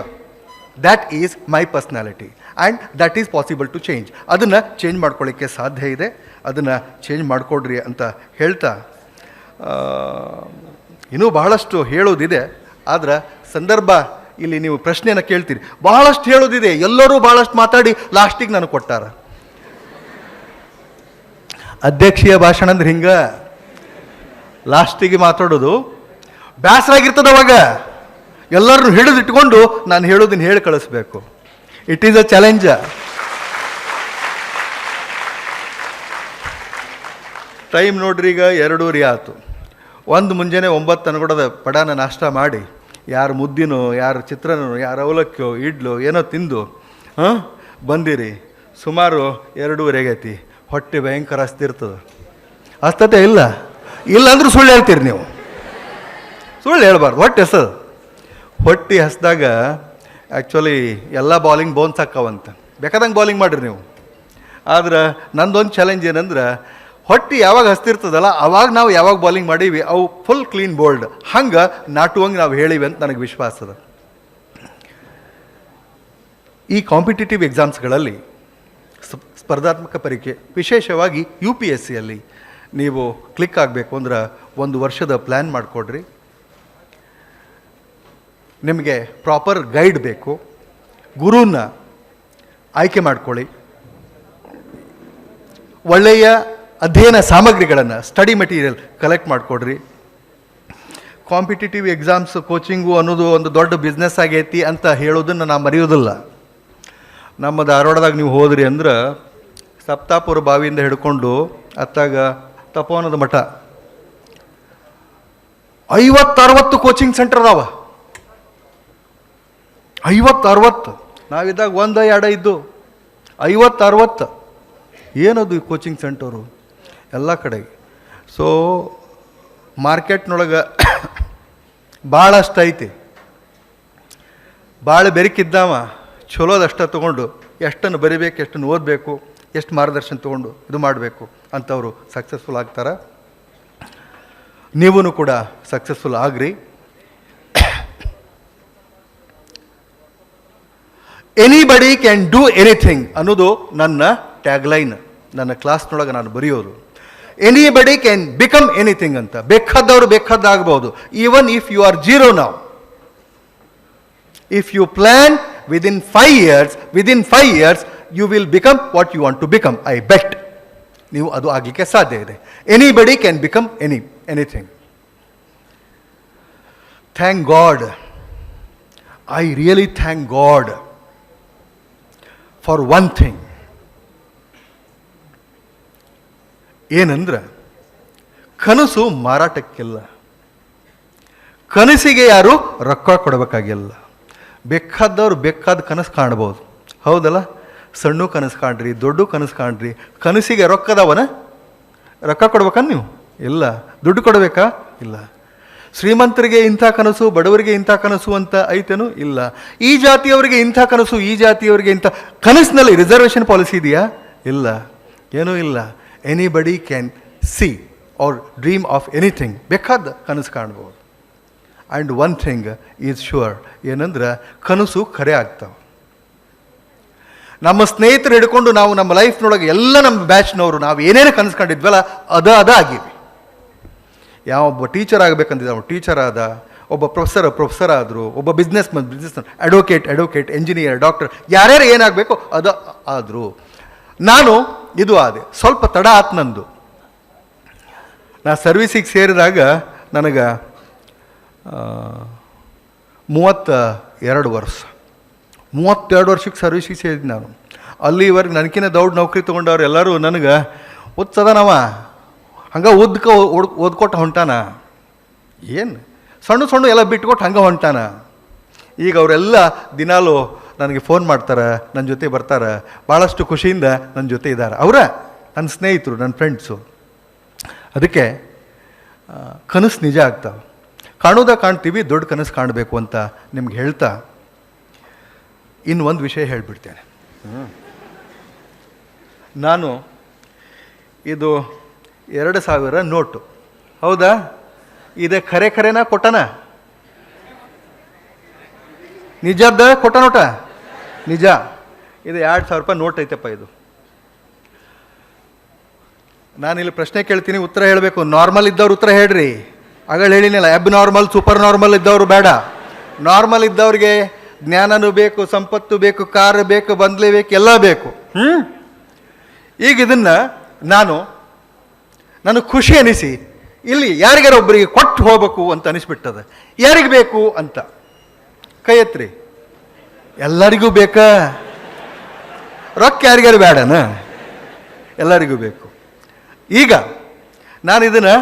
that is my personality. And that is possible to change. ಅದನ್ನು ಚೇಂಜ್ ಮಾಡ್ಕೊಳ್ಳಿಕ್ಕೆ ಸಾಧ್ಯ ಇದೆ. ಅದನ್ನು ಚೇಂಜ್ ಮಾಡಿಕೊಡ್ರಿ ಅಂತ ಹೇಳ್ತಾ, ಇನ್ನೂ ಬಹಳಷ್ಟು ಹೇಳೋದಿದೆ. ಆದ್ರೆ ಸಂದರ್ಭ ಇಲ್ಲಿ ನೀವು ಪ್ರಶ್ನೆಯನ್ನು ಕೇಳ್ತೀರಿ, ಬಹಳಷ್ಟು ಹೇಳೋದಿದೆ, ಎಲ್ಲರೂ ಭಾಳಷ್ಟು ಮಾತಾಡಿ ಲಾಸ್ಟಿಗೆ ನನಗೆ ಕೊಟ್ಟಾರ. ಅಧ್ಯಕ್ಷೀಯ ಭಾಷಣ ಅಂದ್ರೆ ಹಿಂಗೆ ಲಾಸ್ಟಿಗೆ ಮಾತಾಡೋದು ಬೇಸರ ಆಗಿರ್ತದೆ. ಅವಾಗ ಎಲ್ಲರನ್ನು ಹಿಡಿದಿಟ್ಕೊಂಡು ನಾನು ಹೇಳೋದನ್ನ ಹೇಳಿ ಕಳಿಸ್ಬೇಕು. It is a challenge. Time ನೋಡ್ರಿ, ಈಗ 2:30 ಆಯ್ತು. ಒಂದು ಮುಂಜಾನೆ 9 ಅನ್ಕೊಡೋದ ಪಡಾನ ನಾಷ್ಟ ಮಾಡಿ, ಯಾರು ಮುದ್ದಿನೋ, ಯಾರು ಚಿತ್ರಾನ್ನೋ, ಯಾರು ಅವಲಕ್ಕಿಯೋ, ಇಡ್ಲು ಏನೋ ತಿಂದು ಬಂದಿರಿ. ಸುಮಾರು 2:30 ಆಗೈತಿ. ಹೊಟ್ಟೆ ಭಯಂಕರ ಹಸ್ತಿರ್ತದೆ. ಹಸ್ತತೆ ಇಲ್ಲ ಅಂದ್ರೂ ಸುಳ್ಳು ಹೇಳ್ತೀರಿ ನೀವು. ಸುಳ್ಳು ಹೇಳ್ಬಾರ್ದು. ಹೊಟ್ಟೆ ಹಸದು. ಹೊಟ್ಟೆ ಹಸ್ದಾಗ ಆ್ಯಕ್ಚುಲಿ ಎಲ್ಲ ಬಾಲಿಂಗ್ ಬೋನ್ಸ್ ಹಾಕ್ಕವಂತ, ಬೇಕಾದಂಗೆ ಬಾಲಿಂಗ್ ಮಾಡಿರಿ ನೀವು. ಆದ್ರೆ ನಂದೊಂದು ಚಾಲೆಂಜ್ ಏನಂದ್ರೆ, ಹೊಟ್ಟೆ ಯಾವಾಗ ಹಸ್ತಿರ್ತದಲ್ಲ ಅವಾಗ ನಾವು ಯಾವಾಗ ಬಾಲಿಂಗ್ ಮಾಡೀವಿ ಅವು ಫುಲ್ ಕ್ಲೀನ್ ಬೋಲ್ಡ್, ಹಂಗೆ ನಾಟುವಂಗೆ ನಾವು ಹೇಳಿವಿ ಅಂತ ನನಗೆ ವಿಶ್ವಾಸ ಅದ. ಈ ಕಾಂಪಿಟೇಟಿವ್ ಎಕ್ಸಾಮ್ಸ್ಗಳಲ್ಲಿ ಸ್ಪರ್ಧಾತ್ಮಕ ಪರೀಕ್ಷೆ, ವಿಶೇಷವಾಗಿ UPSCಯಲ್ಲಿ ನೀವು ಕ್ಲಿಕ್ ಆಗಬೇಕು ಅಂದ್ರೆ 1 ವರ್ಷದ ಪ್ಲ್ಯಾನ್ ಮಾಡಿಕೊಡ್ರಿ. ನಿಮಗೆ ಪ್ರಾಪರ್ ಗೈಡ್ ಬೇಕು, ಗುರುನ ಆಯ್ಕೆ ಮಾಡ್ಕೊಳ್ಳಿ, ಒಳ್ಳೆಯ ಅಧ್ಯಯನ ಸಾಮಗ್ರಿಗಳನ್ನು, ಸ್ಟಡಿ ಮೆಟೀರಿಯಲ್ ಕಲೆಕ್ಟ್ ಮಾಡಿಕೊಡ್ರಿ. ಕಾಂಪಿಟೇಟಿವ್ ಎಕ್ಸಾಮ್ಸ್ ಕೋಚಿಂಗು ಅನ್ನೋದು ಒಂದು ದೊಡ್ಡ ಬಿಸ್ನೆಸ್ ಆಗೈತಿ ಅಂತ ಹೇಳೋದನ್ನು ನಾನು ಮರೆಯೋದಿಲ್ಲ. ನಮ್ಮ ಧಾರವಾಡದಾಗ ನೀವು ಹೋದ್ರಿ ಅಂದ್ರೆ ಸಪ್ತಾಪುರ ಬಾವಿಯಿಂದ ಹಿಡ್ಕೊಂಡು ಅತ್ತಾಗ ತಪೋವನದ ಮಠ 50-60 ಕೋಚಿಂಗ್ ಸೆಂಟರ್ ಅದಾವ. 50-60 ನಾವಿದ್ದಾಗ 1-2 ಇದ್ದು 50-60 ಏನದು ಈ ಕೋಚಿಂಗ್ ಸೆಂಟರು ಎಲ್ಲ ಕಡೆ. ಸೊ ಮಾರ್ಕೆಟ್ನೊಳಗೆ ಭಾಳಷ್ಟು ಐತಿ. ಭಾಳ ಬೆರಕಿದ್ದಾವ ಚಲೋದಷ್ಟ ತೊಗೊಂಡು ಎಷ್ಟನ್ನು ಬರಿಬೇಕು, ಎಷ್ಟನ್ನು ಓದಬೇಕು, ಎಷ್ಟು ಮಾರ್ಗದರ್ಶನ ತೊಗೊಂಡು ಇದು ಮಾಡಬೇಕು ಅಂಥವರು ಸಕ್ಸಸ್ಫುಲ್ ಆಗ್ತಾರೆ. ನೀವೂ ಕೂಡ successful agri. Anybody can do anything ಅನ್ನೋದು ನನ್ನ ಟ್ಯಾಗ್ಲೈನ್, ನನ್ನ ಕ್ಲಾಸ್ನೊಳಗೆ ನಾನು ಬರೆಯೋದು. ಎನಿಬಡಿ ಕ್ಯಾನ್ ಬಿಕಮ್ ಎನಿಥಿಂಗ್ ಅಂತ. ಬೇಕಾದವರು ಬೇಕಾದಾಗಬಹುದು. Even if you are zero ನಾವು, if you plan within 5 years you will become what you want to become. I bet ನೀವು ಅದು ಆಗಲಿಕ್ಕೆ ಸಾಧ್ಯ ಇದೆ. Anybody can become anything. Thank god, I really thank god for one thing. ಏನಂದ್ರೆ ಕನಸು ಮಾರಾಟಕ್ಕಿಲ್ಲ, ಕನಸಿಗೆ ಯಾರು ರೊಕ್ಕ ಕೊಡಬೇಕಾಗಿಲ್ಲ. ಬೇಕಾದವ್ರು ಬೇಕಾದ ಕನಸು ಕಾಣ್ಬೋದು, ಹೌದಲ್ಲ? ಸಣ್ಣ ಕನಸು ಕಾಣ್ರಿ, ದೊಡ್ಡ ಕನಸು ಕಾಣ್ರಿ. ಕನಸಿಗೆ ರೊಕ್ಕದವನ ರೊಕ್ಕ ಕೊಡ್ಬೇಕನ್ನ ನೀವು? ಇಲ್ಲ. ದುಡ್ಡು ಕೊಡಬೇಕಾ? ಇಲ್ಲ. ಶ್ರೀಮಂತರಿಗೆ ಇಂಥ ಕನಸು, ಬಡವರಿಗೆ ಇಂಥ ಕನಸು ಅಂತ ಐತೇನು? ಇಲ್ಲ. ಈ ಜಾತಿಯವರಿಗೆ ಇಂಥ ಕನಸು, ಈ ಜಾತಿಯವರಿಗೆ ಇಂಥ ಕನಸಿನಲ್ಲಿ ರಿಸರ್ವೇಷನ್ ಪಾಲಿಸಿ ಇದೆಯಾ? ಇಲ್ಲ, ಏನೂ ಇಲ್ಲ. Anybody can see our dream of anything. ಬೇಕಾದ ಕನಸು ಕಾಣ್ಬೋದು. And one thing is sure, ಏನಂದ್ರೆ ಕನಸು ಖರೆ ಆಗ್ತಾವೆ. ನಮ್ಮ ಸ್ನೇಹಿತರು ಹಿಡ್ಕೊಂಡು ನಾವು ನಮ್ಮ ಲೈಫ್ನೊಳಗೆ ಎಲ್ಲ ನಮ್ಮ ಬ್ಯಾಚ್ನವರು ನಾವು ಏನೇನು ಕನಸು ಕಂಡಿದ್ವಲ್ಲ ಅದ ಆಗಿವಿ. ಯಾವೊಬ್ಬ ಟೀಚರ್ ಆಗಬೇಕಂತಿದ್ದ ಅವ್ನು ಟೀಚರ್ ಆದ, ಒಬ್ಬ ಪ್ರೊಫೆಸರ್ ಆದರು, ಒಬ್ಬ ಬಿಸ್ನೆಸ್ ಅಡ್ವೊಕೇಟ್, ಎಂಜಿನಿಯರ್, ಡಾಕ್ಟರ್, ಯಾರ್ಯಾರು ಏನಾಗಬೇಕು ಅದು ಆದರು. ನಾನು ಇದು ಆದೆ. ಸ್ವಲ್ಪ ತಡ ಆತು ನಂದು. ನಾ ಸರ್ವೀಸಿಗೆ ಸೇರಿದಾಗ ನನಗೆ 32 ವರ್ಷ. 32 ವರ್ಷಕ್ಕೆ ಸರ್ವೀಸಿಗೆ ಸೇರಿದ್ದು ನಾನು. ಅಲ್ಲಿವರೆಗೆ ನನಗಿನ್ನ ದೊಡ್ಡ ನೌಕರಿ ತೊಗೊಂಡವ್ರು ಎಲ್ಲರೂ ನನಗೆ ಓದ್ಸದನವ, ಹಂಗೆ ಓದ್ಕೊಟ್ಟು ಹೊಂಟಾನ, ಏನು ಸಣ್ಣ ಎಲ್ಲ ಬಿಟ್ಕೊಟ್ಟು ಹಂಗೆ ಹೊಂಟಾನ. ಈಗ ಅವರೆಲ್ಲ ದಿನಾಲು ನನಗೆ ಫೋನ್ ಮಾಡ್ತಾರೆ, ನನ್ನ ಜೊತೆ ಬರ್ತಾರೆ, ಭಾಳಷ್ಟು ಖುಷಿಯಿಂದ ನನ್ನ ಜೊತೆ ಇದ್ದಾರೆ. ಅವರ ನನ್ನ ಸ್ನೇಹಿತರು, ನನ್ನ ಫ್ರೆಂಡ್ಸು. ಅದಕ್ಕೆ ಕನಸು ನಿಜ ಆಗ್ತಾವೆ. ಕಾಣ್ತೀವಿ, ದೊಡ್ಡ ಕನಸು ಕಾಣಬೇಕು ಅಂತ ನಿಮ್ಗೆ ಹೇಳ್ತಾ ಇನ್ನು ಒಂದು ವಿಷಯ ಹೇಳಿಬಿಡ್ತೇನೆ. ನಾನು ಇದು 2000 ನೋಟು, ಹೌದಾ? ಇದೆ ಖರೆನಾ ಕೊಟ್ಟನ? ನಿಜದ ಕೊಟ್ಟ ನೋಟ? ನಿಜ. ಇದು 2000 ರೂಪಾಯಿ ನೋಟ್ ಐತಪ್ಪ. ಇದು ನಾನಿಲ್ಲಿ ಪ್ರಶ್ನೆ ಕೇಳ್ತೀನಿ, ಉತ್ತರ ಹೇಳಬೇಕು. ನಾರ್ಮಲ್ ಇದ್ದವ್ರು ಉತ್ತರ ಹೇಳ್ರಿ. ಆಗಳು ಹೇಳಿನಲ್ಲ, ಅಬ್ ನಾರ್ಮಲ್, ಸೂಪರ್ ನಾರ್ಮಲ್ ಇದ್ದವರು ಬೇಡ. ನಾರ್ಮಲ್ ಇದ್ದವ್ರಿಗೆ ಜ್ಞಾನನೂ ಬೇಕು, ಸಂಪತ್ತು ಬೇಕು, ಕಾರ್ ಬೇಕು, ಬಂದ್ಲೇ ಬೇಕು, ಎಲ್ಲ ಬೇಕು. ಈಗ ಇದನ್ನು ನನಗೆ ಖುಷಿ ಅನಿಸಿ ಇಲ್ಲಿ ಯಾರಿಗಾರ ಒಬ್ಬರಿಗೆ ಕೊಟ್ಟು ಹೋಗ್ಬೇಕು ಅಂತ ಅನಿಸ್ಬಿಟ್ಟದ. ಯಾರಿಗೆ ಬೇಕು ಅಂತ ಕೈ ಎತ್ರಿ. ಎಲ್ಲರಿಗೂ ಬೇಕಾ? ರೊಕ್ಕ ಯಾರಿಗಾರು ಬೇಡನ? ಎಲ್ಲರಿಗೂ ಬೇಕು. ಈಗ ನಾನು ಇದನ್ನು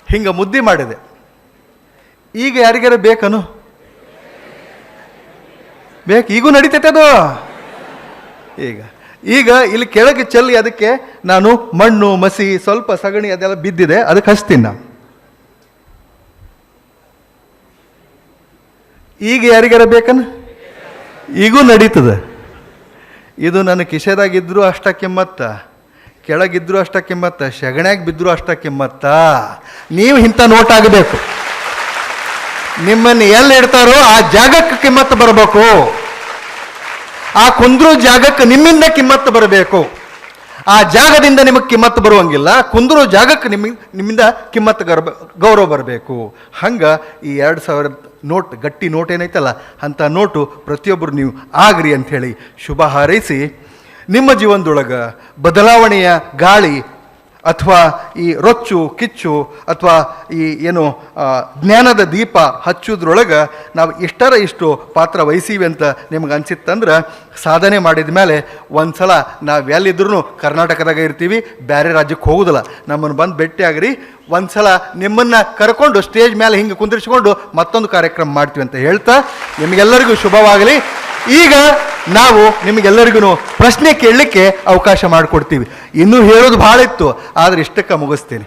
ಹಿಂಗೆ ಮುದ್ದೆ ಮಾಡಿದೆ. ಈಗ ಯಾರಿಗಾರ ಬೇಕನು? ಬೇಕು. ಈಗೂ ನಡೀತೈತೆ ಅದು. ಈಗ ಇಲ್ಲಿ ಕೆಳಗೆ ಚೆಲ್ಲಿ ಅದಕ್ಕೆ ನಾನು ಮಣ್ಣು, ಮಸಿ, ಸ್ವಲ್ಪ ಸಗಣಿ ಅದೆಲ್ಲ ಬಿದ್ದಿದೆ, ಅದಕ್ಕೆ ಹಚ್ತೀನಿ ನಾನು. ಈಗ ಯಾರಿಗಾರ ಬೇಕನ? ಈಗೂ ನಡೀತದೆ. ಇದು ನನ್ನ ಕಿಶೆದಾಗಿದ್ದರೂ ಅಷ್ಟ ಕಿಮ್ಮತ್ತ, ಕೆಳಗಿದ್ರೂ ಅಷ್ಟ ಕಿಮ್ಮತ್ತ, ಸೆಗಣ್ಯಾಗ ಬಿದ್ದರೂ ಅಷ್ಟ ಕಿಮ್ಮತ್ತ. ನೀವು ಇಂಥ ನೋಟ್ ಆಗಬೇಕು. ನಿಮ್ಮನ್ನು ಎಲ್ಲಿ ಇಡ್ತಾರೋ ಆ ಜಾಗಕ್ಕೆ ಕಿಮ್ಮತ್ತು ಬರಬೇಕು. ಆ ಕುಂದ್ರೂ ಜಾಗಕ್ಕೆ ನಿಮ್ಮಿಂದ ಕಿಮ್ಮತ್ತು ಬರಬೇಕು. ಆ ಜಾಗದಿಂದ ನಿಮಗೆ ಕಿಮ್ಮತ್ತು ಬರುವಂಗಿಲ್ಲ, ಕುಂದ್ರೂ ಜಾಗಕ್ಕೆ ನಿಮ್ಮಿಂದ ಕಿಮ್ಮತ್ತು ಗೌರವ ಬರಬೇಕು. ಹಂಗೆ ಈ 2000 ನೋಟ್, ಗಟ್ಟಿ ನೋಟ್ ಏನೈತಲ್ಲ ಅಂಥ ನೋಟು ಪ್ರತಿಯೊಬ್ಬರು ನೀವು ಆಗ್ರಿ ಅಂಥೇಳಿ ಶುಭ ಹಾರೈಸಿ, ನಿಮ್ಮ ಜೀವನದೊಳಗೆ ಬದಲಾವಣೆಯ ಗಾಳಿ ಅಥವಾ ಈ ರೊಚ್ಚು ಕಿಚ್ಚು ಅಥವಾ ಈ ಏನು ಜ್ಞಾನದ ದೀಪ ಹಚ್ಚೋದ್ರೊಳಗೆ ನಾವು ಇಷ್ಟು ಪಾತ್ರ ವಹಿಸೀವಿ ಅಂತ ನಿಮ್ಗೆ ಅನ್ಸಿತ್ತಂದ್ರೆ ಸಾಧನೆ ಮಾಡಿದ ಮೇಲೆ ಒಂದು ಸಲ ನಾವು ಎಲ್ಲಿದ್ರೂ ಕರ್ನಾಟಕದಾಗ ಇರ್ತೀವಿ, ಬೇರೆ ರಾಜ್ಯಕ್ಕೆ ಹೋಗೋದಿಲ್ಲ. ನಮ್ಮನ್ನು ಬಂದು ಭೇಟಿಯಾಗ್ರಿ, ಒಂದು ಸಲ ನಿಮ್ಮನ್ನು ಕರ್ಕೊಂಡು ಸ್ಟೇಜ್ ಮೇಲೆ ಹಿಂಗೆ ಕುಂದಿರಿಸ್ಕೊಂಡು ಮತ್ತೊಂದು ಕಾರ್ಯಕ್ರಮ ಮಾಡ್ತೀವಿ ಅಂತ ಹೇಳ್ತಾ ನಿಮಗೆಲ್ಲರಿಗೂ ಶುಭವಾಗಲಿ. ಈಗ ನಾವು ನಿಮಗೆಲ್ಲರಿಗೂ ಪ್ರಶ್ನೆ ಕೇಳಲಿಕ್ಕೆ ಅವಕಾಶ ಮಾಡಿಕೊಡ್ತೀವಿ. ಇನ್ನೂ ಹೇಳೋದು ಭಾಳ ಇತ್ತು, ಆದರೆ ಇಷ್ಟಕ್ಕೆ ಮುಗಿಸ್ತೀನಿ.